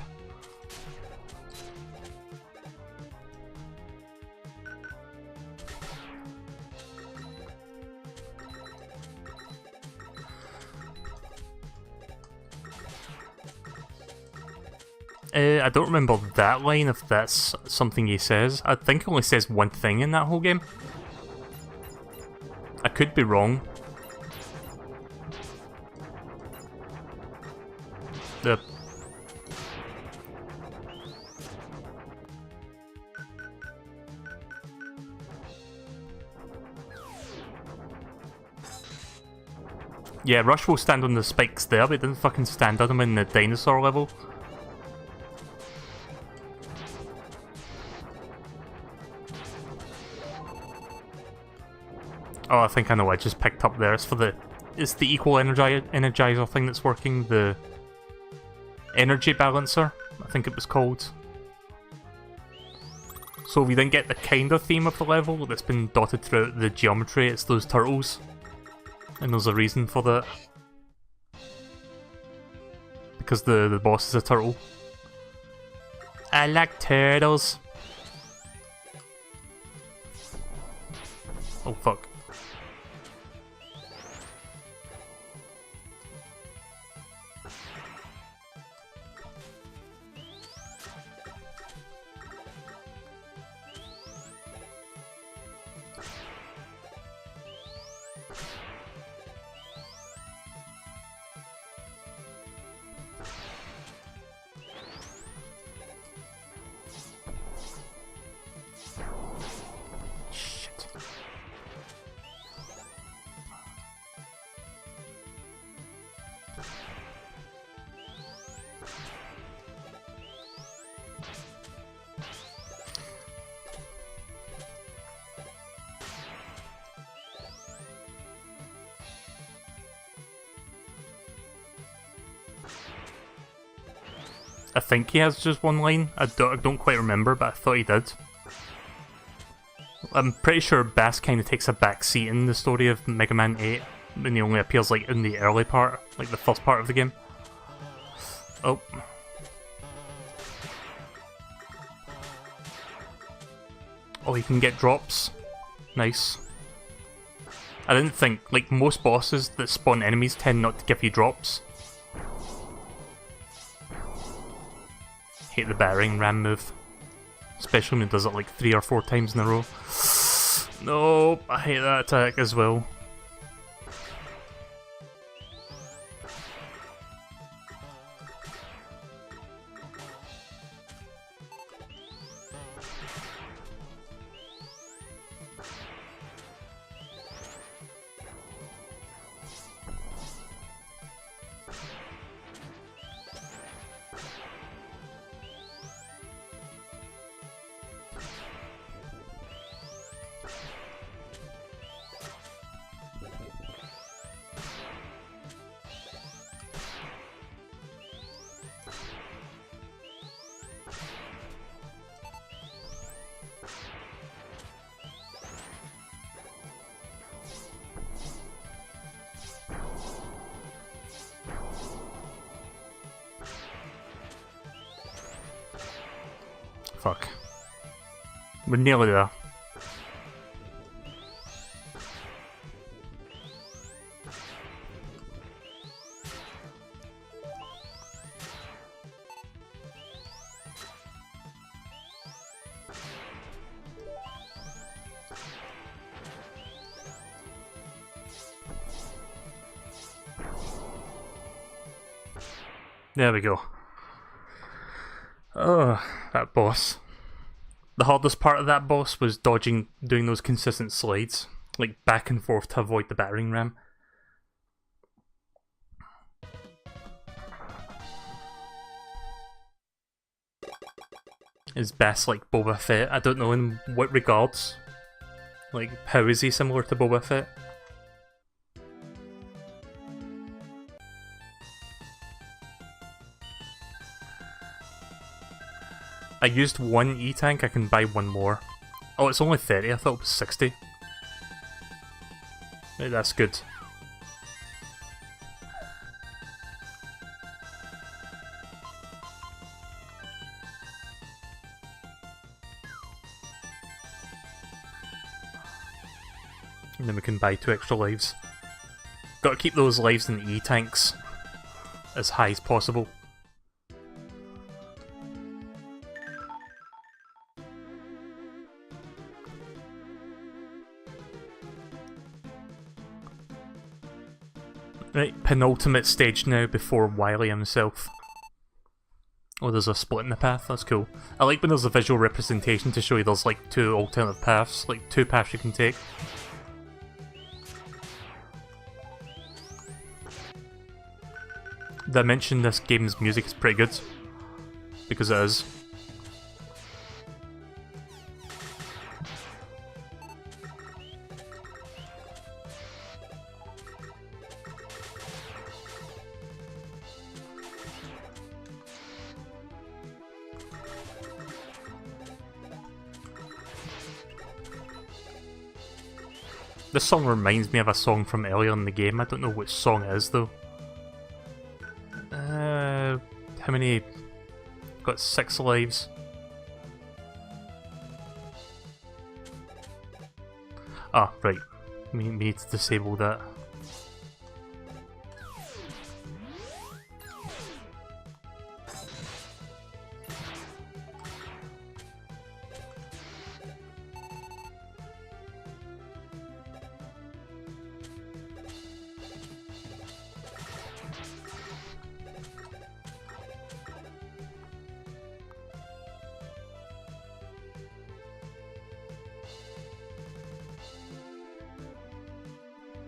I don't remember that line, if that's something he says. I think he only says one thing in that whole game. I could be wrong. Yeah, Rush will stand on the spikes there, but he didn't fucking stand on them in the dinosaur level. Oh, I think I know what I just picked up there. It's for the... It's the equal energizer thing that's working. The... Energy balancer, I think it was called. So we then get the kind of theme of the level that's been dotted throughout the geometry. It's those turtles. And there's a reason for that. Because the boss is a turtle. I like turtles. Oh fuck. I think he has just one line. I don't quite remember, but I thought he did. I'm pretty sure Bass kind of takes a back seat in the story of Mega Man 8, and he only appears like in the early part, like the first part of the game. Oh. Oh, he can get drops. Nice. I didn't think, like most bosses that spawn enemies tend not to give you drops. Hate the battering ram move. Especially when it does it like 3 or 4 times in a row. No, I hate that attack as well. Fuck. We're nearly there. There we go. Oh, that boss. The hardest part of that boss was dodging, doing those consistent slides, like back and forth to avoid the battering ram. Is Bass like Boba Fett? I don't know in what regards. Like, how is he similar to Boba Fett? I used one E-tank, I can buy one more. Oh, it's only 30, I thought it was 60. Right, that's good. And then we can buy 2 extra lives. Gotta keep those lives in the E-tanks as high as possible. Right, penultimate stage now before Wily himself. Oh, there's a split in the path, that's cool. I like when there's a visual representation to show you there's like 2 alternative paths, like 2 paths you can take. Did I mention this game's music is pretty good? Because it is. This song reminds me of a song from earlier in the game. I don't know which song it is though. How many? Got 6 lives. Ah, right. We need to disable that.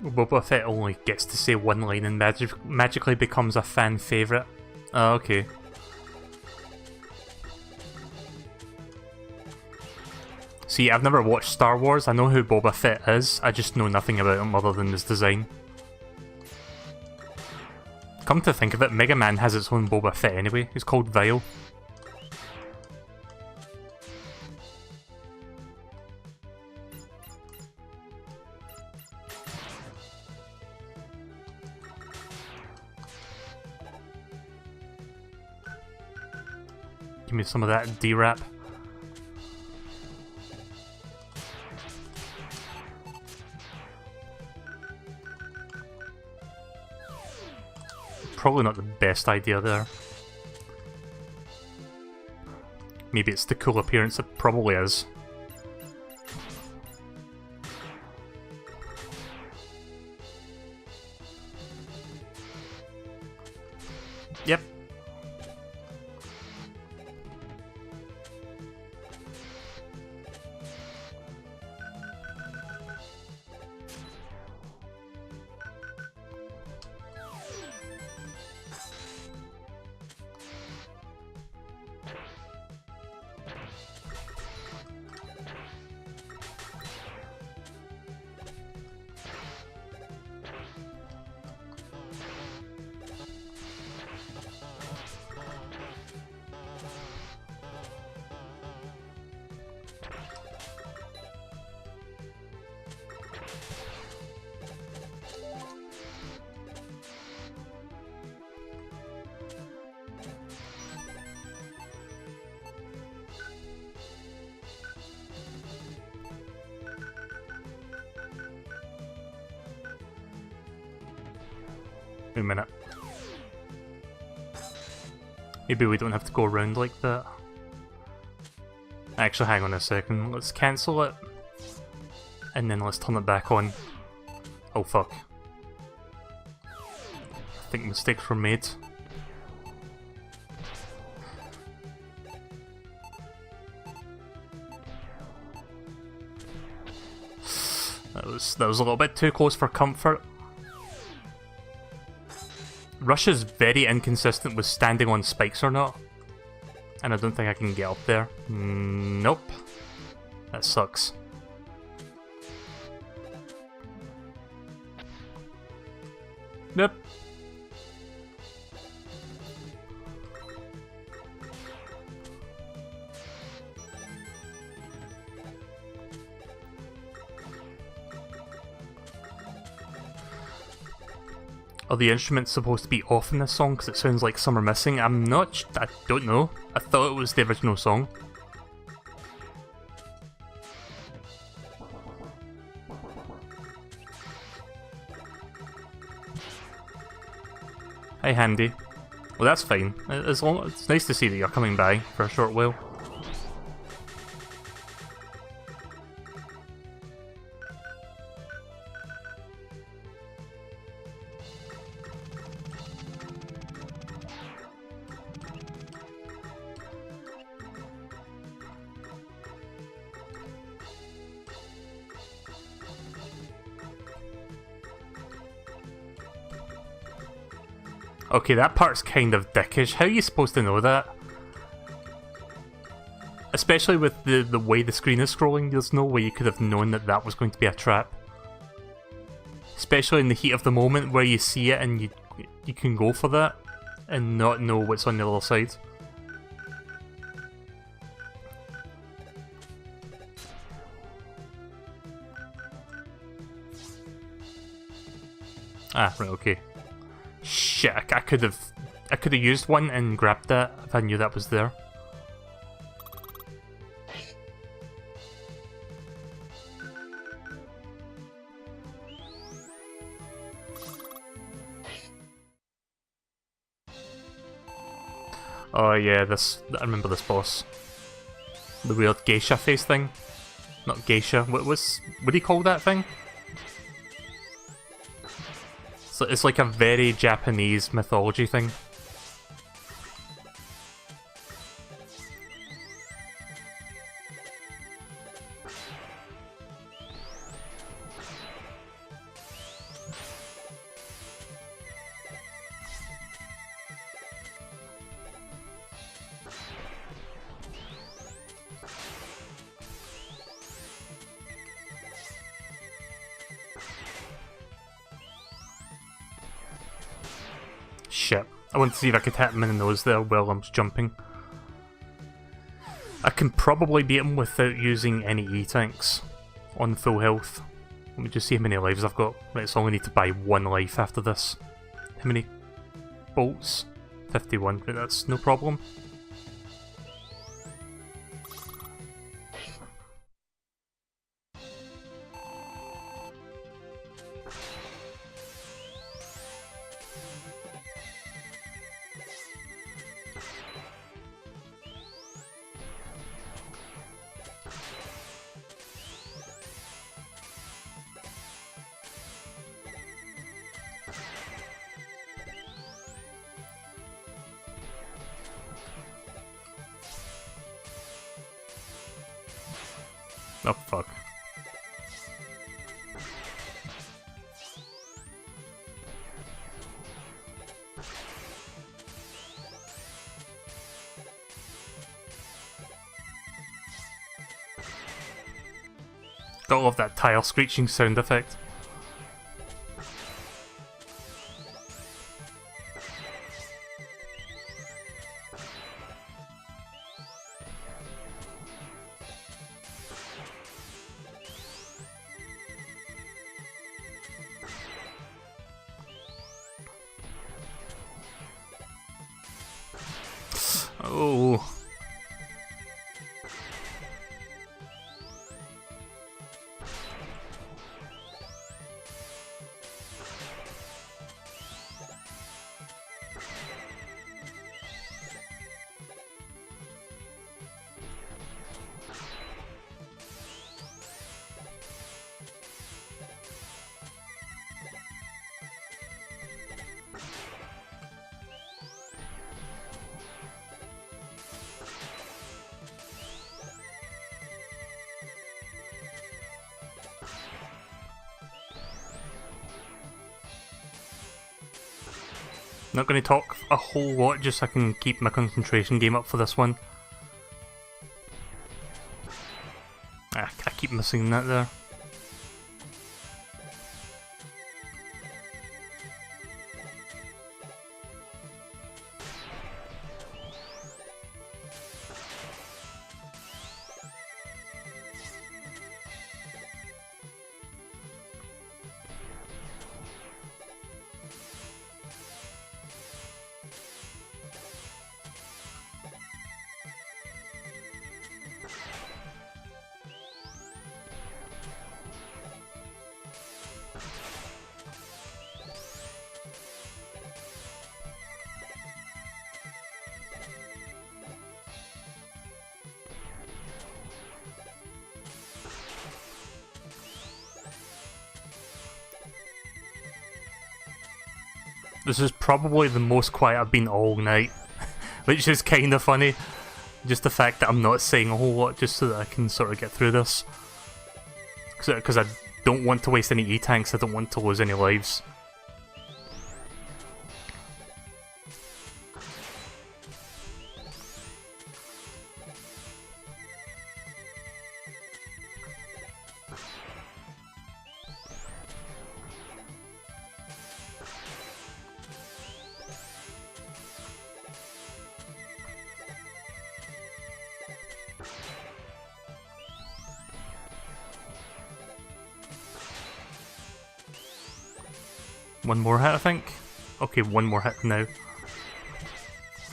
Boba Fett only gets to say one line and magically becomes a fan favourite. Oh, okay. See, I've never watched Star Wars, I know who Boba Fett is, I just know nothing about him other than his design. Come to think of it, Mega Man has its own Boba Fett anyway, he's called Vile. Give me some of that D-Rap. Probably not the best idea there. Maybe it's the cool appearance, it probably is. Yep. Wait a minute. Maybe we don't have to go around like that. Actually, hang on a second. Let's cancel it. And then let's turn it back on. Oh fuck. I think mistakes were made. That was a little bit too close for comfort. Rush is very inconsistent with standing on spikes or not. And I don't think I can get up there. Nope. That sucks. Nope. Are the instruments supposed to be off in this song because it sounds like some are missing? I don't know. I thought it was the original song. Hi, Handy. Well, that's fine. It's nice to see that you're coming by for a short while. Okay, that part's kind of dickish. How are you supposed to know that? Especially with the way the screen is scrolling, there's no way you could have known that that was going to be a trap. Especially in the heat of the moment where you see it and you can go for that and not know what's on the other side. Ah, right, okay. Shit, I could have used one and grabbed that if I knew that was there. Oh yeah, I remember this boss. The weird geisha face thing. Not geisha, what do you call that thing? So it's like a very Japanese mythology thing. Shit. I want to see if I could hit him in the nose there while I'm jumping. I can probably beat him without using any E-tanks on full health. Let me just see how many lives I've got. Right, so I only need to buy 1 life after this. How many bolts? 51, but that's no problem. Oh, fuck. Gotta love that tile screeching sound effect. Oh. Not going to talk a whole lot, just so I can keep my concentration game up for this one. I keep missing that there. This is probably the most quiet I've been all night, which is kind of funny. Just the fact that I'm not saying a whole lot just so that I can sort of get through this. Because I don't want to waste any E-tanks, I don't want to lose any lives. One more hit, I think. Okay, one more hit now.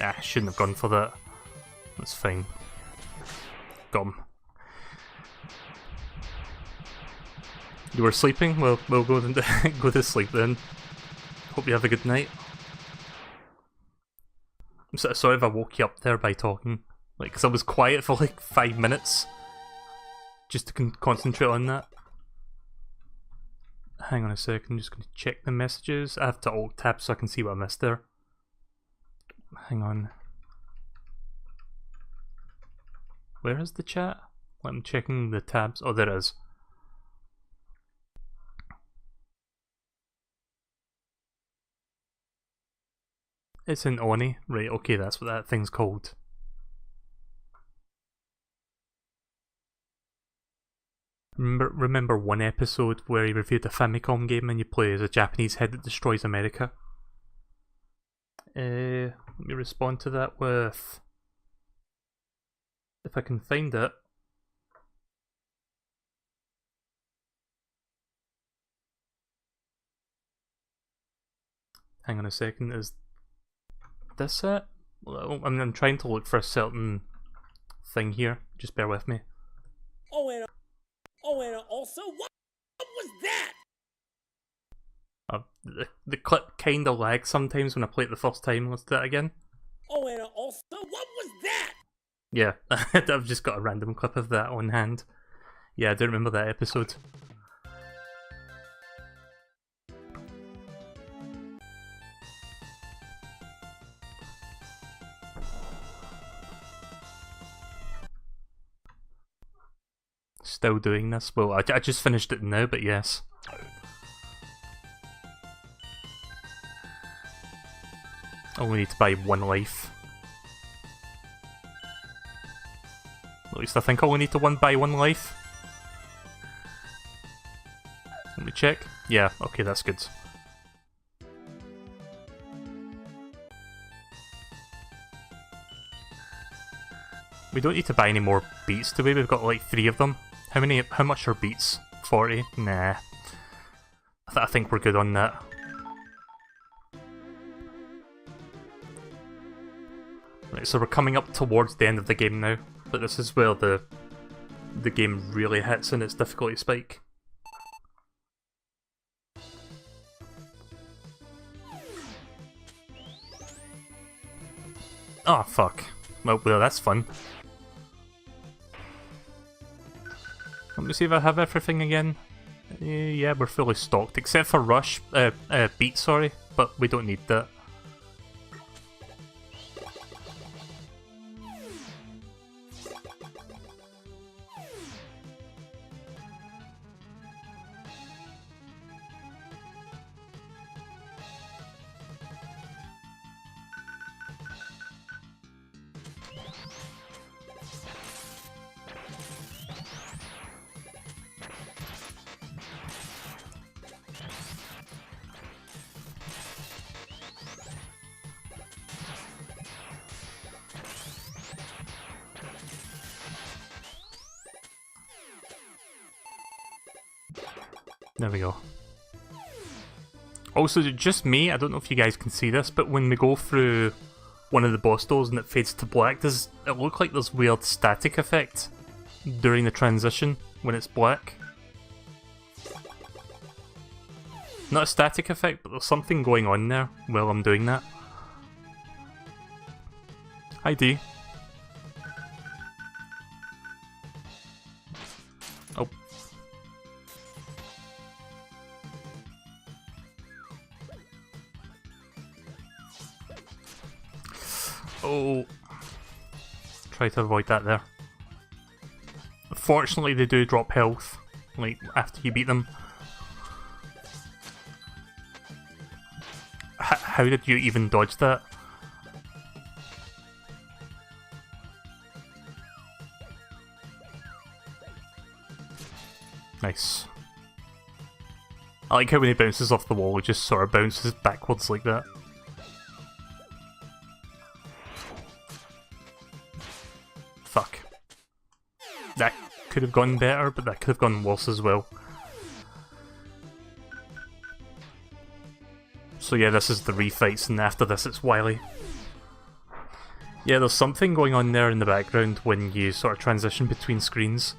Ah, shouldn't have gone for that. That's fine. Got him. You were sleeping? Well, we'll go go to sleep then. Hope you have a good night. I'm sorry if I woke you up there by talking. Like, 'cause I was quiet for like 5 minutes. Just to concentrate on that. Hang on a sec, I'm just going to check the messages. I have to alt tab so I can see what I missed there. Hang on. Where is the chat? I'm checking the tabs. Oh, there it is. It's an Oni. Right, okay, that's what that thing's called. Remember one episode where he reviewed a Famicom game and you play as a Japanese head that destroys America? Let me respond to that with... if I can find it. Hang on a second, is this it? Well, I'm trying to look for a certain thing here, just bear with me. Oh, and also, what was that? The clip kinda lags sometimes when I play it the first time. Let's do that again. Oh, and also, what was that? Yeah, I've just got a random clip of that on hand. Yeah, I do remember that episode. Still doing this? Well, I just finished it now, but yes. Only need to buy one life. At least I think I only need to buy one life. Let me check. Yeah, okay, that's good. We don't need to buy any more beats, do we? We've got like 3 of them. How much are beats? 40? Nah. I think we're good on that. Right, so we're coming up towards the end of the game now, but this is where the game really hits in its difficulty spike. Oh fuck. Well, that's fun. Let me see if I have everything again. Yeah, we're fully stocked, except for beat, sorry, but we don't need that. There we go. Also, just me, I don't know if you guys can see this, but when we go through one of the boss doors and it fades to black, does it look like there's weird static effect during the transition when it's black? Not a static effect, but there's something going on there while I'm doing that. Hi D. Oh. Oh. Try to avoid that there. Fortunately, they do drop health, like, after you beat them. How did you even dodge that? Nice. I like how when he bounces off the wall, he just sort of bounces backwards like that. Fuck. That could have gone better, but that could have gone worse as well. So yeah, this is the refights, and after this it's Wily. Yeah, there's something going on there in the background when you sort of transition between screens.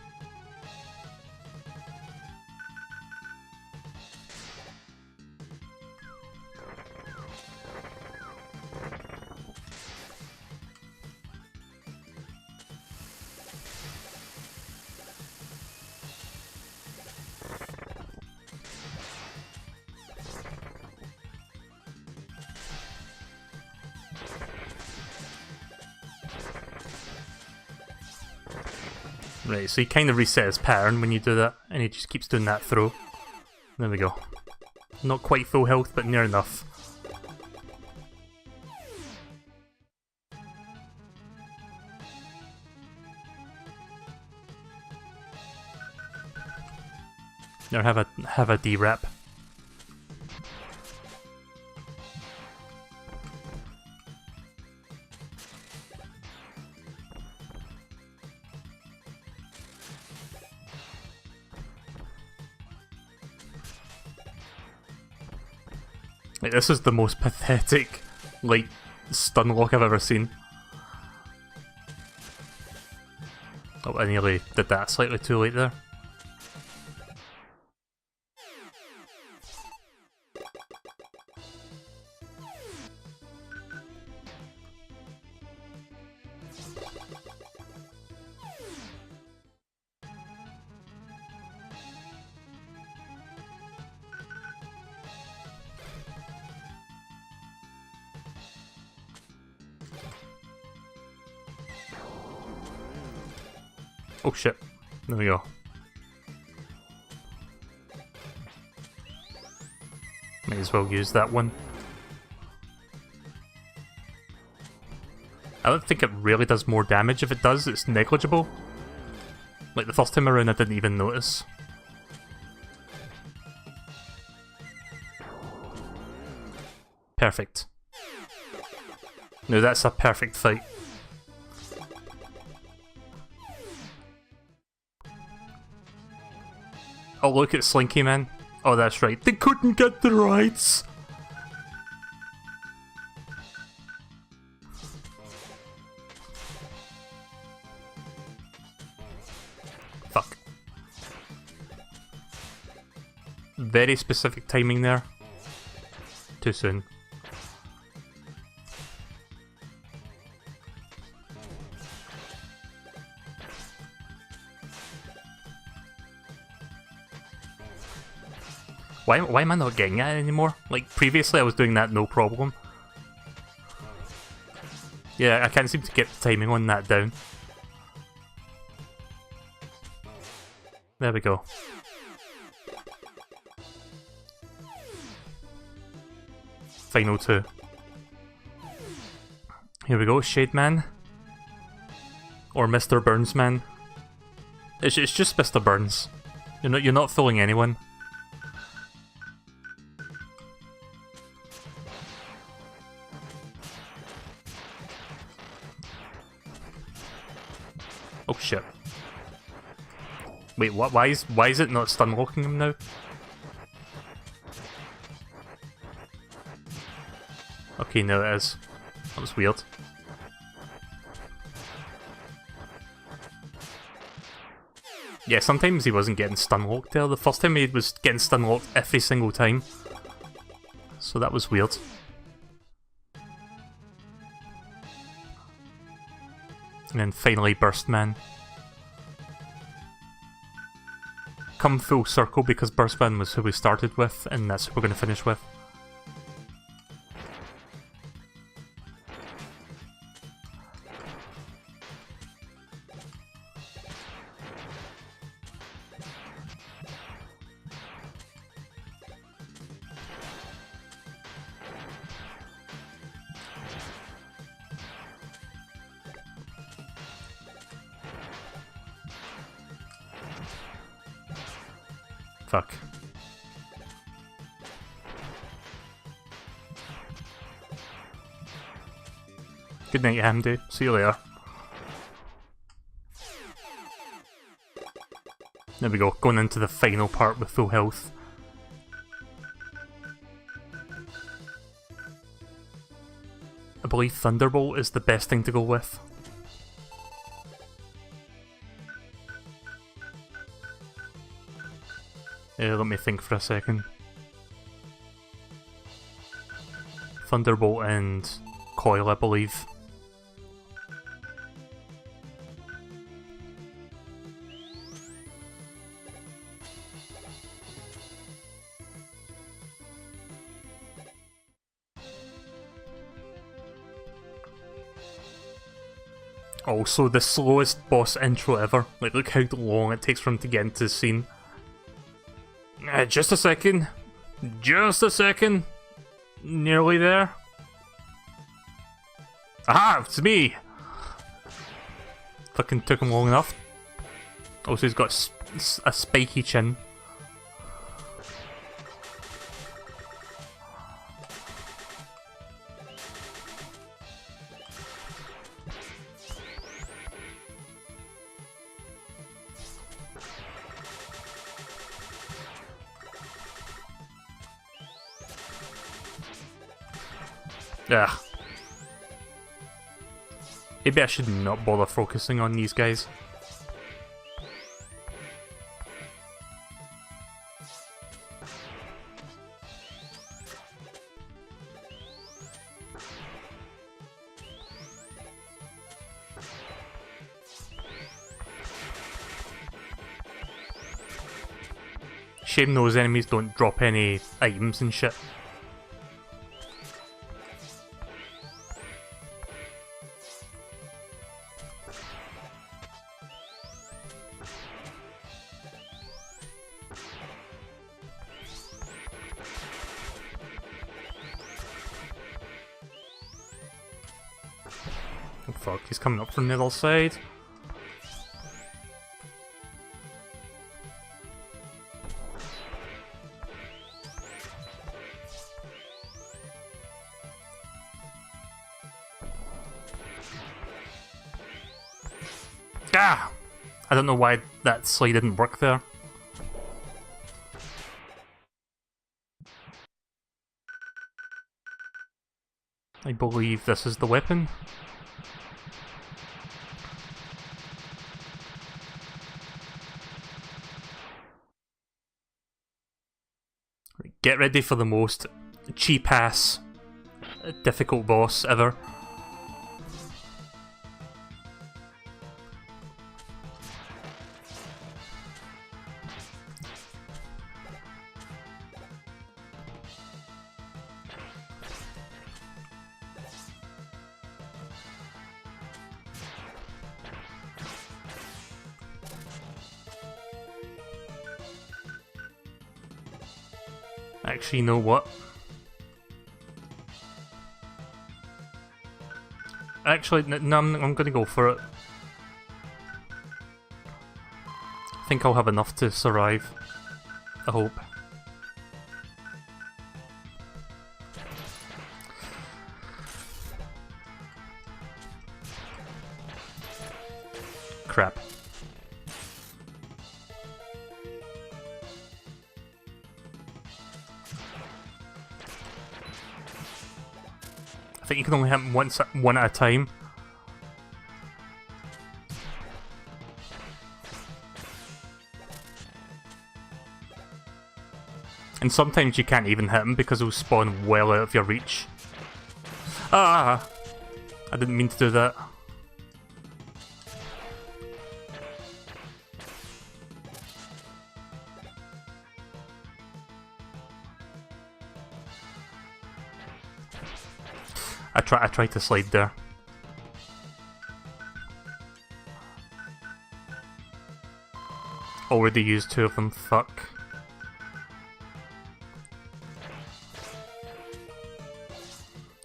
Right, so he kind of resets his pattern when you do that, and he just keeps doing that throw. There we go. Not quite full health, but near enough. There, have a D-rap. Like, this is the most pathetic, like, stun lock I've ever seen. Oh, I nearly did that slightly too late there. Oh shit, there we go. May as well use that one. I don't think it really does more damage. If it does, it's negligible. Like the first time around I didn't even notice. Perfect. No, that's a perfect fight. Oh, look at Slinky Man. Oh, that's right. They couldn't get the rights. Fuck. Very specific timing there. Too soon. Why am I not getting that anymore? Like, previously I was doing that no problem. Yeah, I can't seem to get the timing on that down. There we go. Final two. Here we go, Shade Man. Or Mr. Burns Man. It's just Mr. Burns. You're not fooling anyone. Oh shit. Wait, what? Why is it not stun locking him now? Okay, now it is. That was weird. Yeah, sometimes he wasn't getting stun locked there. The first time he was getting stun locked every single time. So that was weird. And then finally Burst Man. Come full circle because Burst Man was who we started with, and that's who we're going to finish with. Fuck. Good night, Hamdi. See you later. There we go, going into the final part with full health. I believe Thunderbolt is the best thing to go with. Let me think for a second. Thunderbolt and Coil, I believe. Also, the slowest boss intro ever. Like, look how long it takes for him to get into the scene. Just a second. Just a second. Nearly there. Aha! It's me! Fucking took him long enough. Also, he's got a spiky chin. Ugh. Maybe I should not bother focusing on these guys. Shame those enemies don't drop any items and shit. Oh fuck, he's coming up from the other side. Ah! I don't know why that slide didn't work there. I believe this is the weapon. Get ready for the most cheap-ass, difficult boss ever. Actually, you know what? Actually, no, I'm gonna go for it. I think I'll have enough to survive. I hope. Crap. think you can only hit him one at a time. And sometimes you can't even hit him because he'll spawn well out of your reach. Ah! I didn't mean to do that. I tried to slide there. Already used 2 of them, fuck.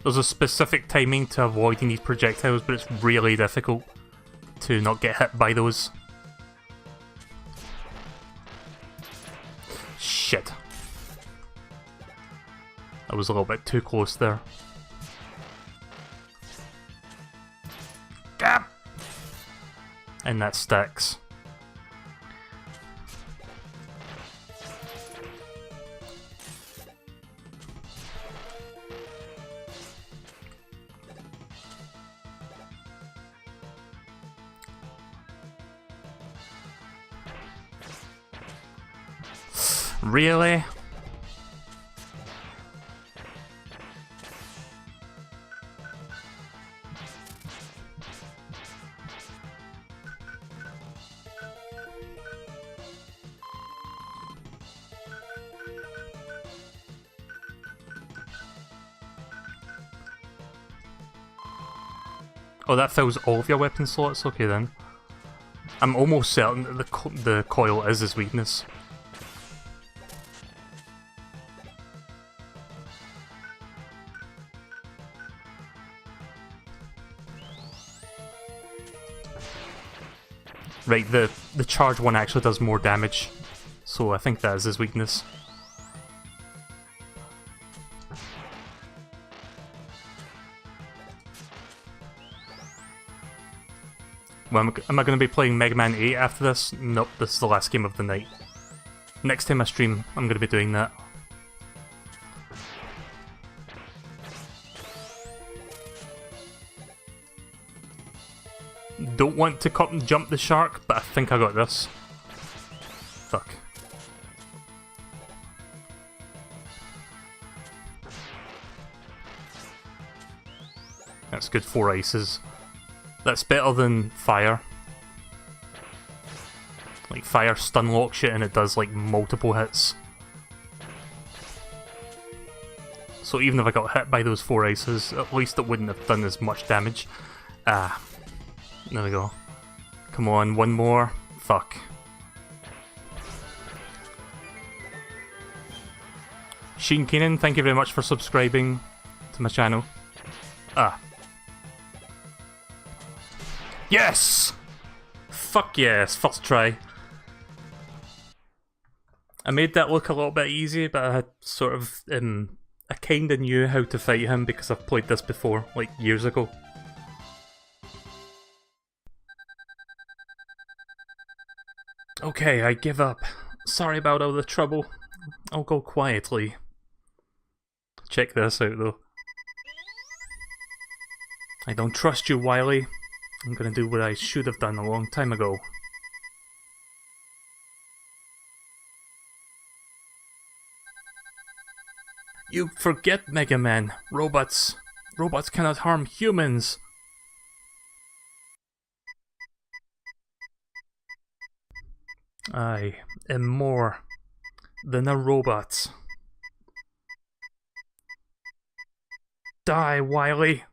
There's a specific timing to avoiding these projectiles, but it's really difficult to not get hit by those. Shit. I was a little bit too close there. Gap! And that sticks. Really? Oh, that fills all of your weapon slots? Okay then. I'm almost certain that the coil is his weakness. Right, the charge one actually does more damage, so I think that is his weakness. Well, am I going to be playing Mega Man 8 after this? Nope, this is the last game of the night. Next time I stream, I'm going to be doing that. Don't want to jump the shark, but I think I got this. Fuck. That's good, 4 ices. That's better than fire. Like, fire stun locks you and it does like multiple hits. So even if I got hit by those 4 ices, at least it wouldn't have done as much damage. Ah. There we go. Come on, one more. Fuck. Sheen Keenan, thank you very much for subscribing to my channel. Ah. Yes! Fuck yes, first try. I made that look a little bit easy, but I had sort of, I kinda knew how to fight him because I've played this before, like years ago. Okay, I give up. Sorry about all the trouble. I'll go quietly. Check this out though. I don't trust you, Wily. I'm gonna do what I should have done a long time ago. You forget, Mega Man. Robots cannot harm humans. I am more than a robot. Die, Wily!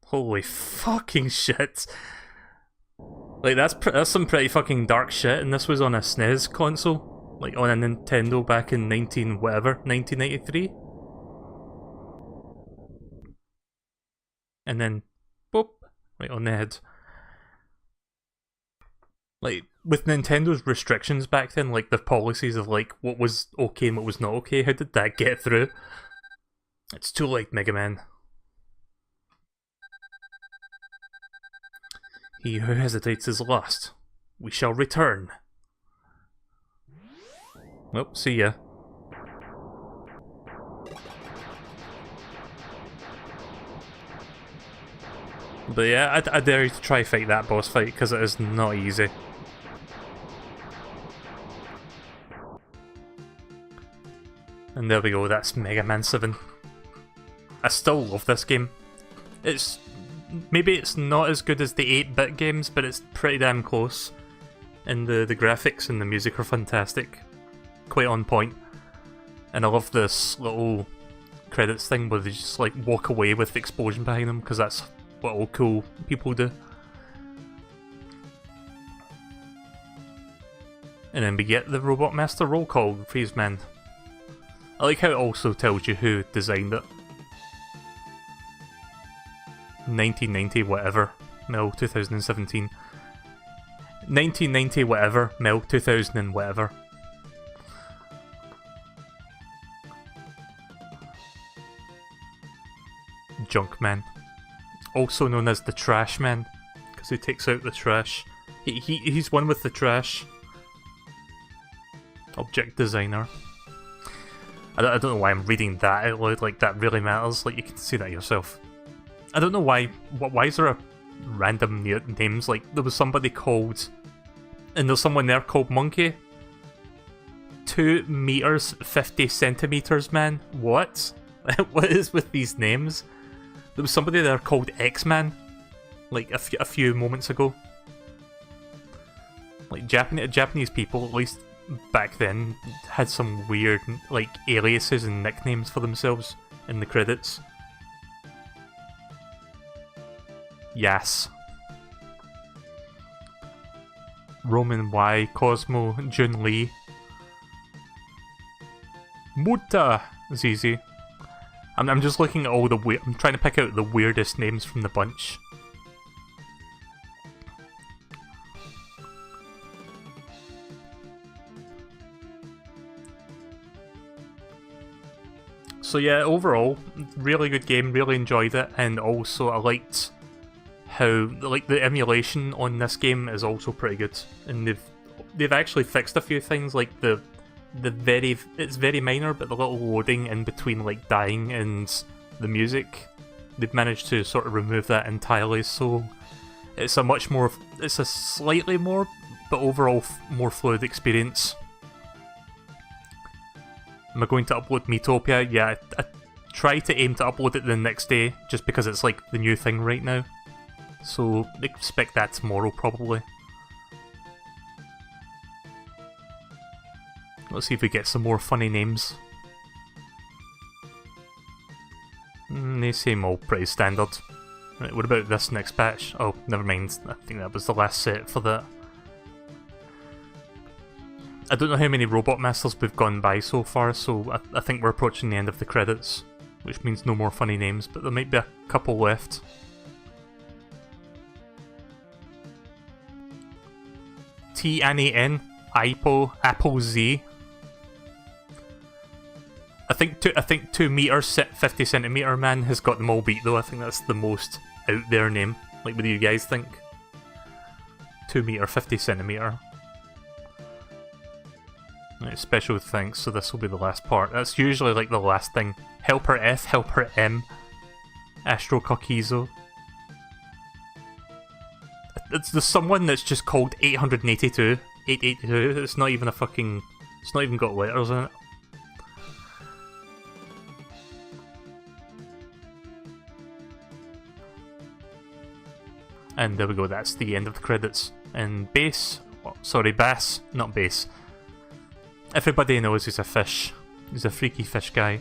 Holy fucking shit! Like, that's some pretty fucking dark shit, and this was on a SNES console. Like, on a Nintendo back in 1983? And then, boop, right on the head. Like, with Nintendo's restrictions back then, like the policies of like what was okay and what was not okay, how did that get through? It's too late, Mega Man. He who hesitates is lost. We shall return. Well, see ya. But yeah, I dare you to try fight that boss fight, because it is not easy. And there we go, that's Mega Man 7. I still love this game. Maybe it's not as good as the 8-bit games, but it's pretty damn close. And the graphics and the music are fantastic. Quite on point. And I love this little credits thing where they just like walk away with the explosion behind them, because that's what all cool people do. And then we get the Robot Master roll call, Freeze Man. I like how it also tells you who designed it. 1990 whatever, Mel 2017. 1990 whatever, Mel 2000 and whatever. Junkman. Also known as the Trash Man, because he takes out the trash. He's one with the trash. Object designer. I don't know why I'm reading that out loud, like that really matters, like you can see that yourself. I don't know why is there a random names, like there was somebody called, and there's someone there called Monkey. 2 meters 50 centimeters man, what? What is with these names? There was somebody there called X-Man, like a few moments ago. Like Japanese people, at least back then, had some weird like aliases and nicknames for themselves in the credits. Yas. Roman Y, Cosmo, Jun Lee. Muta ZZ. I'm just looking at all the weird. I'm trying to pick out the weirdest names from the bunch. So yeah, overall, really good game, really enjoyed it, and also I liked how the emulation on this game is also pretty good, and they've actually fixed a few things, like it's very minor, but the little loading in between like dying and the music, they've managed to sort of remove that entirely, so it's a slightly more, but overall more fluid experience. Am I going to upload Metopia? Yeah, I try to aim to upload it the next day, just because it's like the new thing right now. So expect that tomorrow, probably. Let's see if we get some more funny names. They seem all pretty standard. Right, what about this next patch? Oh, never mind. I think that was the last set for that. I don't know how many Robot Masters we've gone by so far, so I think we're approaching the end of the credits, which means no more funny names, but there might be a couple left. T-N-A-N, Apple Z. I think 2 meters 50 centimeter man has got them all beat though. I think that's the most out there name. Like, what do you guys think? 2 meter 50 centimeter. Right, special thanks, so this will be the last part. That's usually like the last thing. Helper F, Helper M, Astro Coquizo. There's someone that's just called 882. 882, it's not even a fucking... It's not even got letters in it. And there we go, that's the end of the credits. And Bass, not Bass. Everybody knows he's a fish. He's a freaky fish guy.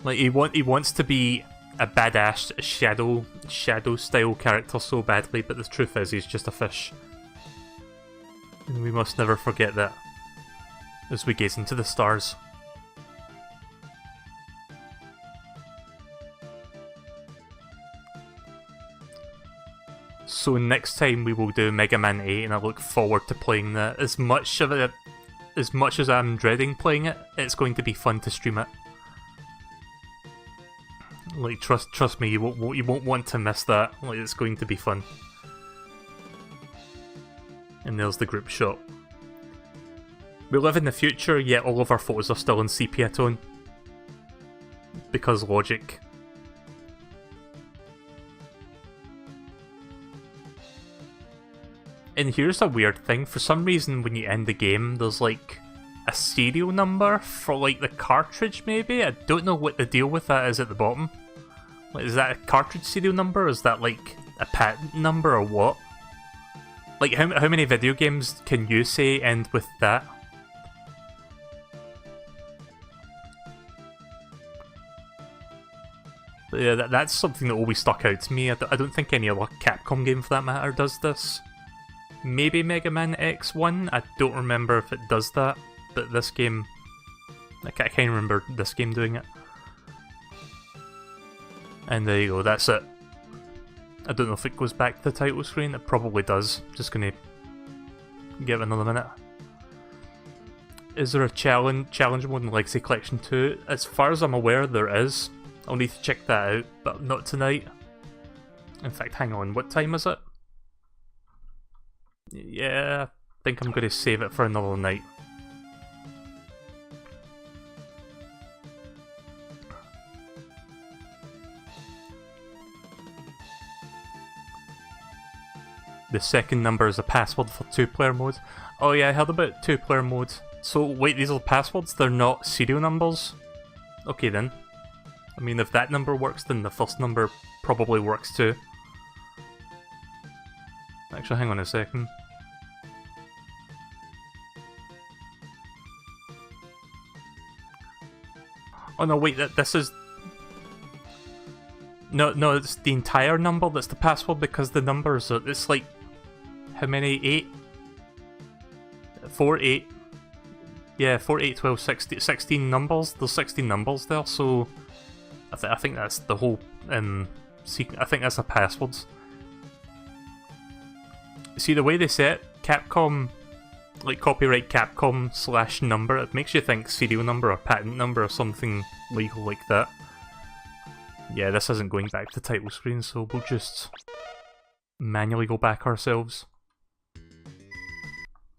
Like, he wants to be a badass shadow style character so badly, but the truth is he's just a fish. And we must never forget that as we gaze into the stars. So next time we will do Mega Man 8, and I look forward to playing that. As much as I'm dreading playing it, it's going to be fun to stream it. Like, trust me, you won't want to miss that. Like, it's going to be fun. And there's the group shot. We live in the future, yet all of our photos are still in sepia tone. Because logic. And here's a weird thing. For some reason, when you end the game, there's like a serial number for like the cartridge, maybe? I don't know what the deal with that is at the bottom. Like, is that a cartridge serial number, or is that like a patent number, or what? Like, how many video games can you say end with that? But yeah, that's something that always stuck out to me. I don't think any other Capcom game, for that matter, does this. Maybe Mega Man X1? I don't remember if it does that, but this game... I can't remember this game doing it. And there you go, that's it. I don't know if it goes back to the title screen, it probably does. Just gonna give it another minute. Is there a challenge mode in Legacy Collection 2? As far as I'm aware, there is. I'll need to check that out, but not tonight. In fact, hang on, what time is it? Yeah, I think I'm going to save it for another night. The second number is a password for 2-player mode. Oh yeah, I heard about 2-player mode. So wait, these are passwords? They're not serial numbers? Okay then. I mean, if that number works, then the first number probably works too. Actually, hang on a second. Oh no, wait, this is... No, it's the entire number that's the password, because the numbers are... It's like... How many? 8? 4, 8... Yeah, 4, 8, 12, 16 numbers. There's 16 numbers there, so... I think that's the whole... I think that's the passwords. See, the way they set Capcom... Like, copyright Capcom / number, it makes you think serial number or patent number or something legal like that. Yeah, this isn't going back to the title screen, so we'll just manually go back ourselves.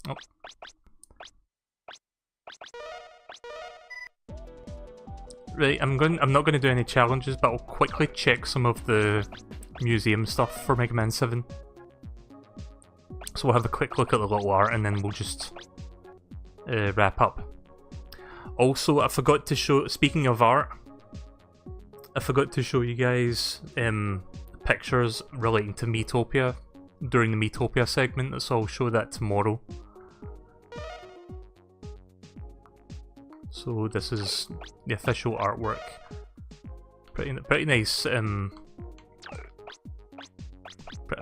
Oh. Right, I'm not going to do any challenges, but I'll quickly check some of the museum stuff for Mega Man 7. So we'll have a quick look at the little art, and then we'll just wrap up. Also, I forgot to show, speaking of art, I forgot to show you guys pictures relating to Miitopia during the Miitopia segment, so I'll show that tomorrow. So this is the official artwork. Pretty nice.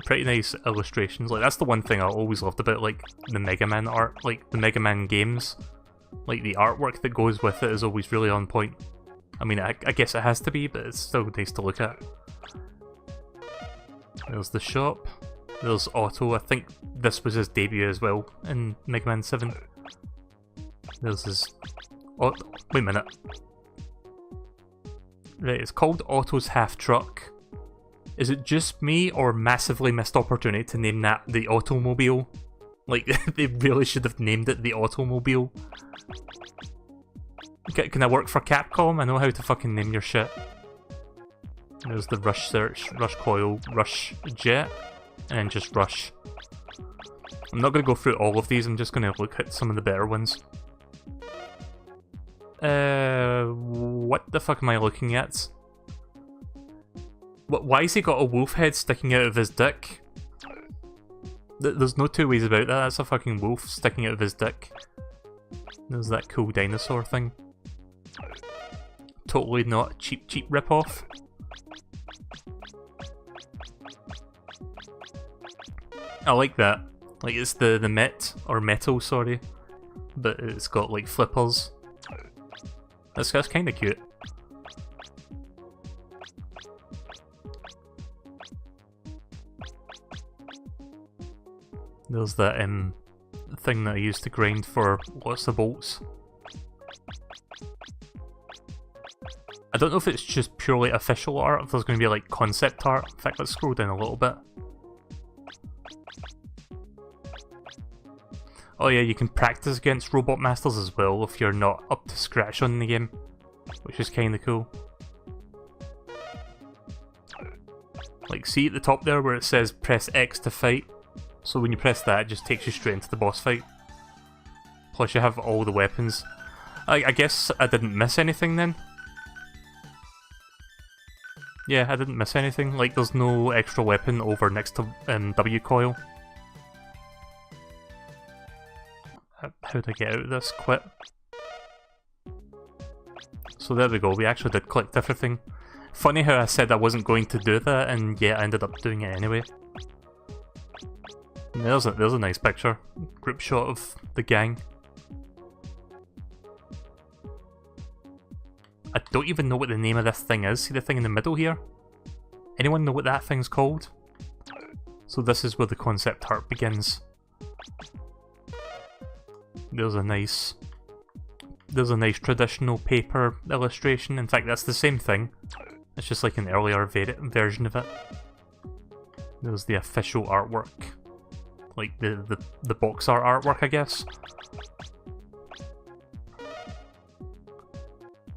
Pretty nice illustrations. Like, that's the one thing I always loved about like the Mega Man art, like the Mega Man games. Like, the artwork that goes with it is always really on point. I mean, I guess it has to be, but it's still nice to look at. There's the shop. There's Otto. I think this was his debut as well in Mega Man 7. There's his... Oh, wait a minute. Right, it's called Otto's Half Truck. Is it just me, or massively missed opportunity to name that the Automobile? Like, they really should have named it the Automobile. Can I work for Capcom? I know how to fucking name your shit. There's the Rush Search, Rush Coil, Rush Jet, and then just Rush. I'm not going to go through all of these, I'm just going to look at some of the better ones. What the fuck am I looking at? Why has he got a wolf head sticking out of his dick? There's no two ways about that, that's a fucking wolf sticking out of his dick. There's that cool dinosaur thing. Totally not a cheap rip-off. I like that. Like, it's the metal, sorry. But it's got like flippers. That's kind of cute. There's that thing that I used to grind for lots of bolts. I don't know if it's just purely official art, if there's going to be like concept art. In fact, let's scroll down a little bit. Oh yeah, you can practice against Robot Masters as well if you're not up to scratch on the game, which is kinda cool. Like, see at the top there where it says press X to fight? So when you press that, it just takes you straight into the boss fight. Plus you have all the weapons. I guess I didn't miss anything then. Yeah, I didn't miss anything. Like, there's no extra weapon over next to W coil. How do I get out of this? Quit. So there we go, we actually did collect everything. Funny how I said I wasn't going to do that, and yeah, I ended up doing it anyway. And there's a nice picture. Group shot of the gang. I don't even know what the name of this thing is. See the thing in the middle here? Anyone know what that thing's called? So this is where the concept art begins. There's a nice traditional paper illustration. In fact, that's the same thing. It's just like an earlier version of it. There's the official artwork. Like the box art artwork, I guess.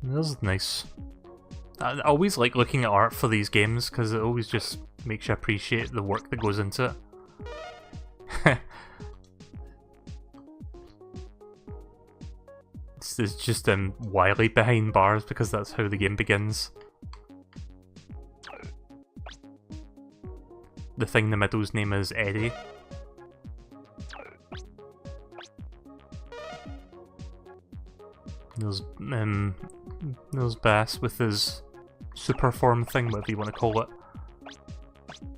This is nice. I always like looking at art for these games because it always just makes you appreciate the work that goes into it. It's just Wily behind bars because that's how the game begins. The thing in the middle's name is Eddie. There's Bass with his super form thing, whatever you want to call it.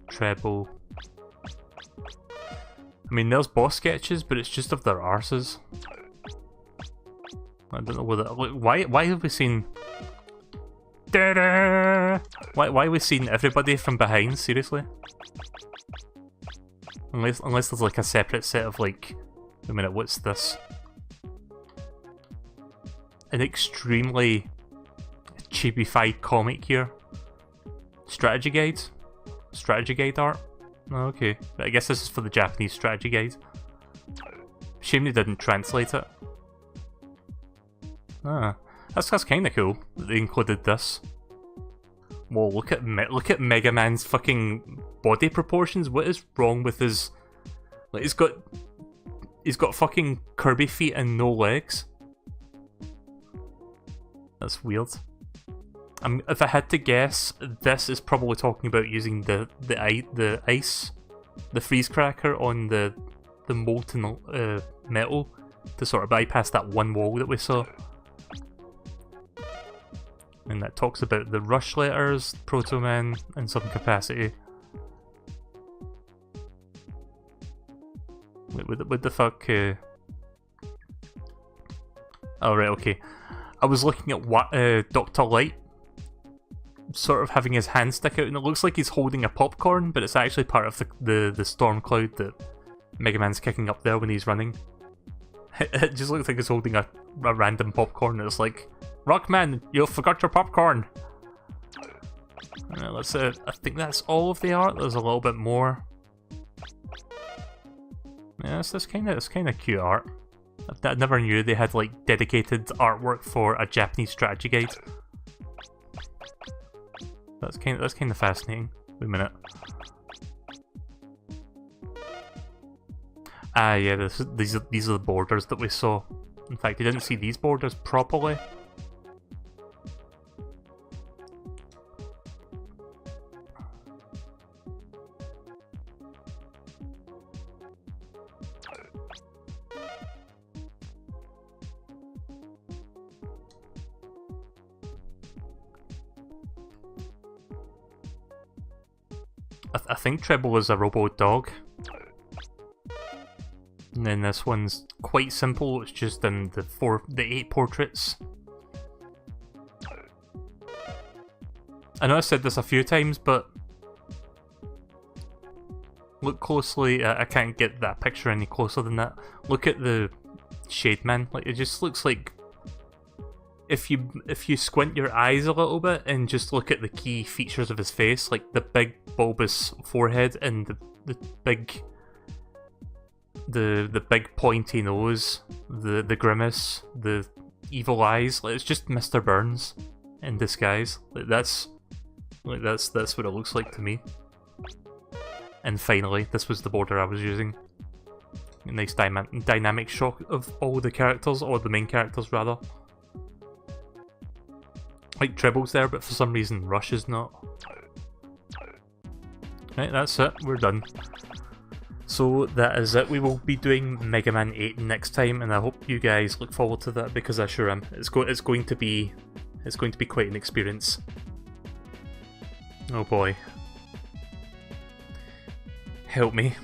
Treble. I mean, there's boss sketches, but it's just of their arses. I don't know whether. Why have we seen? Why have we seen everybody from behind? Seriously. Unless there's like a separate set of like. Wait a minute, what's this? An extremely cheapified comic here. Strategy guide? Strategy guide art? Oh, okay. I guess this is for the Japanese strategy guide. Shame they didn't translate it. Ah, that's kinda cool that they included this. Whoa, look at Mega Man's fucking body proportions. What is wrong with his... Like, he's got fucking Kirby feet and no legs. That's weird. If I had to guess, this is probably talking about using the ice, the freeze cracker on the molten metal to sort of bypass that one wall that we saw. And that talks about the rush letters, Proto Man, in some capacity. Wait, what the fuck? Oh, right, okay. I was looking at what Dr. Light sort of having his hand stick out, and it looks like he's holding a popcorn, but it's actually part of the storm cloud that Mega Man's kicking up there when he's running. It just looks like he's holding a random popcorn, and it's like, Rockman, you forgot your popcorn! Let's I think that's all of the art. There's a little bit more. Yeah, it's kind of cute art. I never knew they had like dedicated artwork for a Japanese strategy guide. That's kind of fascinating. Wait a minute. Ah, yeah, these are the borders that we saw. In fact, you didn't see these borders properly. I think Treble is a robo dog. And then this one's quite simple, it's just in the 8 portraits. I know I said this a few times, but look closely. I can't get that picture any closer than that. Look at the Shade Man. Like, it just looks like if you squint your eyes a little bit and just look at the key features of his face, like the big bulbous forehead and the big pointy nose, the grimace, the evil eyes, like it's just Mr. Burns in disguise. That's what it looks like to me. And finally, this was the border I was using. A nice dynamic shot of all the characters, or the main characters rather. Like Trebble's there, but for some reason Rush is not. Right, that's it, we're done. So that is it. We will be doing Mega Man 8 next time, and I hope you guys look forward to that because I sure am. It's going to be quite an experience. Oh boy. Help me.